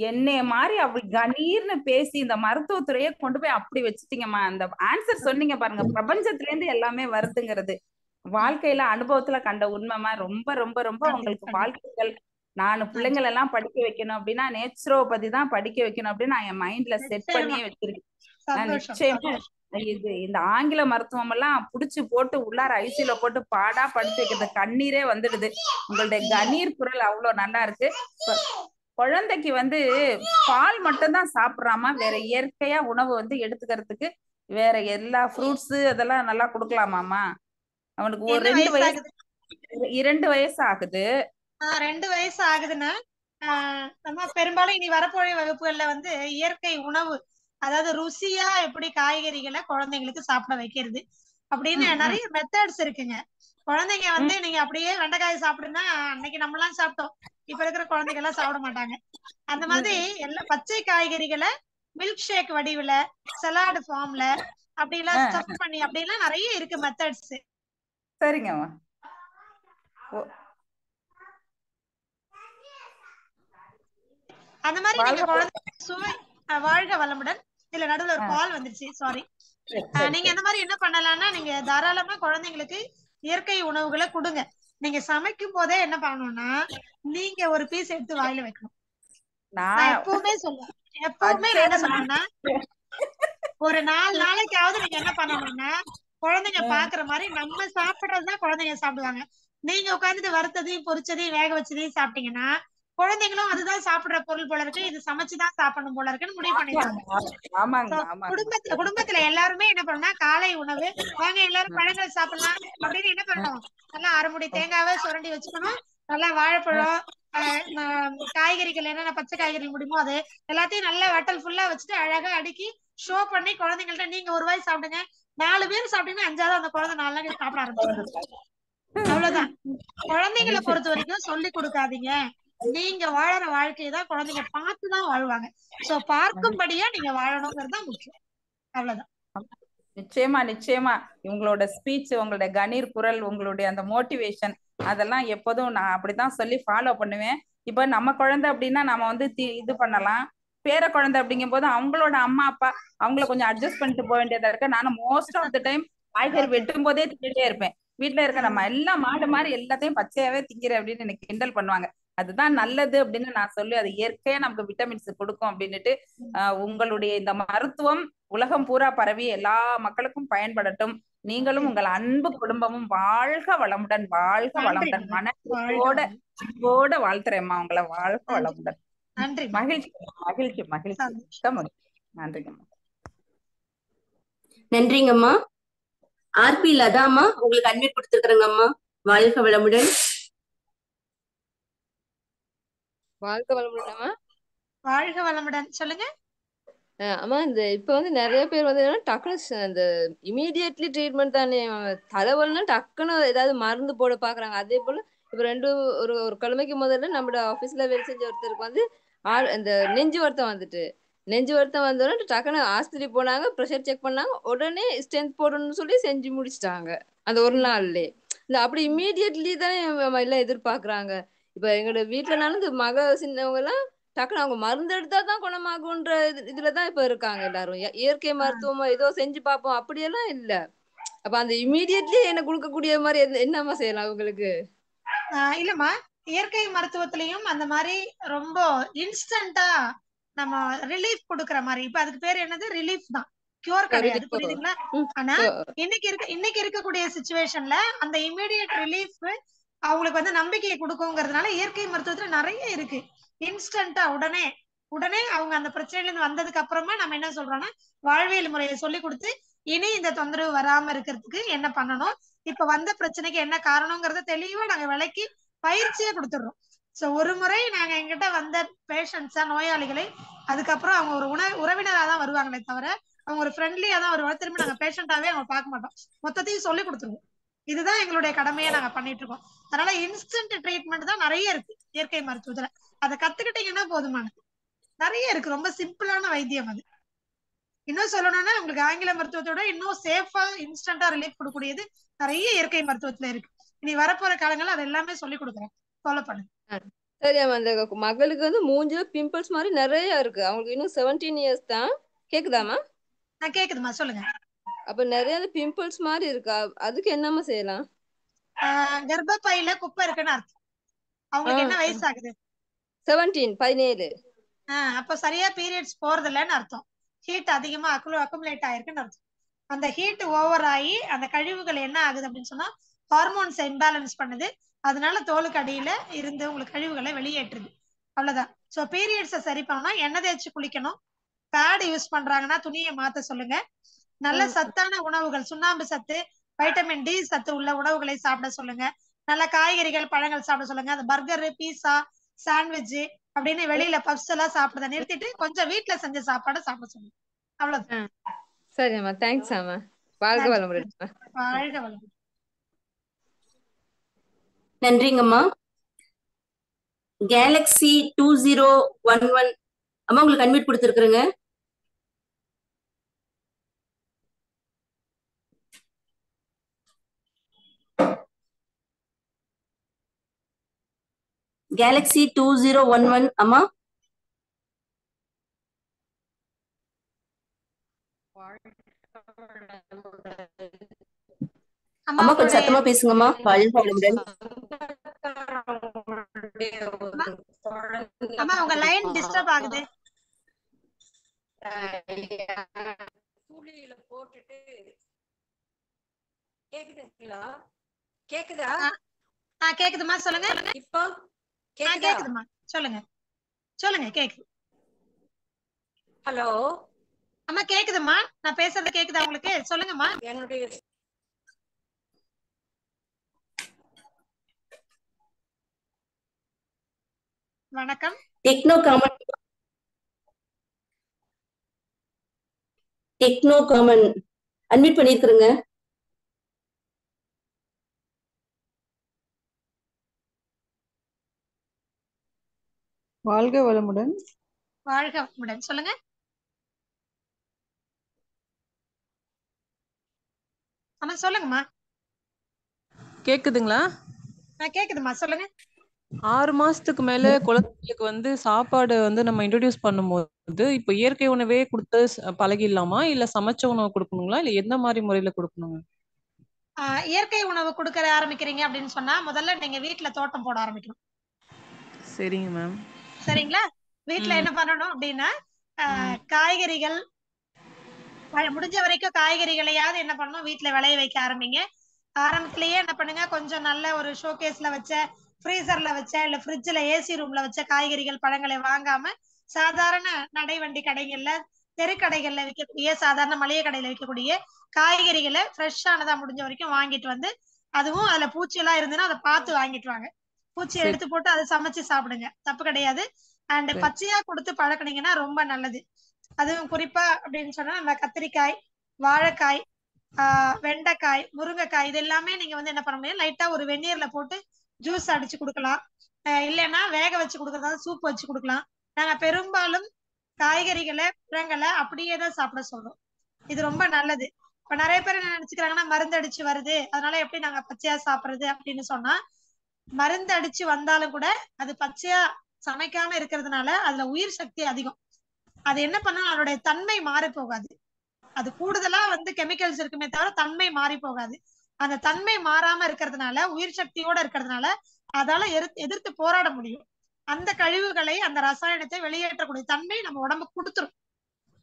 என்னைய மாதிரி அப்படி கணீர்னு பேசி இந்த மருத்துவத்துறையை கொண்டு போய் அப்படி வச்சுட்டீங்கம்மா. அந்த ஆன்சர் சொன்னீங்க பாருங்க, பிரபஞ்சத்துல இருந்து எல்லாமே வருதுங்கிறது வாழ்க்கையில அனுபவத்துல கண்ட உண்மைமா. ரொம்ப ரொம்ப ரொம்ப உங்களுக்கு வாழ்த்துக்கள். நான் பிள்ளைங்களை எல்லாம் படிக்க வைக்கணும் அப்படின்னா நேச்சுரோபதி தான் படிக்க வைக்கணும் அப்படின்னு நான் என் மைண்ட்ல செட் பண்ணியே வச்சிருக்கேன். நிச்சயமா இது இந்த ஆங்கில மருத்துவம் எல்லாம் புடிச்சு போட்டு உள்ளார ஐசியில போட்டு பாடா படிச்சு வைக்கிறது, கண்ணீரே வந்துடுது. உங்களுடைய கணீர் குரல் அவ்வளவு நல்லா இருக்கு. குழந்தைக்கு வந்து பால் மட்டும் தான் சாப்பிடறாமா, வேற இயற்கையா உணவு வந்து எடுத்துக்கிறதுக்கு வேற எல்லா ஃப்ரூட்ஸ் அதெல்லாம் நல்லா கொடுக்கலாமாமா? அவனுக்கு ஒரு 2 வயசு ஆகுது. 2 வயசு ஆகுதுன்னா நம்ம பெரும்பாலும் இனி வரப்போற வகுப்புகள்ல வந்து இயற்கை உணவு, அதாவது ருசியா எப்படி காய்கறிகளை குழந்தைங்களுக்கு சாப்பிட வைக்கிறது அப்படின்னு நிறைய மெத்தட்ஸ் இருக்குங்க. குழந்தைங்க வந்து நீங்க அப்படியே வெண்டைக்காய் சாப்பிடுன்னா அன்னைக்கு நம்ம எல்லாம் சாப்பிட்டோம், இப்ப இருக்கிற குழந்தைங்க எல்லாம் சாப்பிட மாட்டாங்க. அந்த மாதிரி எல்லா பச்சை காய்கறிகளை மில்க் ஷேக் வடிவுல, சலாடு ஃபார்ம்ல அப்படி எல்லாம் ஸ்டஃப் பண்ணி அப்படி எல்லாம் நிறைய இருக்கு மெத்தட்ஸ். சரிங்கம்மா. அந்த மாதிரி நீங்க குழந்தை சுவை வாழ்க வளமுடன். இல்ல நடுவுல ஒரு கால் வந்துருச்சு, சாரி. நீங்க அந்த மாதிரி என்ன பண்ணலாம்னா, நீங்க தாராளமா குழந்தைங்களுக்கு இயற்கை உணவுகளை கொடுங்க. நீங்க சமைக்கும் போதே என்ன பண்ணணும்னா, நீங்க ஒரு பீஸ் எடுத்து வாயில வைக்கணும். நான் எப்பவுமே சொல்லுவேன், எப்பவுமே என்ன சொல்லுவேன்னா, ஒரு 4 நாளைக்காவது நீங்க என்ன பண்ணணும்னா, குழந்தைங்க பாக்குற மாதிரி நம்ம சாப்பிடுறதுதான் குழந்தைங்க சாப்பிடுவாங்க. நீங்க உட்காந்துட்டு வறுத்ததையும் பொரிச்சதையும் வேக வச்சதையும் சாப்பிட்டீங்கன்னா குழந்தைங்களும் அதுதான் சாப்பிடுற பொருள் போல இருக்கு, இது சமைச்சுதான் சாப்பிடணும் போல இருக்குன்னு முடிவு பண்ணிடுவாங்க. குடும்பத்துல எல்லாருமே என்ன பண்ணா, காலை உணவு வாங்க எல்லாரும் பழங்கள் சாப்பிடலாம் அப்படின்னு என்ன பண்ணணும், நல்லா அரைமுடி தேங்காவை சுரண்டி வச்சுக்கணும். நல்லா வாழைப்பழம், காய்கறிகள் என்னென்ன பச்சை காய்கறி முடியுமோ அது எல்லாத்தையும் நல்லா வட்டல் ஃபுல்லா வச்சுட்டு அழகா அடுக்கி ஷோ பண்ணி குழந்தைங்கள்ட்ட நீங்க ஒரு வாய் சாப்பிடுங்க, 4 பேர் சாப்பிட்டீங்கன்னா 5ஆவது அந்த குழந்தை 4 நாளைக்கு சாப்பிட ஆரம்பிச்சு. அவ்வளவுதான். குழந்தைங்களை பொறுத்த வரைக்கும் சொல்லி கொடுக்காதீங்க, நீங்க வாழற வாழ்க்கையை தான் குழந்தைங்க பார்த்துதான் வாழ்வாங்க. சோ பார்க்கும்படியா நீங்க வாழணுங்கிறது தான் முக்கியம். அவ்வளவுதான். நிச்சயமா நிச்சயமா. உங்களோட ஸ்பீச், உங்களுடைய கணீர் குரல், உங்களுடைய அந்த மோட்டிவேஷன் அதெல்லாம் எப்போதும் நான் அப்படிதான் சொல்லி ஃபாலோ பண்ணுவேன். இப்ப நம்ம குழந்தை அப்படின்னா நம்ம வந்து இது பண்ணலாம். பேர குழந்தை அப்படிங்கும் போது அவங்களோட அம்மா அப்பா அவங்கள கொஞ்சம் அட்ஜஸ்ட் பண்ணிட்டு போக வேண்டியதா இருக்கு. நானும் மோஸ்ட் ஆஃப் த டைம் காய்கறி வெட்டும் போதே தின்னுட்டே இருப்பேன். வீட்டுல இருக்க நம்ம எல்லாம் மாடு மாதிரி எல்லாத்தையும் பச்சையாவே திங்கிற அப்படின்னு எனக்கு கிண்டல் பண்ணுவாங்க. அதுதான் நல்லது அப்படின்னு நான் சொல்லி, அது இயற்கையா நமக்கு விட்டமின்ஸ் கொடுக்கும் அப்படின்னுட்டு உங்களுடைய இந்த மருத்துவம் உலகம் பூரா பரவி எல்லா மக்களுக்கும் பயன்படட்டும். நீங்களும் உங்கள் அன்பு குடும்பமும் வாழ்க வளமுடன், வாழ்க வளமுடன். மனத்தோட வாழ்த்துறேம்மா உங்களை. வாழ்க வளமுடன். மகிழ்ச்சி மகிழ்ச்சி மகிழ்ச்சி. நன்றிங்கம்மா. நன்றிங்கம்மா. ஆர்பி லதாமா உங்களுக்கு அட்மிட் கொடுத்துருக்குறேங்கம்மா. வாழ்க வளமுடன். வாழ்க வளமுடன். வாழ்க வளமுடன் சொல்லுங்க. ஆமா இந்த இப்ப வந்து நிறைய பேர் வந்து என்னன்னா டக்குனு அந்த இமீடியட்லி ட்ரீட்மெண்ட் தானே, தலைவலினா டக்குன்னு ஏதாவது மருந்து போட பாக்குறாங்க. அதே போல இப்ப ஒரு கிழமைக்கு முதல்ல நம்ம ஆபீஸ்ல வேலை செஞ்ச ஒருத்தருக்கு வந்து இந்த நெஞ்சு வருத்தம் வந்துட்டு, நெஞ்சு வருத்தம் வந்தோடனே டக்குன்னு ஆஸ்பத்திரி போனாங்க, ப்ரெஷர் செக் பண்ணாங்க, உடனே ஸ்டென்த் போடணும்னு சொல்லி செஞ்சு முடிச்சிட்டாங்க அந்த ஒரு நாள்லயே. இந்த அப்படி இமீடியட்லி தான் எல்லாம் எதிர்பார்க்கறாங்க. இப்ப எங்களோட வீட்டுலனாலும் இந்த சின்னவங்க எல்லாம் டக்குனு அவங்க மருந்து எடுத்தா தான் குணமாகுன்ற இதுலதான் இப்ப இருக்காங்க எல்லாரும். இயற்கை மருத்துவமா ஏதோ செஞ்சு பார்ப்போம் அப்படியெல்லாம் இல்ல. அப்ப அந்த இமீடியட்லி என்ன கொடுக்கக்கூடிய மாதிரி என்னமா செய்யலாம் உங்களுக்கு? இல்லம்மா, இயற்கை மருத்துவத்திலையும் அந்த மாதிரி ரொம்ப இன்ஸ்டன்டா நம்ம ரிலீஃப் கொடுக்கற மாதிரி, இப்ப அதுக்கு பேர் என்னது, ரிலீஃப் தான், கியூர் கிடையாது, புரியுதுங்களா? ஆனா இன்னைக்கு இருக்கக்கூடிய சிச்சுவேஷன்ல அந்த இமீடியட் ரிலீஃப் அவங்களுக்கு வந்து நம்பிக்கையை கொடுக்குங்கிறதுனால இயற்கை மருத்துவத்துல நிறைய இருக்கு. இன்ஸ்டன்டா உடனே அவங்க அந்த பிரச்சனையில இருந்து வந்ததுக்கு அப்புறமா நம்ம என்ன சொல்றோம்னா வாழ்வியல் முறையை சொல்லி கொடுத்து இனி இந்த தொந்தரவு வராம இருக்கிறதுக்கு என்ன பண்ணணும், இப்ப வந்த பிரச்சனைக்கு என்ன காரணங்கிறத தெளிவா நாங்க விளக்கி பயிற்சியே கொடுத்துடுறோம். சோ ஒரு முறை நாங்க எங்கிட்ட வந்த பேஷண்ட்ஸா நோயாளிகளை அதுக்கப்புறம் அவங்க ஒரு உறவினரா தான் வருவாங்களே தவிர அவங்க ஒரு ஃப்ரெண்ட்லியா தான் வருவாங்க. திரும்ப நாங்க பேஷண்டாவே அவங்க பார்க்க மாட்டோம், மொத்தத்தையும் சொல்லி கொடுத்துருவோம். இதுதான் எங்களுடைய கடமையை நாங்க பண்ணிட்டு இருக்கோம். அதனால இன்ஸ்டன்ட் ட்ரீட்மெண்ட் தான் நிறைய இருக்கு இயற்கை மருத்துவத்துல. அதை கத்துக்கிட்டீங்கன்னா போதுமானது. நிறைய இருக்கு, ரொம்ப சிம்பிளான வைத்தியம் அது. இன்னும் சொல்லணும்னா உங்களுக்கு ஆங்கில மருத்துவத்தோட இன்னும் சேஃபா இன்ஸ்டன்டா ரிலீஃப் கொடுக்கக்கூடியது நிறைய இயற்கை மருத்துவத்துல இருக்கு. இனி வரப்போற காலங்கள்ல அது எல்லாமே சொல்லி கொடுக்குறேன், ஃபாலோ பண்ணுங்க. சரி, அந்த மகளுக்கு வந்து மூஞ்சில பிம்பிள்ஸ் மாதிரி நிறைய இருக்கு. அவங்களுக்கு இன்னும் 17 years தான். கேக்குதாமா? கேக்குதுமா, சொல்லுங்க. அப்ப நிறைய பிம்பிள்ஸ் மாதிரி இருக்கா, அதுக்கு என்னமா செய்யலாம்? கர்ப்பப்பையில குப்பை இருக்குன்னு அர்த்தம். அவங்களுக்கு என்ன வயசு ஆகுது? 17. அப்ப சரியா பீரியட்ஸ் போறது இல்லைன்னு அர்த்தம். ஹீட் அதிகமா அக்குமுலேட் ஆயிருக்குன்னு அர்த்தம். அந்த ஹீட் ஓவர் ஆகி அந்த கழிவுகள் என்ன ஆகுது அப்படின்னு சொன்னா ஹார்மோன்ஸ் இம்பேலன்ஸ் பண்ணுது. அதனால தோலுக்கு அடியில இருந்து உங்களுக்கு கழிவுகளை வெளியேற்றுது, அவ்வளவுதான். சோ பீரியட்ஸை சரி பண்ணா எண்ணெய் தேய்ச்சி குளிக்கணும். பேட் யூஸ் பண்றாங்கன்னா துணியை மாத்த சொல்லுங்க. நல்ல சத்தான உணவுகள், சுண்ணாம்பு சத்து, வைட்டமின் டி சத்து உள்ள உணவுகளை சாப்பிட சொல்லுங்க. நல்ல காய்கறிகள், பழங்கள் சாப்பிட சொல்லுங்க. அந்த பர்கரு, பீஸா, சாண்ட்விட்ஜ் அப்படின்னு வெளியில பப்ஸ் எல்லாம் சாப்பிடுறத நிறுத்திட்டு கொஞ்சம் வீட்டுல செஞ்ச சாப்பாடு சாப்பிட சொல்லுங்க, அவ்வளவுதான். சரிம்மா, தேங்க்ஸ் அம்மா. வாழ்க வளமுடன். வாழ்க வளமுடன். நன்றிங்கம்மா. கேலக்ஸி 2011 அம்மா உங்களுக்கு அன்மியூட் கொடுத்துருக்குறேங்க. கேலக்ஸி 2011 அம்மா. அம்மா கொஞ்சம் சத்தமா பேசுங்கம்மா. வாழ்க வளமுடன். அம்மா உங்க லைன் டிஸ்டர்ப் ஆகுது. சூழியில போட்டுட்டு கேக்குதுங்களா? கேக்குதா? கேக்குதுமா, சொல்லுங்க. இப்போ கேக்குதுமா, சொல்லுங்க சொல்லுங்க, கேக்குது. ஹலோ அம்மா கேக்குதுமா, நான் பேசுறது கேக்குதா உங்களுக்கு? சொல்லுங்கம்மா. என்னுடைய வணக்கம். டெக்னோ காமன் அன்மியூட் பண்ணிருக்கிறேங்க. வாழ்க வளமுடன். வாழ்க வளமுடன், சொல்லுங்க. அம்மா சொல்லுங்கம்மா. கேக்குதுங்களா? கேக்குதுமா, சொல்லுங்க. 6 மாசத்துக்கு மேல குழந்தைகளுக்கு வந்து சாப்பாடு வந்து நம்ம இன்ட்ரோடியூஸ் பண்ணும்போது இப்ப இயற்கை உணவே கொடுத்து பழகிடலாமா, இல்ல சமைச்ச உணவு கொடுக்கணுங்களா, இல்ல எந்த மாதிரி முறையில கொடுக்கணுங்க? இயற்கை உணவு கொடுக்கற ஆரம்பிக்கிறீங்க அப்படின்னு சொன்னா முதல்ல நீங்க வீட்டுல தோட்டம் போட ஆரம்பிக்கணும். சரிங்க மேம். சரிங்களா? வீட்டுல என்ன பண்ணணும் அப்படின்னா காய்கறிகள், முடிஞ்ச வரைக்கும் காய்கறிகளையாவது என்ன பண்ணணும் வீட்டுல விளைய வைக்க ஆரம்பிங்க. ஆரம்பத்திலேயே என்ன பண்ணுங்க, கொஞ்சம் நல்ல ஒரு ஷோகேஸ்ல வச்ச, ஃப்ரீசர்ல வச்ச, இல்ல ஃப்ரிட்ஜ்ல ஏசி ரூம்ல வச்ச காய்கறிகள் பழங்களை வாங்காம சாதாரண நடைவண்டி கடைகள்ல, தெருக்கடைகள்ல விற்கக்கூடிய, சாதாரண மளிகை கடையில விற்கக்கூடிய காய்கறிகளை ஃப்ரெஷ்ஷானதா முடிஞ்ச வரைக்கும் வாங்கிட்டு வந்து, அதுவும் அதுல பூச்சி எல்லாம் இருந்துன்னா அதை பார்த்து வாங்கிட்டு வாங்க. பூச்சியை எடுத்து போட்டு அதை சமைச்சு சாப்பிடுங்க, தப்பு கிடையாது. அண்ட் பச்சையா கொடுத்து பழக்கினீங்கன்னா ரொம்ப நல்லது. அதுவும் குறிப்பா அப்படின்னு சொன்னா நம்ம கத்திரிக்காய், வாழைக்காய், வெண்டைக்காய், முருங்கைக்காய் இது எல்லாமே நீங்க வந்து என்ன பண்ண முடியும், லைட்டா ஒரு வெந்நீர்ல போட்டு ஜூஸ் அடிச்சு கொடுக்கலாம். இல்லைன்னா வேக வச்சு கொடுக்கறதா சூப் வச்சு கொடுக்கலாம். நாங்க பெரும்பாலும் காய்கறிகளை, பழங்களை அப்படியே தான் சாப்பிட சொல்றோம். இது ரொம்ப நல்லது. இப்ப நிறைய பேர் என்ன நினைச்சுக்கிறாங்கன்னா மருந்து அடிச்சு வருது, அதனால எப்படி நாங்க பச்சையா சாப்பிடுறது அப்படின்னு சொன்னா, மருந்து அடிச்சு வந்தாலும் கூட அது பச்சையா சமைக்காம இருக்கிறதுனால அதுல உயிர் சக்தி அதிகம். அது என்ன பண்ணா அதனுடைய தன்மை மாறி போகாது. அது கூடுதலா வந்து கெமிக்கல்ஸ் இருக்குமே தவிர தன்மை மாறி போகாது. அந்த தன்மை மாறாம இருக்கிறதுனால, உயிர் சக்தியோட இருக்கிறதுனால அதால எதிர்த்து போராட முடியும். அந்த கழிவுகளை, அந்த ரசாயனத்தை வெளியேற்றக்கூடிய தன்மை நம்ம உடம்புக்கு கொடுத்துரும்.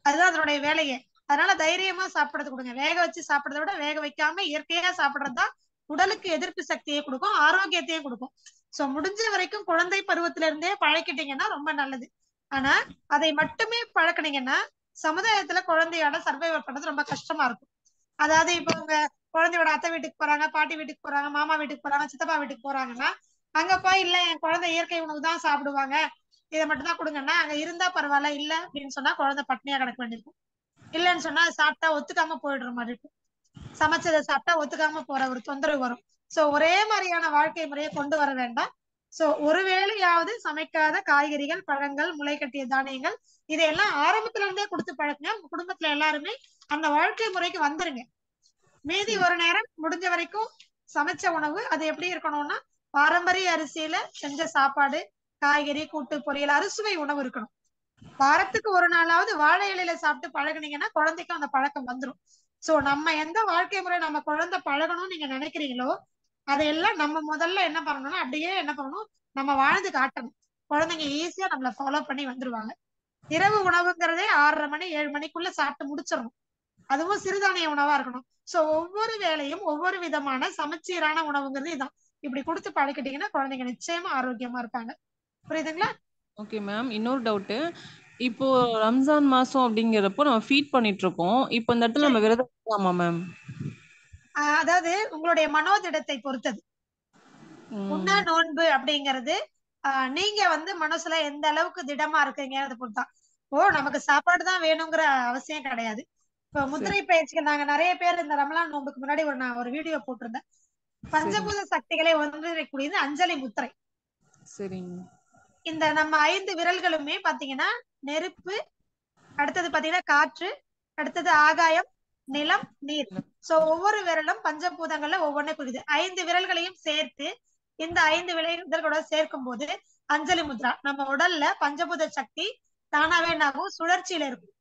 அதுதான் அதனுடைய வேலையே. அதனால தைரியமா சாப்பிடறது கொடுங்க. வேக வச்சு சாப்பிடறத விட வேக வைக்காம இயற்கையா சாப்பிடறதுதான் உடலுக்கு எதிர்ப்பு சக்தியை கொடுக்கும், ஆரோக்கியத்தையும் கொடுக்கும். சோ முடிஞ்ச வரைக்கும் குழந்தை பருவத்தில இருந்தே பழக்கிட்டீங்கன்னா ரொம்ப நல்லது. ஆனா அதை மட்டுமே பழக்கினீங்கன்னா சமுதாயத்துல குழந்தையோட சர்வைவ் பண்றது ரொம்ப கஷ்டமா இருக்கும். அதாவது இப்ப உங்க குழந்தையோட அத்தை வீட்டுக்கு போறாங்க, பாட்டி வீட்டுக்கு போறாங்க, மாமா வீட்டுக்கு போறாங்க, சித்தப்பா வீட்டுக்கு போறாங்கன்னா அங்க போய் இல்ல என் குழந்தை இயற்கை உணவு தான் சாப்பிடுவாங்க, இதை மட்டும் தான் கொடுங்கன்னா அங்க இருந்தா பரவாயில்ல, இல்ல அப்படின்னு சொன்னா குழந்தை பட்னியா கிடக்க வேண்டியிருக்கும். இல்லைன்னு சொன்னா சாப்பிட்டா ஒத்துக்காம போயிடுற மாதிரி இருக்கும். சமைச்சதை சாப்பிட்டா ஒத்துக்காம போற ஒரு தொந்தரவு வரும். சோ ஒரே மாதிரியான வாழ்க்கை முறையை கொண்டு வர வேண்டாம். சோ ஒருவேளையாவது சமைக்காத காய்கறிகள், பழங்கள், முளை கட்டிய தானியங்கள் இதையெல்லாம் ஆரம்பத்துல இருந்தே கொடுத்து பழக்குங்க. உங்க குடும்பத்துல எல்லாருமே அந்த வாழ்க்கை முறைக்கு வந்துருங்க. மீதி ஒரு நேரம் முடிஞ்ச வரைக்கும் சமைச்ச உணவு அது எப்படி இருக்கணும்னா பாரம்பரிய அரிசியில செஞ்ச சாப்பாடு, காய்கறி, கூட்டு, பொரியல், அறுசுவை உணவு இருக்கணும். வாரத்துக்கு ஒரு நாளாவது வாழை இலையில சாப்பிட்டு பழகுனீங்கன்னா குழந்தைக்கும் அந்த பழக்கம் வந்துடும். சோ நம்ம எந்த வாழ்க்கை முறை நம்ம குழந்தை பழகணும்னு நீங்க நினைக்கிறீங்களோ அதையெல்லாம் நம்ம முதல்ல என்ன பண்ணணும்னா அப்படியே என்ன பண்ணணும், நம்ம வாழ்ந்து காட்டணும். குழந்தைங்க ஈஸியா நம்மள ஃபாலோ பண்ணி வந்துருவாங்க. இரவு உணவுங்கிறதே 6:30 மணி 7 மணிக்குள்ள சாப்பிட்டு முடிச்சிடணும். அதுவும் சிறுதானிய உணவா இருக்கணும். சோ ஒவ்வொரு வேளையும் ஒவ்வொரு விதமான சமச்சீரான உணவுங்கிறது இதான். இப்படி கொடுத்து பழக்கிட்டீங்கன்னா குழந்தைங்க நிச்சயமா ஆரோக்கியமா இருப்பாங்க. புரியுதுங்களா? Okay ma'am. இன்னொரு டவுட். இப்போ ரம்ஜான் மாசம் அப்படிங்கிறப்போ நம்ம ஃபீட் பண்ணிட்டு இருக்கோம். இப்போ இந்த இடத்துல நம்ம விரதம் இருக்கலாமா மேம்? அதாவது உங்களுடைய மனோதிடத்தை பொறுத்தது. உண்ணா நோன்பு அப்படிங்கிறது நீங்க வந்து மனசுல எந்த அளவுக்கு திடமா இருக்கீங்கறத பொறுத்தான். நமக்கு சாப்பாடு தான் வேணுங்கிற அவசியம் கிடையாது. இப்போ முத்திரை பயிற்சிகள் நாங்க நிறைய பேர் இந்த ரமலான் நோன்புக்கு முன்னாடி நான் ஒரு வீடியோ போட்டிருந்தேன். பஞ்சபூத சக்திகளை ஒன்றிணைக்கூடியது அஞ்சலி முத்திரை. சரிங்க. இந்த நம்ம 5 விரல்களுமே பாத்தீங்கன்னா நெருப்பு, அடுத்தது பாத்தீங்கன்னா காற்று, அடுத்தது ஆகாயம், நிலம், நீர். சோ ஒவ்வொரு விரலும் பஞ்சபூதங்கள்ல ஒவ்வொன்னு குறிக்குது. 5 விரல்களையும் சேர்த்து இந்த 5 விரல்களோட சேர்க்கும் போது அஞ்சலி முத்ரா நம்ம உடல்ல பஞ்சபூத சக்தி தானாவே என்னாகும், சுழற்சியில இருக்கும்.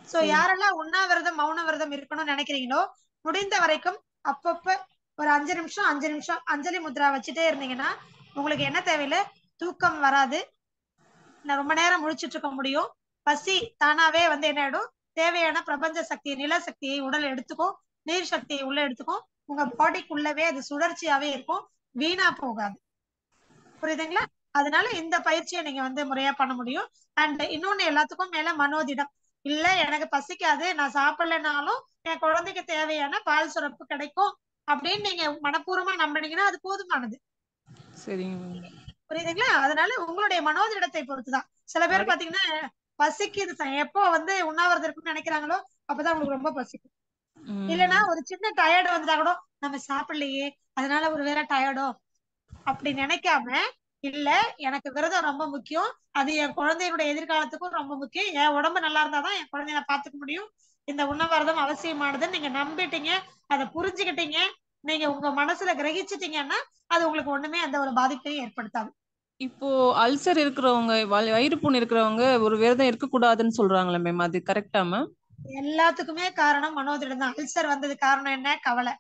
சோ யாரெல்லாம் உண்ணாவிரதம், மௌன விரதம் இருக்கணும்னு நினைக்கிறீங்களோ முடிந்த வரைக்கும் அப்பப்ப ஒரு 5 நிமிஷம் அஞ்சலி முத்ரா வச்சுட்டே இருந்தீங்கன்னா உங்களுக்கு என்ன தேவையில்லை, தூக்கம் வராது, ரொம்ப நேரம் முழிச்சிட்டு இருக்க முடியும். பசி தானாவே வந்து என்ன ஆயிடும், தேவையான பிரபஞ்ச சக்தியை, நில சக்தியை உடல் எடுத்துக்கும், நீர் சக்தியை உள்ள எடுத்துக்கும். உங்க பாடிக்குள்ளவே அது சுழற்சியாவே இருக்கும், வீணா போகாது. புரியுதுங்களா? அதனால இந்த பயிற்சியை நீங்க வந்து முறையா பண்ண முடியும். அண்ட் இன்னொன்னு எல்லாத்துக்கும் மேல மனோதிடம். இல்ல எனக்கு பசிக்காது, நான் சாப்பிடலனாலும் என் குழந்தைக்கு தேவையான பால் சுரப்பு கிடைக்கும் அப்படின்னு நீங்க மனப்பூர்வமா நம்பினீங்கன்னா அது போதுமானது. சரிங்க. புரியுதுங்களா? அதனால உங்களுடைய மனோதிடத்தை பொறுத்துதான். சில பேர் பாத்தீங்கன்னா பசிக்குது, எப்போ வந்து உண்ணாவிரதம் இருக்குன்னு நினைக்கிறாங்களோ அப்பதான் உங்களுக்கு ரொம்ப பசிக்கும். இல்லைன்னா ஒரு சின்ன டயர்டு வந்தா கூட நம்ம சாப்பிடலையே அதனால ஒரு வேற டயர்டோ அப்படி நினைக்காம, இல்ல எனக்கு விரதம் ரொம்ப முக்கியம், அது என் குழந்தையுடைய எதிர்காலத்துக்கும் ரொம்ப முக்கியம், என் உடம்பு நல்லா இருந்தாதான் என் குழந்தைய பாத்துக்க முடியும், இந்த உண்ணாவிரதம் அவசியமானதுன்னு நீங்க நம்பிட்டீங்க, அதை புரிஞ்சுக்கிட்டீங்க, நீங்க உங்க மனசுல கிரகிச்சிட்டீங்கன்னா அது உங்களுக்கு ஒண்ணுமே அந்த ஒரு பாதிப்பையும் ஏற்படுத்தாது. இப்போ அல்சர் இருக்கிறவங்க, வயிறு புண் இருக்கிறவங்க ஒரு விரதம் இருக்க கூடாதுன்னு சொல்றாங்களே மேம், அது கரெக்டா மேம்? எல்லாத்துக்குமே காரணம் மனோதிடம் தான். அல்சர் வந்தது காரணம் என்ன? கவலை.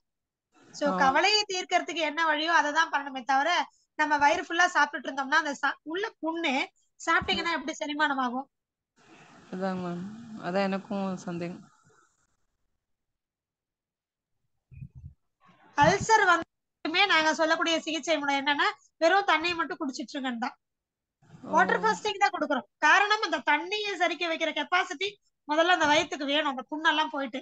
சோ கவலையை தீர்க்கறதுக்கு என்ன வழியோ அதை தான் பண்ணணுமே தவிர நம்ம வயிறு ஃபுல்லா சாப்பிட்டுட்டு இருந்தோம்னா அந்த உள்ள புண்ணு சாப்பிட்டீங்கன்னா எப்படி செரிமானம் ஆகும்? அதான் மேம், அதான் எனக்கும் சந்தேகம். அல்சர் வந்துமே நாங்க சொல்லக்கூடிய சிகிச்சை முறை என்னன்னா வெறும் தண்ணியை மட்டும் குடிச்சிட்டு இருக்கேன் தான். வாட்டர் ஃபாஸ்டிங் தான் கொடுக்குறோம். காரணம் அந்த தண்ணியை சரிக்க வைக்கிற கெப்பாசிட்டி முதல்ல அந்த வயிற்றுக்கு வேணும். அந்த புண்ணெல்லாம் போயிட்டு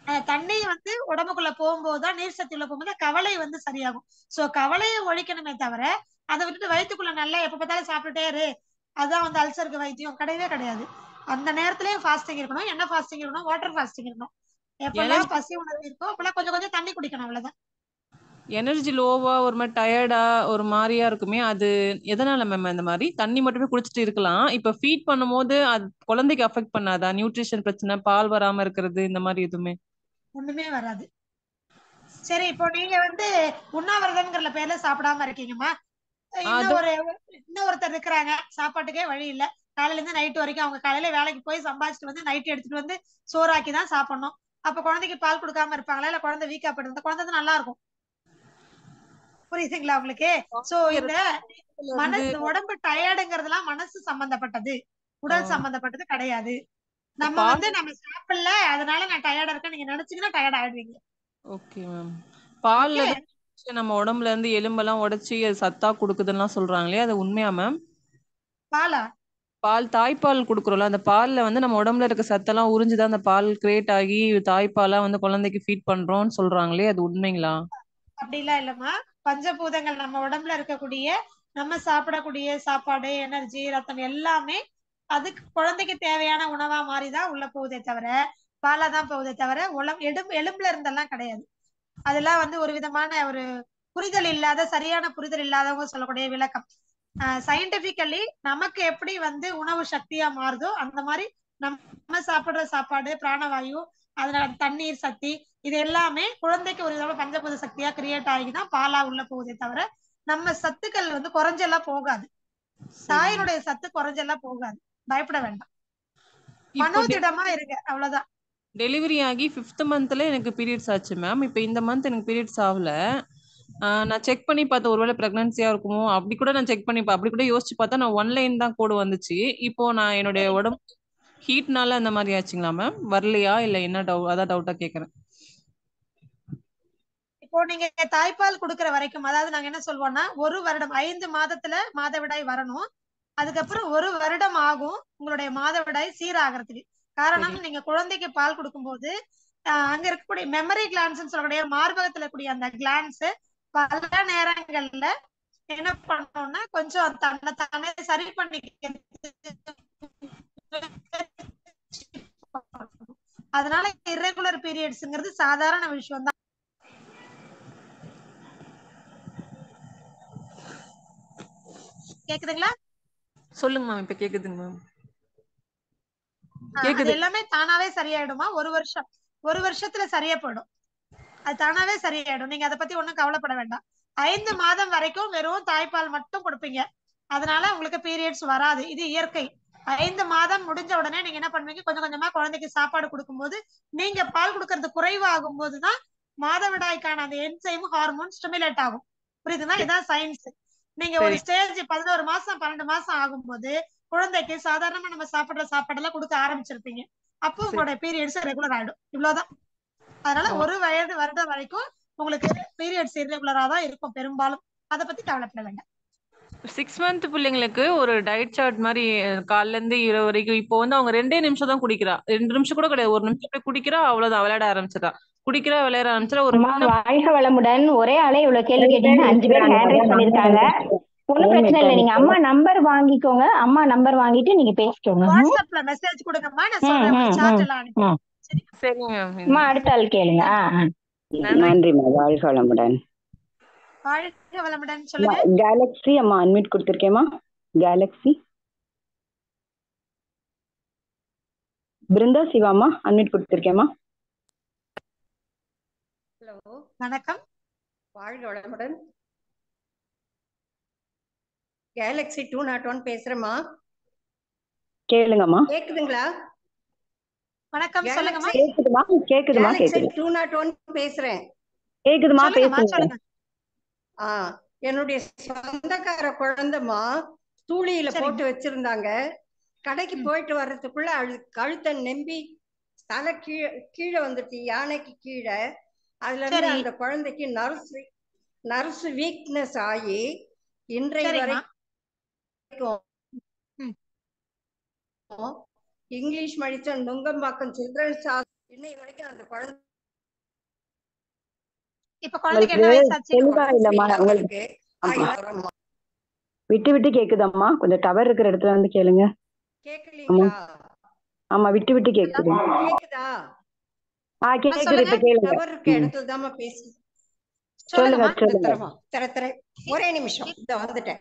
அந்த தண்ணி வந்து உடம்புக்குள்ள போகும்போதுதான், நீர் சக்தி உள்ள போகும்போது கவலை வந்து சரியாகும். சோ கவலையை ஒழிக்கணுமே தவிர அதை விட்டுட்டு வயிற்றுக்குள்ள நல்லா எப்ப பார்த்தாலும் சாப்பிட்டுட்டே இரு, அதான் வந்து அல்சருக்கு வைத்தியம் கிடையவே கிடையாது. அந்த நேரத்திலயும் ஃபாஸ்டிங் இருக்கணும். என்ன ஃபாஸ்டிங் இருக்கணும்? வாட்டர் ஃபாஸ்டிங் இருக்கணும். எப்பெல்லாம் பசி உணர்வு இருக்கோ அப்பெல்லாம் கொஞ்சம் கொஞ்சம் தண்ணி குடிக்கணும், அவ்வளவுதான். எனர்ஜி லோவா ஒரு மாதிரி டயர்டா ஒரு மாதிரியா இருக்குமே, அது எதனால மேம்? இந்த மாதிரி தண்ணி மட்டுமே குடிச்சிட்டு இருக்கலாம். இப்ப ஃபீட் பண்ணும்போது அது குழந்தைக்கு அஃபெக்ட் பண்ணாதா? நியூட்ரிஷன் பிரச்சனை, பால் வராம இருக்கிறது, இந்த மாதிரி எதுவுமே ஒண்ணுமே வராது. சரி, இப்போ நீங்க உண்ணாவிரதம்ங்கிற பேர்ல சாப்பிடாம இருக்கீங்கம்மா. இன்னொருத்தர் இருக்கிறாங்க, சாப்பாட்டுக்கே வழி இல்ல. காலையில இருந்து நைட் வரைக்கும் அவங்க காலையில வேலைக்கு போய் சம்பாதிச்சுட்டு வந்து நைட் எடுத்துட்டு வந்து சோறாக்கி தான் சாப்பிடணும். அப்ப குழந்தைக்கு பால் கொடுக்காம இருப்பாங்களா? இல்ல குழந்தை வீக்கா போயிடுது? குழந்தை தான் நல்லா இருக்கும். புரியுதுங்களா உங்களுக்கு? சோ இந்த உடம்பு டயர்டுங்கிறதுலாம் மனசு சம்பந்தப்பட்டது, உடல் சம்பந்தப்பட்டது கிடையாது. நம்ம நம்ம சாப்பிடல அதனால நான் டயர்டா இருக்கேன் நீங்க நினைச்சீங்கன்னா டயர்ட் ஆயிடுவீங்க. Okay ma'am. பால்ல நம்ம உடம்புல இருந்து எலும்பெல்லாம் உடைச்சி அது சத்தா கொடுக்குதுன்னா சொல்றாங்களே, அது உண்மையா மேம்? பாலா? பால் தாய்ப்பால் கொடுக்குறோம்ல, அந்த பால்ல நம்ம உடம்புல இருக்க சத்தெல்லாம் உறிஞ்சுதான் அந்த பால் கிரியேட் ஆகி தாய்ப்பாலா குழந்தைக்கு ஃபீட் பண்றோம்னு சொல்றாங்களே, அது உண்மைங்களா? அப்படிலாம் இல்லம்மா. பஞ்சபூதங்கள் நம்ம உடம்புல இருக்கக்கூடிய நம்ம சாப்பிடக்கூடிய சாப்பாடு, எனர்ஜி, ரத்தம் எல்லாமே அதுக்கு குழந்தைக்கு தேவையான உணவா மாறிதான் உள்ள போகுதே தவிர பாலா தான் போகுதே தவிர எலும்புல இருந்தெல்லாம் கிடையாது. அதெல்லாம் ஒரு விதமான ஒரு புரிதல் இல்லாத, சரியான புரிதல் இல்லாதவங்க சொல்லக்கூடிய விளக்கம். சயின்டிபிக்கலி நமக்கு எப்படி உணவு சக்தியா மாறுதோ அந்த மாதிரி நம்ம சாப்பிடுற சாப்பாடு, பிராணவாயு, அதனால தண்ணீர் சக்தி, இது எல்லாமே குழந்தைக்கு ஒரு விதமான பஞ்சபூத சக்தியா கிரியேட் ஆகிதான் பாலா உள்ள போகுதே தவிர நம்ம சத்துக்கள் குறைஞ்செல்லாம் போகாது. தாயினுடைய சத்து குறைஞ்செல்லாம் போகாது. பயப்பட வேண்டாம். மனோதிடமா இருங்க, அவ்வளவுதான். டெலிவரி ஆகி 5th மந்த்ல எனக்கு பீரியட்ஸ் ஆச்சு மேம். இப்போ இந்த மந்த் எனக்கு பீரியட்ஸ் ஆகல. நான் செக் பண்ணி பார்த்தேன், ஒருவேளை பிரெக்னன்சியா இருக்குமோ அப்படி கூட நான் செக் பண்ணி அப்படி கூட யோசிச்சு பார்த்தா நான் 1 லைன் தான் கோடு வந்துச்சு. இப்போ நான் என்னுடைய உடம்பு ஹீட்னால அந்த மாதிரி ஆச்சுங்களா மேம்? வரலையா இல்ல என்ன அதான் டவுட்டா கேக்குறேன். இப்போ நீங்க தாய்ப்பால் கொடுக்கற வரைக்கும், அதாவது நாங்க என்ன சொல்வோம்னா 1 வருடம் 5 மாதத்துல மாதவிடாய் வரணும். அதுக்கப்புறம் 1 வருடம் ஆகும் உங்களுடைய மாதவிடாய் சீராகிறதுக்கு. காரணம், நீங்க குழந்தைக்கு பால் கொடுக்கும்போது அங்க இருக்கக்கூடிய மெமரி கிளான்ஸ் சொல்லக்கூடிய மார்பகத்துல இருக்கக்கூடிய அந்த கிளான்ஸ் பல நேரங்கள்ல என்ன பண்ணோம்னா கொஞ்சம் தன்னை சரி பண்ணிக்கிறது. அதனால இர்ரெகுலர் பீரியட்ஸ்ங்கிறது சாதாரண விஷயம் தான். கேக்குதுங்களா? சொல்லுங்க மேம். இப்ப கேக்குதுங்க மேம். அது எல்லாமே தானாவே சரியாயிடுமா? 1 வருஷத்துல சரியா போயிடும். அது தானாவே சரியாயிடும். நீங்க அதை பத்தி ஒண்ணும் கவலைப்பட வேண்டாம். 5 மாதம் வரைக்கும் வெறும் தாய்ப்பால் மட்டும் கொடுப்பீங்க. அதனால உங்களுக்கு பீரியட்ஸ் வராது. இது இயற்கை. 5 மாதம் முடிஞ்ச உடனே நீங்க என்ன பண்ணுவீங்க? கொஞ்சம் கொஞ்சமா குழந்தைக்கு சாப்பாடு கொடுக்கும்போது நீங்க பால் கொடுக்கறது குறைவாகும் போதுதான் மாதவிடாய்க்கான அந்த என்சைம் ஹார்மோன் ஸ்டிமுலேட் ஆகும். புரியுதுன்னா? இதான் சயின்ஸ். நீங்க ஒரு ஸ்டேஜ் 11 மாசம் 12 மாசம் ஆகும்போது குழந்தைக்கு சாதாரணமா நம்ம சாப்பிடுற சாப்பாடெல்லாம் கொடுக்க ஆரம்பிச்சிருப்பீங்க. அப்போ உங்களோட பீரியட்ஸ் ரெகுலர் ஆயிடும். இவ்வளவுதான். அதனால 1 வருடம் வரைக்கும் உங்களுக்கு பீரியட்ஸ் இர்ரெகுலரா தான் இருக்கும் பெரும்பாலும். அதை பத்தி கவலைப்பட வேண்டாம். 6 மந்த் பிள்ளைங்களுக்கு ஒரு டயட் சார்ட் மாதிரி காலைல இருந்து இரவு வரைக்கும். இப்போ அவங்க 2 நிமிஷம் தான் குடிக்கிறா. 2 நிமிஷம் கூட கிடையாது. 1 நிமிஷம் போய் குடிக்கிறா, அவ்வளவுதான். விளையாட ஆரம்பிச்சிடா. குடிக்கிறா, விளையாட ஆரம்பிச்சிடா. ஒரு வாழ்க வளமுடன். ஒரே ஆளே இவ்வளவு கேள்வி கேட்டீங்கன்னா 5 பேர் ஹேண்ட் ரைஸ் பண்ணிருக்காங்க. ஒன்னும் பிரச்சனை இல்லை. நீங்க அம்மா நம்பர் வாங்கிக்கோங்க. அம்மா நம்பர் வாங்கிட்டு நீங்க பேசிக்கோங்க. வாட்ஸ்அப்ல மெசேஜ் கொடுங்கம்மா, நான் சொல்றேன். சார்ட் எல்லாம் அனுப்புறேன். சரிங்க. அம்மா அடுத்த ஆள் கேளுங்க. நன்றிம்மா. வாழ்க வளமுடன். வாழ்க வளமுடன். சொல்லுங்க. கேலக்ஸி அம்மா அன்மியூட் கொடுத்திருக்கேம்மா. கேலக்ஸி பிருந்தா சிவாமா அன்மியூட் கொடுத்திருக்கேம்மா. ஹலோ, வணக்கம். வாழ்க வளமுடன். கேலக்ஸி 201 பேசுறேம்மா. கேளுங்கம்மா. கேக்குதுங்களா? வணக்கம், சொல்லுங்கம்மா. கேக்குதுமா? கேக்குதுமா? கேக்குது. 201 பேசுறேன். கேக்குதுமா? பேசுங்க. என்னுடைய சொந்தக்கார குழந்தைமா தூளியில போட்டு வச்சிருந்தாங்க. கடைக்கு போயிட்டு வர்றதுக்குள்ள கழுத்தை நம்பி தலை கீழே வந்துட்டு, யானைக்கு கீழே. அதுல இருந்து அந்த குழந்தைக்கு நர்ஸ் வீக்னஸ் ஆகி இன்றைய வரைக்கும் இங்கிலீஷ் மெடிசன் நுங்கம்பாக்கம் சில்ட்ரன்ஸ் இன்னை வரைக்கும் அந்த குழந்தை. இப்ப குழந்தைக்கு என்ன வயசாச்சு? உங்களுக்கு விட்டு விட்டு கேக்குதம்மா. கொஞ்சம் டவர் இருக்கிற இடத்துல வந்து கேளுங்க. கேக்கலீங்களா? ஆமா விட்டு விட்டு கேக்குது. கேக்குதா? கேக்குது. சொல்லுங்க. இப்ப கேளுங்க. டவர் இருக்க இடத்துல தாம்மா பேசு. சொல்லுங்க சொல்லுங்கம்மா. சொல்லுங்க. தர ஒரே நிமிஷம் இந்த வந்துட்டேன்.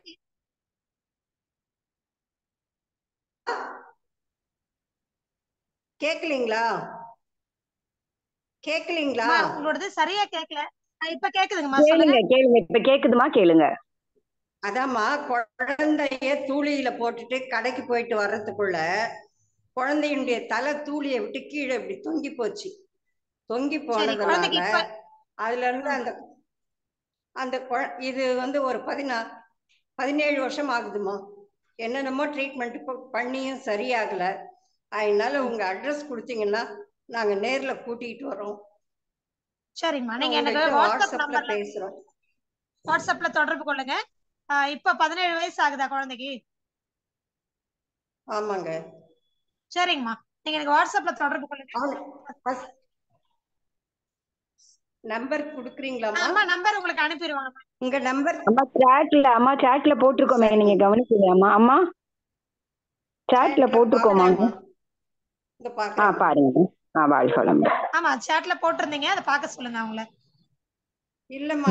கேக்கலீங்களா? கேக்கலீங்களா? அம்மா, உங்களோடது சரியா கேட்கல. இப்ப கேக்குதுங்கம்மா, சொல்லுங்க. கேளுங்க கேளுங்க. இப்ப கேக்குதுமா? கேளுங்க. அதாம்மா, குழந்தைய தூளியில போட்டுட்டு கடைக்கு போயிட்டு வர்றதுக்குள்ள குழந்தையினுடைய தலை தூளியை விட்டு கீழே இப்படி தொங்கி போச்சு. தொங்கி சரி, போனதுனால குழந்தைக்கு இப்ப அதுல இருந்து அந்த அந்த இது வந்து ஒரு 17 வருஷம் ஆகுதுமா. என்னென்னமோ ட்ரீட்மெண்ட் பண்ணியும் சரியாகல. அதனால உங்க அட்ரஸ் கொடுத்தீங்கன்னா நாங்க நேர்ல கூட்டிட்டு வரோம். சரிங்கம்மா, நீங்க எனக்கு உங்ககிட்ட வாட்ஸ்அப் வாட்ஸ்அப்ல நம்பர்ல பேசுறோம். வாட்ஸ்அப்ல தொடர்பு கொள்ளுங்க. இப்ப 17 வயசு ஆகுதா குழந்தைக்கு? ஆமாங்க. சரிங்கம்மா, நீங்க எனக்கு வாட்ஸ்அப்ல தொடர்பு கொள்ளுங்க. நம்பர் குடுக்குறீங்களாம்மா? அம்மா, நம்பர் உங்களுக்கு அனுப்பிடுவாங்க. உங்க நம்பர் அம்மா சாட்ல போட்டிருக்கோமே, நீங்க கவனிக்கலையாம்மா? அம்மா சாட்ல போட்டிருக்கோமாங்க. பாருங்க. வாழ்க வளமுடன். ஆமா, சாட்ல போட்டிருந்தீங்க, அதை பார்க்க சொல்லுங்க அவங்கள. இல்லம்மா,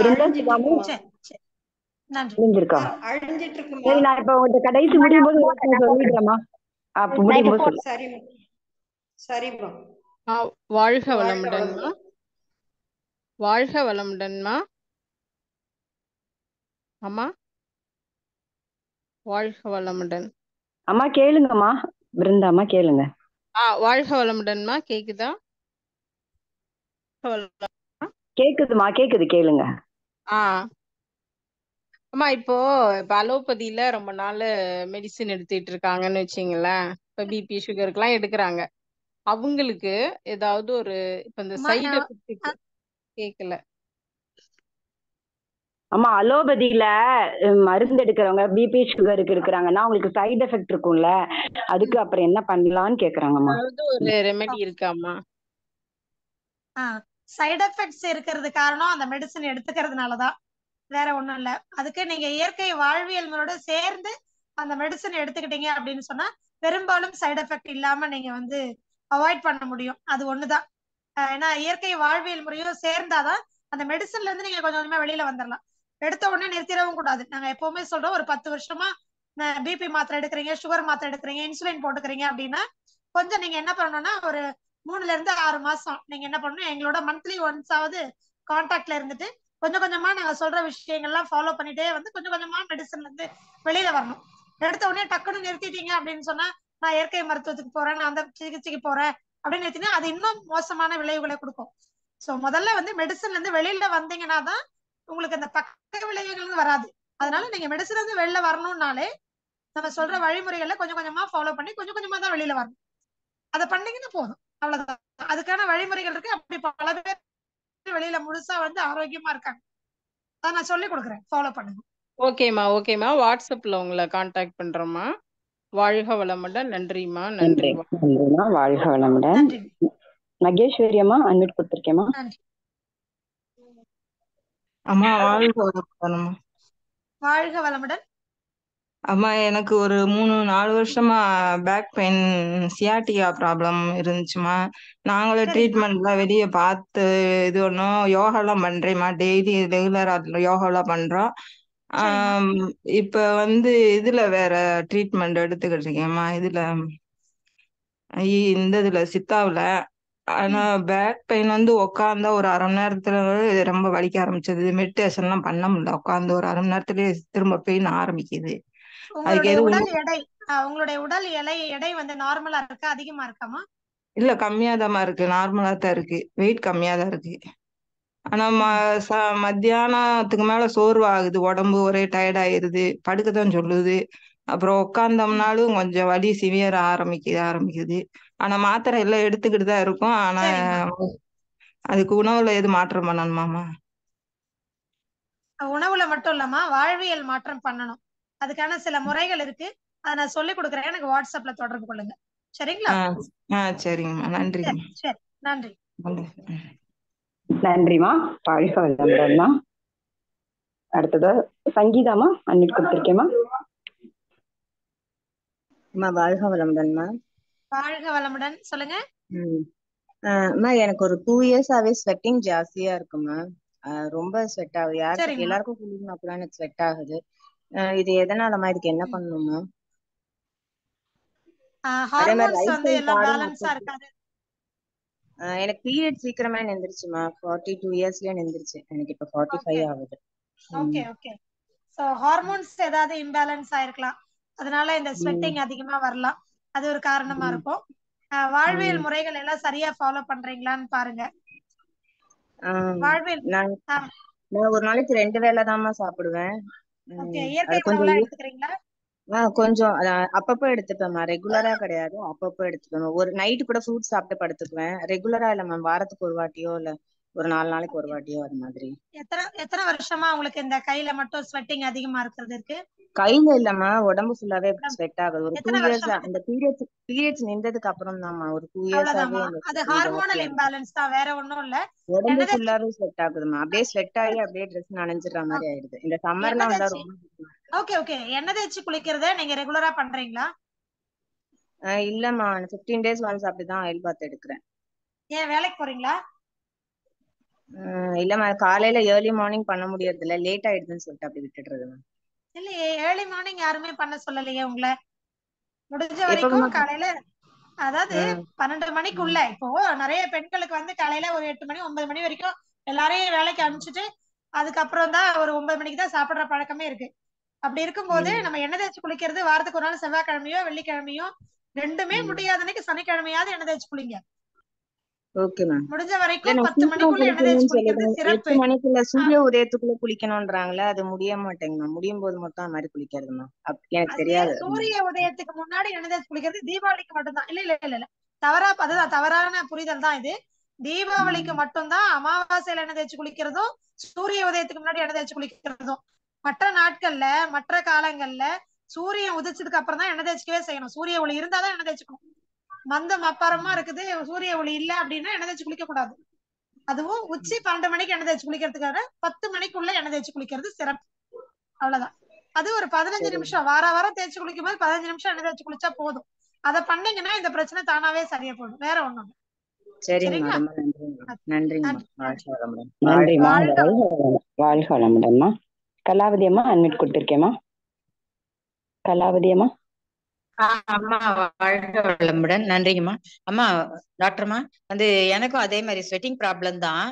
நன்றி. முடிஞ்சிருக்கா? அழிஞ்சிட்டு இருக்குமா? சரி, நான் இப்ப உங்க கடைசி முடியும் போது சொல்லிடுறேம்மா. முடியும் போது சரிம்மா. சரிம்மா. வாழ்க வளமுடன்மா. வாழ்க வளமுடன்மா. அம்மா வாழ்க வளமுடன். அம்மா கேளுங்கம்மா. பிருந்தாம்மா கேளுங்க. வாழ்க வளமுடன்மா. கேக்குதா? கேக்குதுமா? கேக்குது, கேளுங்க. அம்மா, இப்போ அலோபதியில ரொம்ப நாள் மெடிசின் எடுத்துட்டு இருக்காங்கன்னு வச்சுங்களேன். இப்ப பிபி சுகருக்குலாம் எடுக்கிறாங்க. அவங்களுக்கு ஏதாவது ஒரு இப்ப இந்த சைடு எஃபெக்ட் கேட்கல. அம்மா, அலோபதியில மருந்து எடுக்கிறவங்க பிபி சுகருக்கு இருக்கிறாங்கன்னா அவங்களுக்கு சைடு எஃபெக்ட் இருக்கும்ல, அதுக்கு அப்புறம் என்ன பண்ணலாம்னு கேக்குறாங்கம்மா. அதாவது ஒரு ரெமெடி இருக்காமா? சைடு எஃபெக்ட்ஸ் இருக்கிறது காரணம் அந்த மெடிசன் எடுத்துக்கிறதுனாலதான், வேற ஒண்ணும் இல்ல. அதுக்கு நீங்க இயற்கை வாழ்வியல் முறையோட சேர்ந்து அந்த மெடிசன் எடுத்துக்கிட்டீங்க அப்படின்னு சொன்னா பெரும்பாலும் சைடு எஃபெக்ட் இல்லாம நீங்க வந்து அவாய்ட் பண்ண முடியும். அது ஒண்ணுதான். ஏன்னா இயற்கை வாழ்வியல் முறையும் சேர்ந்தாதான் அந்த மெடிசன்ல இருந்து நீங்க கொஞ்சம் கொஞ்சமா வெளியில வந்துடலாம். எடுத்த உடனே நிறுத்திடவும் கூடாது. நாங்க எப்பவுமே சொல்றோம், ஒரு 10 வருஷமா பிபி மாத்திரை எடுக்கிறீங்க, சுகர் மாத்திரை எடுக்கிறீங்க, இன்சுலின் போட்டுக்கிறீங்க அப்படின்னா கொஞ்சம் நீங்க என்ன பண்ணணும்னா ஒரு 3ல இருந்து 6 மாசம் நீங்க என்ன பண்ணணும், எங்களோட மந்த்லி ஒன்ஸ் ஆவது கான்டாக்ட்ல இருந்துட்டு கொஞ்சம் கொஞ்சமா நாங்க சொல்ற விஷயங்கள்லாம் ஃபாலோ பண்ணிட்டே வந்து கொஞ்சம் கொஞ்சமா மெடிசன்ல இருந்து வெளியில வரணும். எடுத்த உடனே டக்குன்னு நிறுத்திட்டீங்க அப்படின்னு சொன்னா, நான் இயற்கை மருத்துவத்துக்கு போறேன், நான் அந்த சிகிச்சைக்கு போறேன் அப்படின்னு நிறுத்தினா அது இன்னும் மோசமான விளைவுகளை கொடுக்கும். சோ முதல்ல வந்து மெடிசன்ல இருந்து வெளியில வந்தீங்கன்னா தான் உங்களுக்கு அந்த பக்க விளைவுகள் வராது. அதனால நீங்க மெடிசன்ல இருந்து வெளில வரணும்னாலே நம்ம சொல்ற வழிமுறைகளை கொஞ்சம் கொஞ்சமா ஃபாலோ பண்ணி கொஞ்சம் கொஞ்சமா தான் வெளியில வரணும். அதை பண்ணீங்கன்னா போதும், அவ்வளவுதான். அதுக்கான வழிமுறைகள் இருக்கு. அப்படி பல பேர் வெளியில முழுசா வந்து ஆரோக்கியமா இருக்காங்க. அதை நான் சொல்லி கொடுக்குறேன், ஃபாலோ பண்ணுங்க. ஓகேம்மா. வாட்ஸ்அப்ல உங்களை கான்டாக்ட் பண்றோம்மா. வாழ்க வளமுடன். நன்றிம்மா. நன்றிம்மா. வாழ்க வளமுடன். மகேஸ்வரி அம்மா அன்மிட் கொடுத்திருக்கேம்மா. அம்மா வாழ்க வளமுடன். வாழ்க வளமுடன். அம்மா, எனக்கு ஒரு 3-4 வருஷமா பேக் பெயின், சியாட்டிகா ப்ராப்ளம் இருந்துச்சுமா. நாங்களும் ட்ரீட்மெண்ட்லாம் வெளியே பார்த்து இது ஒன்றும் யோகாலாம் பண்றேம்மா. டெய்லி ரெகுலரா யோகாலாம் பண்றோம். இப்ப வந்து இதுல வேற ட்ரீட்மெண்ட் எடுத்துக்கிட்டு இருக்கேம்மா. இதுல சித்தாவுல. ஆனா பேக் பெயின் வந்து உட்காந்தா ஒரு 1/2 மணி நேரத்துல ரொம்ப வலிக்க ஆரம்பிச்சது. மெடிடேஷன் எல்லாம் பண்ண முடியல. உட்காந்து ஒரு 1/2 மணி நேரத்திலேயே திரும்ப பெயின் ஆரம்பிக்குது. உங்களுடைய உடல் எடை வந்து நார்மலா இருக்கா, அதிகமா இருக்காமா? இல்ல, கம்மியாதாம்மா இருக்கு. நார்மலா தான் இருக்கு. வெயிட் கம்மியா தான் இருக்கு. ஆனா மத்தியானத்துக்கு மேல சோர்வாகுது. உடம்பு ஒரே டயர்ட் ஆயிருது. படுக்கத்தான் சொல்லுது. அப்புறம் உட்காந்தோம்னாலும் கொஞ்சம் வலி சிவியர் ஆரம்பிக்குது. ஆனா மாத்திரை எல்லாம் எடுத்துக்கிட்டு தான் இருக்கும். ஆனா அதுக்கு உணவுல எது மாற்றம் பண்ணணுமாமா? உணவுல மட்டும் இல்லாம வாழ்வியல் மாற்றம் பண்ணணும். அதுக்கான சில முறைகள் இருக்கு. அதை நான் சொல்லி கொடுக்குறேன். எனக்கு வாட்ஸ்அப்ல தொடர்பு கொள்ளுங்க. சரிங்களா? சரிங்கம்மா. நன்றிங்கம்மா. சரி, நன்றி. நன்றிமா. வாழ்க வளமுடன்மா. அடுத்தது சங்கீதாமா அன்மிட் கொடுத்திருக்கேம்மா. வாழ்க வளமுடன்மா. வாழ்க வளமுடன். சொல்லுங்க. அம்மா எனக்கு ஒரு 2 இயர்ஸாவே ஸ்வெட்டிங் ஜாஸ்தியா இருக்குமா. ரொம்ப ஸ்வெட் ஆகுது. சரிம்மா. எல்லாருக்கும் குளிர்னா கூட எனக்கு ஸ்வெட் ஆகுது. இது எதனாலமா, இதுக்கு என்ன பண்ணணுமா? அதே மாதிரி ஹார்மோன்ஸ் ரைட் வந்து சைடு எல்லாம் கார்டும் பேலன்ஸா இருக்காது. எனக்கு பீரியட் சீக்கிரமே நின்றுச்சுமா. 42 இயர்ஸ்லயே நின்றுச்சு. எனக்கு இப்ப 45 ஆகுது. Okay okay. சோ ஹார்மோன்ஸ் ஏதாவது இம்பேலன்ஸ் ஆயிருக்கலாம், அதனால இந்த ஸ்வெட்டிங் அதிகமா வரலாம். அது ஒரு காரணமா இருக்கும். வாழ்வியல் முறைகள் எல்லாம் சரியா ஃபாலோ பண்றீங்களான்னு பாருங்க. வாழ்வியல் நான் ஒரு நாளைக்கு 2 வேளை தான்மா சாப்பிடுவேன். ஓகே. அது இயற்கை கொஞ்சம் உணவுலாம் எடுத்துக்கிறீங்களா? கொஞ்சம் அப்பப்போ எடுத்துப்பேன்மா. ரெகுலரா கிடையாது, அப்பப்போ எடுத்துப்பேன். ஒரு நைட்டு கூட ஃப்ரூட்ஸ் சாப்பிட்டு படுத்துக்குவேன். ரெகுலரா இல்ல மேம், வாரத்துக்கு ஒரு வாட்டியோ இல்ல ஒரு 4 நாளைக்கு ஒரு வாட்டியோ அது மாதிரி. எத்தனை வருஷமா உங்களுக்கு இந்த கையில மட்டும் ஸ்வெட்டிங் அதிகமா இருக்கிறது இருக்கு? கையில இல்லம்மா, உடம்பு ஃபுல்லாவே ஸ்வெட் ஆகுது. ஒரு 2 எத்தனை இயர்ஸ் வருஷமா? அந்த பீரியட்ஸ் நின்றதுக்கு அப்புறம் தான்மா. ஒரு 2 இயர்ஸாவே அவ்வளவுதாம்மா. அது ஹார்மோனல் இம்பேலன்ஸ் தான், வேற ஒண்ணும் இல்ல. உடம்பு ஃபுல்லாவே ஸ்வெட் ஆகுதுமா. அப்படியே ஸ்வெட் ஆகி அப்படியே ட்ரெஸ் நனைஞ்சிடுற மாதிரி ஆயிடுது. இந்த சம்மர்லாம் வந்தா ரொம்ப ஓகே ஓகே. எண்ணெய் தேய்ச்சி குளிக்கிறத நீங்க ரெகுலரா பண்றீங்களா? இல்லம்மா, 15 days ஒன்ஸ் அப்படிதான் ஆயில் பாத் எடுக்கிறேன். ஏன் வேலைக்கு போறீங்களா? இல்லம்மா, காலையில ஏர்லி மார்னிங் பண்ண முடியறது இல்ல, லேட் ஆயிடுதுன்னு சொல்லிட்டு அப்படி விட்டுடுறது. இல்லையே, ஏர்லி மார்னிங் யாருமே பண்ண சொல்லலையே உங்களை. முடிஞ்ச வரைக்கும் காலையில, அதாவது 12 மணிக்குள்ள. இப்போ நிறைய பெண்களுக்கு வந்து காலையில ஒரு 8 மணி 9 மணி வரைக்கும் எல்லாரையும் வேலைக்கு அனுப்பிச்சிட்டு அதுக்கப்புறம் தான் ஒரு 9 மணிக்கு தான் சாப்பிடுற பழக்கமே இருக்கு. அப்படி இருக்கும்போது நம்ம எண்ணெய் தேய்ச்சி குளிக்கிறது வாரத்துக்கு ஒரு நாள் செவ்வாய்க்கிழமையோ வெள்ளிக்கிழமையோ, ரெண்டுமே முடியாத அன்னைக்கு சனிக்கிழமையாவது எண்ணெய் தேய்ச்சி குளிங்க. Okay ma'am. முடிஞ்ச வரைக்கும் 10 மணிக்குள்ள எண்ணெய் தேய்ச்சி குளிக்கிறது சிறப்பு. 8 மணிக்குள்ள சூரிய உதயத்துக்குள்ள குளிக்கணும்ன்றாங்களே, அது முடிய மாட்டேங்குது. முடியும் போது மட்டும் அது மாதிரி குளிக்கிறதுமா. எனக்கு தெரியாது. சூரிய உதயத்துக்கு முன்னாடி எண்ணெய் தேய்ச்சி குளிக்கிறது தீபாவளிக்கு மட்டும்தான். இல்ல இல்ல இல்ல இல்ல, அதுதான் தவறான புரிதல் தான் இது. தீபாவளிக்கு மட்டும்தான் அமாவாசையில எண்ணெய் தேய்ச்சி குளிக்கிறதும் சூரிய உதயத்துக்கு முன்னாடி எண்ணெய் தேய்ச்சி குளிக்கிறதும். மற்ற நாட்கள்ல மற்ற காலங்கள்ல சூரியன் உதிச்சதுக்கு அப்புறம் தான் எண்ணெய் தேய்ச்சிக்கவே செய்யணும். சூரிய ஒளி இருந்தாதான் எண்ணெய் தேய்ச்சிக்கணும். மந்தம் அப்பாரமா இருக்குது, சூரிய ஒளி இல்ல அப்படின்னா எண்ணெய் தேய்ச்சி குளிக்க கூடாது. அதுவும் உச்சி 12 மணிக்கு எண்ணெய் தேய்ச்சி குளிக்கிறதுக்காக 10 மணிக்குள்ள எண்ணெய் தேய்ச்சி குளிக்கிறது சிறப்பு. அவ்வளவுதான். அது ஒரு 15 நிமிஷம் வாரம் தேய்ச்சி குளிக்கும் போது 15 நிமிஷம் எண்ணெய் தேய்ச்சி குளிச்சா போதும். அதை பண்ணீங்கன்னா இந்த பிரச்சனை தானாவே சரியா போடும். வேற ஒண்ணும் சரிங்கம்மா, ரொம்ப நன்றிங்கம்மா. வாழ்க வளமுடன். நன்றிம்மா. வாழ்க வளமுடன்மா. கலாவதி அம்மா அட்மிட் கொடுத்திருக்கேம்மா. கலாவதி அம்மா. அம்மா வாழ்க வளமுடன். நன்றிங்கம்மா. அம்மா டாக்டர்மா, வந்து எனக்கும் அதே மாதிரி ஸ்வெட்டிங் ப்ராப்ளம் தான்.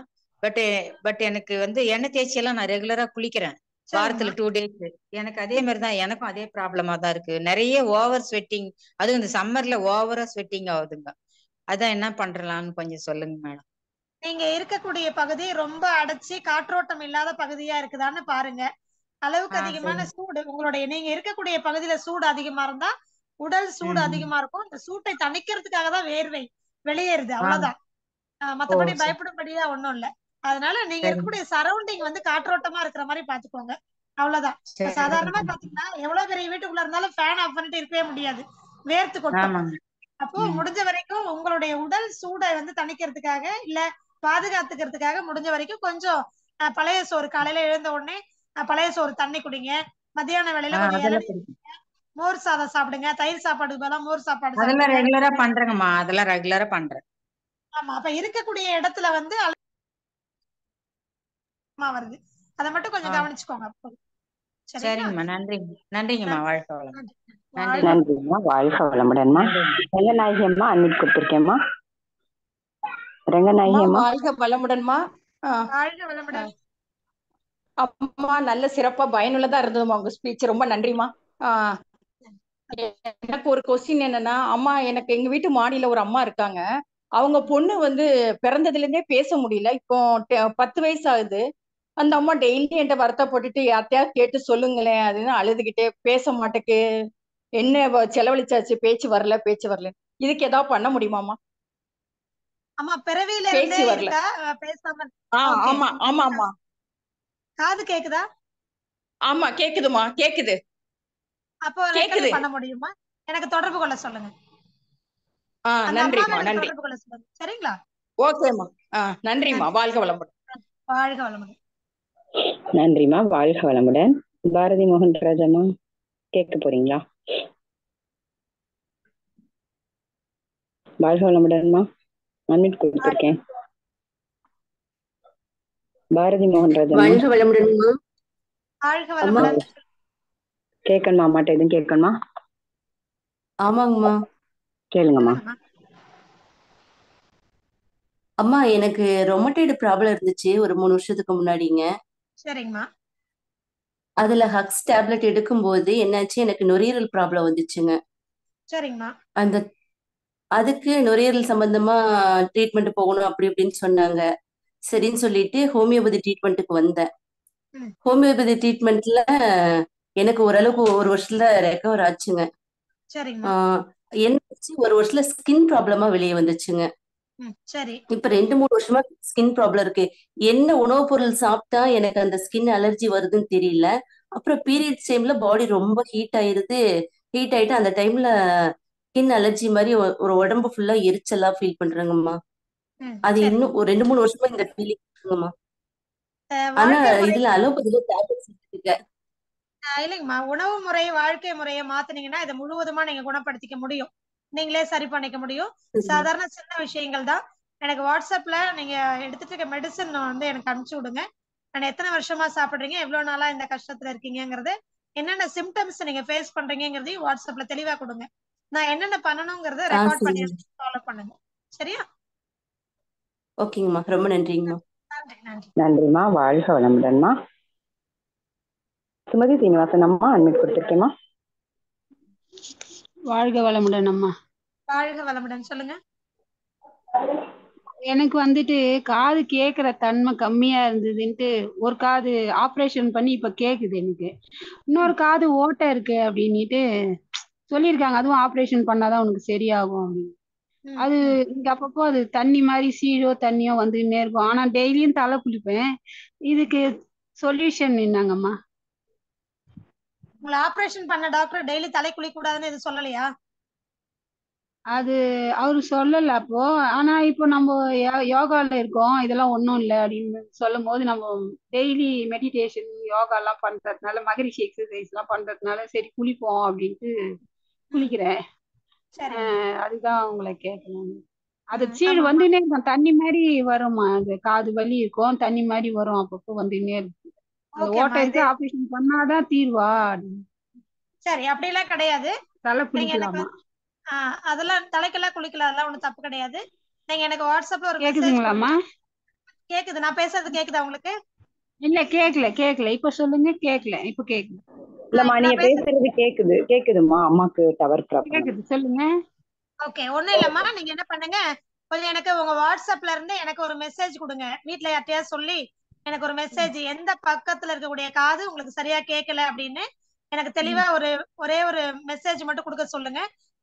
பட் எனக்கு வந்து எண்ணெய் தேய்ச்சி எல்லாம் நான் ரெகுலரா குளிக்கிறேன். வாரத்துல 2 days. எனக்கு அதே மாதிரி தான், எனக்கும் அதே ப்ராப்ளமா தான் இருக்கு. நிறைய ஓவர் ஸ்வெட்டிங், அதுவும் இந்த சம்மர்ல ஓவரா ஸ்வெட்டிங் ஆகுதுங்க. அதான் என்ன பண்றலாம்னு கொஞ்சம் சொல்லுங்க மேடம். நீங்க இருக்கக்கூடிய பகுதி ரொம்ப அடைச்சி காற்றோட்டம் இல்லாத பகுதியா இருக்குதான்னு பாருங்க. அளவுக்கு அதிகமான சூடு உங்களுடைய நீங்க இருக்கக்கூடிய பகுதியில சூடு அதிகமா இருந்தா உடல் சூடு அதிகமா இருக்கும். இந்த சூட்டை தணிக்கிறதுக்காக தான் வேர்வை வெளியேறுது, அவ்வளவுதான். மத்தபடி பயப்படும்படியா ஒண்ணும் இல்ல. அதனால நீங்க இருக்கக்கூடிய சரௌண்டிங் வந்து காற்றோட்டமா இருக்கிற மாதிரி பாத்துக்கோங்க, அவ்வளவுதான். சாதாரணமா பாத்தீங்கன்னா எவ்வளவு பெரிய வீட்டுக்குள்ள இருந்தாலும் ஃபேன் ஆஃப் பண்ணிட்டு இருக்கவே முடியாது, வேர்த்து கொட்டும். அப்போ முடிஞ்ச வரைக்கும் உங்களுடைய உடல் சூடை வந்து தணிக்கிறதுக்காக இல்ல பாதுகாத்துக்கிறதுக்காக முடிஞ்ச வரைக்கும் கொஞ்சம் பழைய சோறு காலையில எழுந்த உடனே பழைய சோறு தண்ணி குடிங்க. மத்தியான வேளையில கொஞ்சம் இளநீர், மோர் சாதம் சாப்பிடுங்க. தயிர் சாப்பாடு பதிலா மோர் சாப்பாடு அதெல்லாம் ரெகுலரா பண்றேங்கம்மா, அதெல்லாம் ரெகுலரா பண்றேன். ஆமா, அப்ப இருக்கக்கூடிய இடத்துல வந்து வருது, அதை மட்டும் கொஞ்சம் கவனிச்சுக்கோங்க. சரிங்கம்மா, நன்றிங்கம்மா. வாழ்க வளமுடன். நன்றிம்மா. வாழ்க வளமுடன்மா. ரங்கநாயகி அம்மா அட்மிட் கொடுத்திருக்கேம்மா. ரங்கநாயகி அம்மா. வாழ்க வளமுடன்மா. வாழ்க வளமுடன். அம்மா நல்ல சிறப்பா பயனுள்ளதா இருந்ததுமா உங்க ஸ்பீச், ரொம்ப நன்றிமா. எனக்கு ஒரு கொஸ்டின் என்னன்னா, அம்மா எனக்கு எங்க வீட்டு மாடியில ஒரு அம்மா இருக்காங்க. அவங்க பொண்ணு வந்து பிறந்ததுல இருந்தே பேச முடியல. இப்போ 10 வயசு ஆகுது. அந்த அம்மா டெய்லி என்கிட்ட வருத்தப்பட்டுட்டு யார்ட்டையாவது கேட்டு சொல்லுங்களேன் அதுன்னு அழுதுகிட்டே, பேச மாட்டேக்கு, என்ன செலவழிச்சாச்சு, பேச்சு வரல. இதுக்கு ஏதாவது பண்ண முடியுமாமா? ஆமா, பிறவியில இருந்தே இருக்கா பேசாம? ஆமா ஆமா ஆமா. காது கேக்குதா? ஆமா கேக்குதுமா, கேக்குது. அப்போ ரெக்கமெண்ட் பண்ண முடியுமா? எனக்கு தொடர்பு கொள்ள சொல்லுங்க. நன்றிமா, நன்றி. தொடர்பு கொள்ள சொல்லுங்க, சரிங்களா? ஓகேமா. நன்றிமா. வாழ்க வளமுடன். வாழ்க வளமுடன். நன்றிமா. வாழ்க வளமுடன். பாரதி மோகன் ராஜம்மா கேட்க போறீங்களா? வாழ்க வளமுடன்மா. அன்மிட் கொடுத்துருக்கேன். பாரதி மோகன்ராஜ் அம்மா. வாழ்க வளமுடன்மா. வாழ்க வளமுடன். கேட்கணுமா அம்மாட்ட எதுவும் கேட்கணுமா? ஆமாங்கம்மா. கேளுங்கம்மா. அம்மா எனக்கு ரொமட்டேடு ப்ராப்ளம் இருந்துச்சு ஒரு 3 வருஷத்துக்கு முன்னாடிங்க. சரிங்கம்மா. அதுல ஹக்ஸ் டேப்லெட் எடுக்கும்போது என்னாச்சு, எனக்கு நுரையீரல் ப்ராப்ளம் வந்துச்சுங்க. சரிங்கம்மா. அதுக்கு நுரையீரல் சம்பந்தமா ட்ரீட்மெண்ட் போகணும் அப்படி இப்படின்னு சொன்னாங்க. சரின்னு சொல்லிட்டு ஹோமியோபதி ட்ரீட்மெண்ட்டுக்கு வந்தேன். ஹோமியோபதி ட்ரீட்மெண்ட்ல எனக்கு ஓரளவுக்கு 1 வருஷத்துல ரெக்கவர் ஆச்சுங்க. சரிங்கம்மா. என்ன 1 வருஷத்துல ஸ்கின் ப்ராப்ளமா வெளியே வந்துச்சுங்க. சரி. இப்ப 2-3 வருஷமா ஸ்கின் ப்ராப்ளம் இருக்கு. என்ன உணவுப் பொருள் சாப்பிட்டா எனக்கு அந்த ஸ்கின் அலர்ஜி வருதுன்னு தெரியல. அப்புறம் பீரியட்ஸ் டைம்ல பாடி ரொம்ப ஹீட் ஆயிருது. ஹீட் ஆயிட்டு அந்த டைம்ல ஸ்கின் அலர்ஜி மாதிரி ஒரு உடம்பு ஃபுல்லா எரிச்சலா ஃபீல் பண்றேங்கம்மா. அது இன்னும் ஒரு 2-3 வருஷமா இந்த ஃபீலிங் இருக்குங்கம்மா. ஆனா இதுல அலோபதியில டேப்லெட்ஸ் எடுத்துக்க. இல்லைங்கம்மா, உணவு முறை வாழ்க்கை முறையை மாத்தினீங்கன்னா இதை முழுவதுமா நீங்க குணப்படுத்திக்க முடியும். நீங்களே சரி பண்ணிக்க முடியும். சாதாரண சின்ன விஷயங்கள் தான். எனக்கு வாட்ஸ்அப்ல நீங்க எடுத்துட்டு இருக்க மெடிசன் வந்து எனக்கு அனுப்பிச்சு விடுங்க. நான் எத்தனை வருஷமா சாப்பிடுறீங்க, எவ்வளவு நாளா இந்த கஷ்டத்துல இருக்கீங்கிறது, என்னென்ன சிம்டம்ஸ் நீங்க ஃபேஸ் பண்றீங்கிறதையும் வாட்ஸ்அப்ல தெளிவா கொடுங்க. நான் என்னென்ன பண்ணணுங்கிறத ரெக்கார்ட் பண்ணி ஃபாலோ பண்ணுங்க. சரியா? ஓகேங்கம்மா. ரொம்ப நன்றிங்கம்மா. நன்றிம்மா. வாழ்க வளமுடன்மா. சுமதி சீனிவாசன் அம்மா அன்மிட் கொடுத்துருக்கேம்மா. வாழ்க வளமுடன் அம்மா. வாழ்க வளமுடன். சொல்லுங்க. எனக்கு வந்துட்டு காது கேட்கிற தன்மை கம்மியா இருந்ததுன்ட்டு ஒரு காது ஆப்ரேஷன் பண்ணி இப்ப கேக்குது எனக்கு. இன்னொரு காது ஓட்டை இருக்கு அப்படின்னுட்டு சொல்லியிருக்காங்க. அதுவும் ஆப்ரேஷன் பண்ணாதான் உனக்கு சரியாகும் அப்படின்னு. அது இங்க அப்பப்போ அது தண்ணி மாதிரி சீழோ தண்ணியோ வந்துன்னே இருக்கும். ஆனா டெய்லியும் தலை குளிப்பேன். இதுக்கு சொல்யூஷன் என்னங்கம்மா? உங்களை ஆபரேஷன் பண்ண டாக்டர் டெய்லி தலை குளிக்க கூடாதுன்னு இது சொல்லலையா? அது அவரு சொல்லல அப்போ. ஆனா இப்போ நம்ம யோகால இருக்கோம், இதெல்லாம் ஒண்ணும் இல்லை அப்படின்னு சொல்லும் போது நம்ம டெய்லி மெடிடேஷன் யோகா எல்லாம் பண்றதுனால, மகரிஷி எக்ஸசைஸ் எல்லாம் பண்றதுனால சரி குளிப்போம் அப்படின்ட்டு குளிக்கிறேன். அதுதான் உங்களை கேட்கணும். அது சீழ் வந்துன்னே இருக்கும், தண்ணி மாதிரி வருமா. அது காது வலி இருக்கும், தண்ணி மாதிரி வரும், அப்பப்போ வந்துன்னே இருக்கு. அந்த ஓட்டை இருக்கு, ஆபரேஷன் பண்ணாதான் தீர்வா? சரி, அப்படியெல்லாம் கிடையாது. தலை குளிக்கலாமா? அதெல்லாம் தலைக்கெல்லாம் குளிக்கலாம், அதெல்லாம் ஒண்ணும் தப்பு கிடையாது. நீங்க எனக்கு வாட்ஸ்அப்ல ஒரு மெசேஜ் கேக்குதுங்களாமா? கேக்குது. நான் பேசுறது கேக்குதா உங்களுக்கு? இல்ல கேக்கல. இப்ப சொல்லுங்க. கேக்கல, இப்ப கேக்குது. இல்லம்மா, நீங்க பேசுறது கேக்குதுமா. அம்மாக்கு டவர் ப்ராப்ளம். கேக்குது, சொல்லுங்க. ஓகே, ஒண்ணும் இல்லம்மா. நீங்க என்ன பண்ணுங்க, கொஞ்சம் எனக்கு உங்க வாட்ஸ்அப்ல இருந்து எனக்கு ஒரு மெசேஜ் கொடுங்க. வீட்டுல யார்ட்டையாவது சொல்லி எனக்கு ஒரு மெசேஜ், எந்த பக்கத்துல இருக்கக்கூடிய காது உங்களுக்கு சரியா கேட்கல அப்படின்னு எனக்கு தெளிவா ஒரே ஒரு மெசேஜ் மட்டும் கொடுக்க சொல்லுங்க.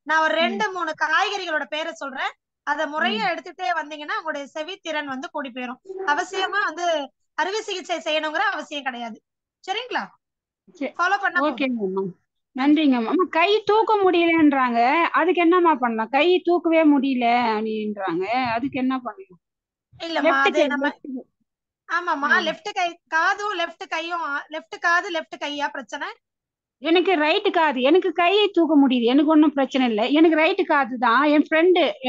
நான் ஒரு 2-3 காய்கறிகளோட பேரை சொல்றேன். அத முறையா எடுத்துட்டே வந்தீங்கன்னா உங்களுடைய செவித்திறன் வந்து கூடி போயிடும். அவசியமா வந்து அறுவை சிகிச்சை செய்யணுங்கிற அவசியம் கிடையாது. சரிங்களா? ஃபாலோ பண்ணா ஓகேங்கம்மா. நன்றிங்கம்மா. அம்மா கை தூக்க முடியலன்றாங்க, அதுக்கு என்னம்மா பண்ணலாம்? கை தூக்கவே முடியல அப்படின்றாங்க, அதுக்கு என்ன பண்ணலாம்? இல்லம்மா, அது நம்ம ஆமாமா, லெஃப்ட் கை காதும் லெஃப்ட் கையும், லெஃப்ட் காது லெஃப்ட் கையா பிரச்சனை? எனக்கு ரைட்டு காது. எனக்கு கையை தூக்க முடியுது, எனக்கு ஒன்றும் பிரச்சனை இல்லை. எனக்கு ரைட்டு காது தான்.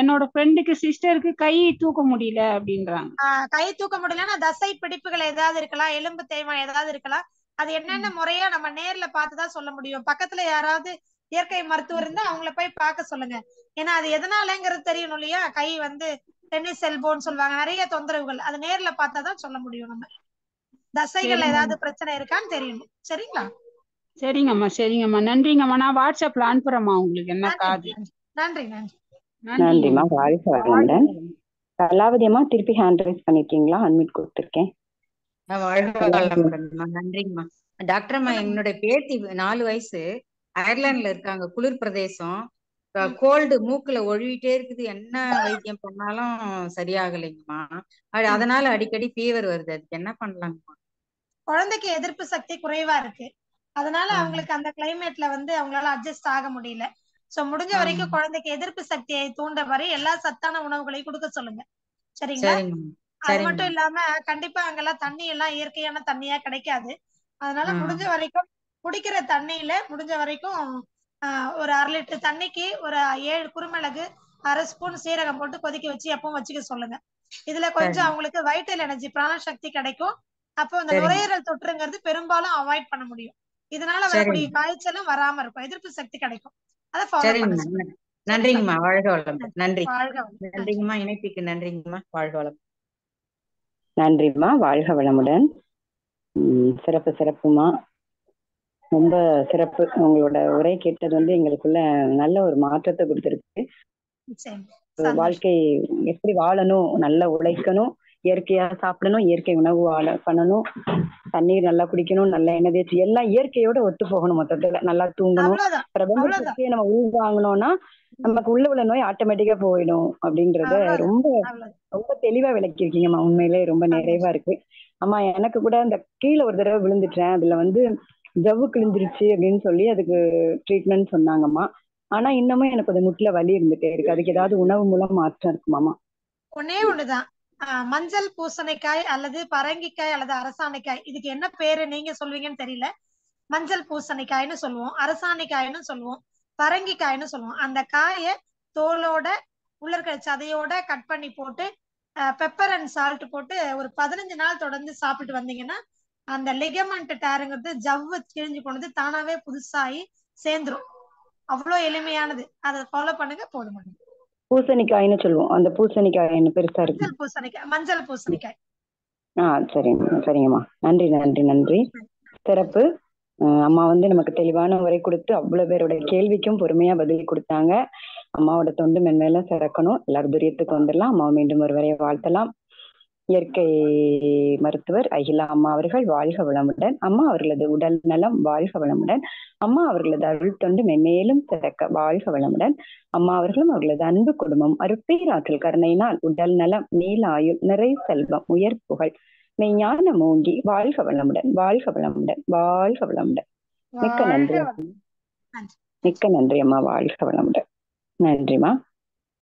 என்னோட ஃப்ரெண்டுக்கு சிஸ்டருக்கு கை தூக்க முடியல அப்படின்றாங்க. கை தூக்க முடியலன்னா தசை பிடிப்புகள் ஏதாவது இருக்கலாம், எலும்பு தேய்மானம் ஏதாவது இருக்கலாம். அது என்னென்ன முறையா நம்ம நேர்ல பார்த்துதான் சொல்ல முடியும். பக்கத்துல யாராவது இயற்கை மருத்துவர் இருந்தா அவங்கள போய் பார்க்க சொல்லுங்க. ஏன்னா அது எதனாலங்கிறது தெரியணும் இல்லையா? கை வந்து டென்னிஸ் எல்போன்னு சொல்லுவாங்க, நிறைய தொந்தரவுகள். அது நேர்ல பார்த்தாதான் சொல்ல முடியும். நம்ம தசைகள் ஏதாவது பிரச்சனை இருக்கான்னு தெரியணும். சரிங்களா? சரிங்கம்மா. நன்றிங்கம்மா. நான் வாட்ஸ்அப்ல அனுப்புறேம்மா உங்களுக்கு என்ன காது. நன்றி. நன்றிம்மா. வாழ்க வளமுடன். கலாவதி அம்மா திருப்பி ஹேண்ட் ரைஸ் பண்ணிருக்கீங்களா? அன்மிட் கொடுத்துருக்கேன். நன்றிங்கம்மா. டாக்டர் அம்மா, என்னோட பேத்தி 4 வயசு, அயர்லாந்துல இருக்காங்க, குளிர் பிரதேசம். கோல்டு மூக்குல ஒழுவிட்டே இருக்குது, என்ன வைத்தியம் பண்ணாலும் சரியாகலைங்கம்மா. அதனால அடிக்கடி ஃபீவர் வருது, அதுக்கு என்ன பண்ணலாங்கம்மா? குழந்தைக்கு எதிர்ப்பு சக்தி குறைவா இருக்கு, அதனால அவங்களுக்கு அந்த கிளைமேட்ல வந்து அவங்களால அட்ஜஸ்ட் ஆக முடியல. சோ முடிஞ்ச வரைக்கும் குழந்தைக்கு எதிர்ப்பு சக்தியை தூண்ட வரை எல்லா சத்தான உணவுகளையும் கொடுக்க சொல்லுங்க. சரிங்களா? அது மட்டும் இல்லாம கண்டிப்பா அங்கெல்லாம் தண்ணி எல்லாம் இயற்கையான தண்ணியா கிடைக்காது. அதனால முடிஞ்ச வரைக்கும் குடிக்கிற தண்ணியில முடிஞ்ச வரைக்கும் ஒரு 1/2 லிட்டர் தண்ணிக்கு ஒரு 7 குறுமிளகு, 1/2 ஸ்பூன் சீரகம் போட்டு கொதிக்க வச்சு எப்பவும் வச்சுக்க சொல்லுங்க. இதுல கொஞ்சம் அவங்களுக்கு வைட்டல் எனர்ஜி பிராணசக்தி கிடைக்கும். அப்போ இந்த நுரையீரல் தொற்றுங்கிறது பெரும்பாலும் அவாய்ட் பண்ண முடியும். இதனால வரக்கூடிய காய்ச்சலும் வராம இருக்கும், எதிர்ப்பு சக்தி கிடைக்கும். அதை ஃபாலோ பண்ண நன்றிங்கம்மா. வாழ்க வளம். நன்றி. வாழ்க வளம். நன்றிங்கம்மா. இணைப்பிக்கு நன்றிங்கம்மா. வாழ்க வளம். நன்றிம்மா. வாழ்க வளமுடன். சிறப்புமா, ரொம்ப சிறப்பு. உங்களோட உரை கேட்டது வந்து எங்களுக்குள்ள நல்ல ஒரு மாற்றத்தை கொடுத்துருக்கு. வாழ்க்கை எப்படி வாழணும், நல்லா உழைக்கணும், இயற்கையா சாப்பிடணும், இயற்கை உணவு பண்ணணும், தண்ணீர் நல்லா குடிக்கணும், நல்ல எண்ணெய் தேய்ச்சி எல்லாம் இயற்கையோட ஒத்து போகணும். மொத்தத்துல நல்லா தூங்கணும். பிரபஞ்சத்தையே நம்ம உள்வாங்கணும்னா நமக்கு உள்ள நோய் ஆட்டோமேட்டிக்கா போயிடும் அப்படின்றத ரொம்ப ரொம்ப தெளிவா விளக்கிருக்கீங்கம்மா. உண்மையிலே ரொம்ப நிறைவா இருக்கு. அம்மா எனக்கு கூட அந்த கீழே ஒரு தடவை விழுந்துட்டேன், அதுல வந்து ஜவ்வு கிழிஞ்சிருச்சு அப்படின்னு சொல்லி அதுக்கு ட்ரீட்மெண்ட் சொன்னாங்கம்மா. ஆனா இன்னமும் எனக்கு அது முட்டில வலி இருந்துட்டே இருக்கு. அதுக்கு ஏதாவது உணவு மூலம் மாற்றம் இருக்குமாமா? ஒன்னே ஒண்ணுதான், மஞ்சள் பூசணிக்காய் அல்லது பரங்கிக்காய் அல்லது அரசாணிக்காய், இதுக்கு என்ன பேரு நீங்க சொல்வீங்கன்னு தெரியல. மஞ்சள் பூசணிக்காய்னு சொல்லுவோம், அரசாணிக்காய்னு சொல்லுவோம், பரங்கிக்காய்னு சொல்லுவோம். அந்த காயை தோலோட உள்ள இருக்கிற சதையோட கட் பண்ணி போட்டு பெப்பர் அண்ட் சால்ட் போட்டு ஒரு 15 நாள் தொடர்ந்து சாப்பிட்டு வந்தீங்கன்னா அந்த லிகமெண்ட் டேருங்கிறது ஜவ்வு கிழிஞ்சு போனது தானாவே புதுசாகி சேர்ந்துரும். அவ்வளோ எளிமையானது. அதை ஃபாலோ பண்ணுங்க, போதுமானது. பூசணிக்காய்னு சொல்லுவோம். அந்த பூசணிக்காய் என்ன பெருசா இருக்கு? மஞ்சள் பூசணிக்காய். சரிங்கம்மா. நன்றி நன்றி நன்றி. சிறப்பு. அம்மா வந்து நமக்கு தெளிவான உரை கொடுத்து அவ்வளவு பேரோட கேள்விக்கும் பொறுமையா பதில் கொடுத்தாங்க. அம்மாவோட தொண்டு மென்மேலும் சிறக்கணும். எல்லாரும் துரியத்துக்கு வந்துடலாம். அம்மாவை மீண்டும் ஒரு வரையை வாழ்த்தலாம். இயற்கை மருத்துவர் அகிலா அம்மா அவர்கள் வாழ்க வளமுடன். அம்மா அவர்களது உடல் நலம் வாழ்க வளமுடன். அம்மா அவர்களது அருள் தொண்டு மென்மேலும் சிறக்க வாழ்க வளமுடன். அம்மா அவர்களும் அவர்களது அன்பு குடும்பம் அருட்பேராற்றல் கருணையினால் உடல் நலம், நீல ஆயுள், நிறை செல்வம், உயர் புகழ், மெய்ஞான மூங்கி வாழ்க வளமுடன், வாழ்க வளமுடன், வாழ்க வளமுடன். மிக்க நன்றி. மிக்க நன்றி அம்மா. வாழ்க வளமுடன். நன்றிமா.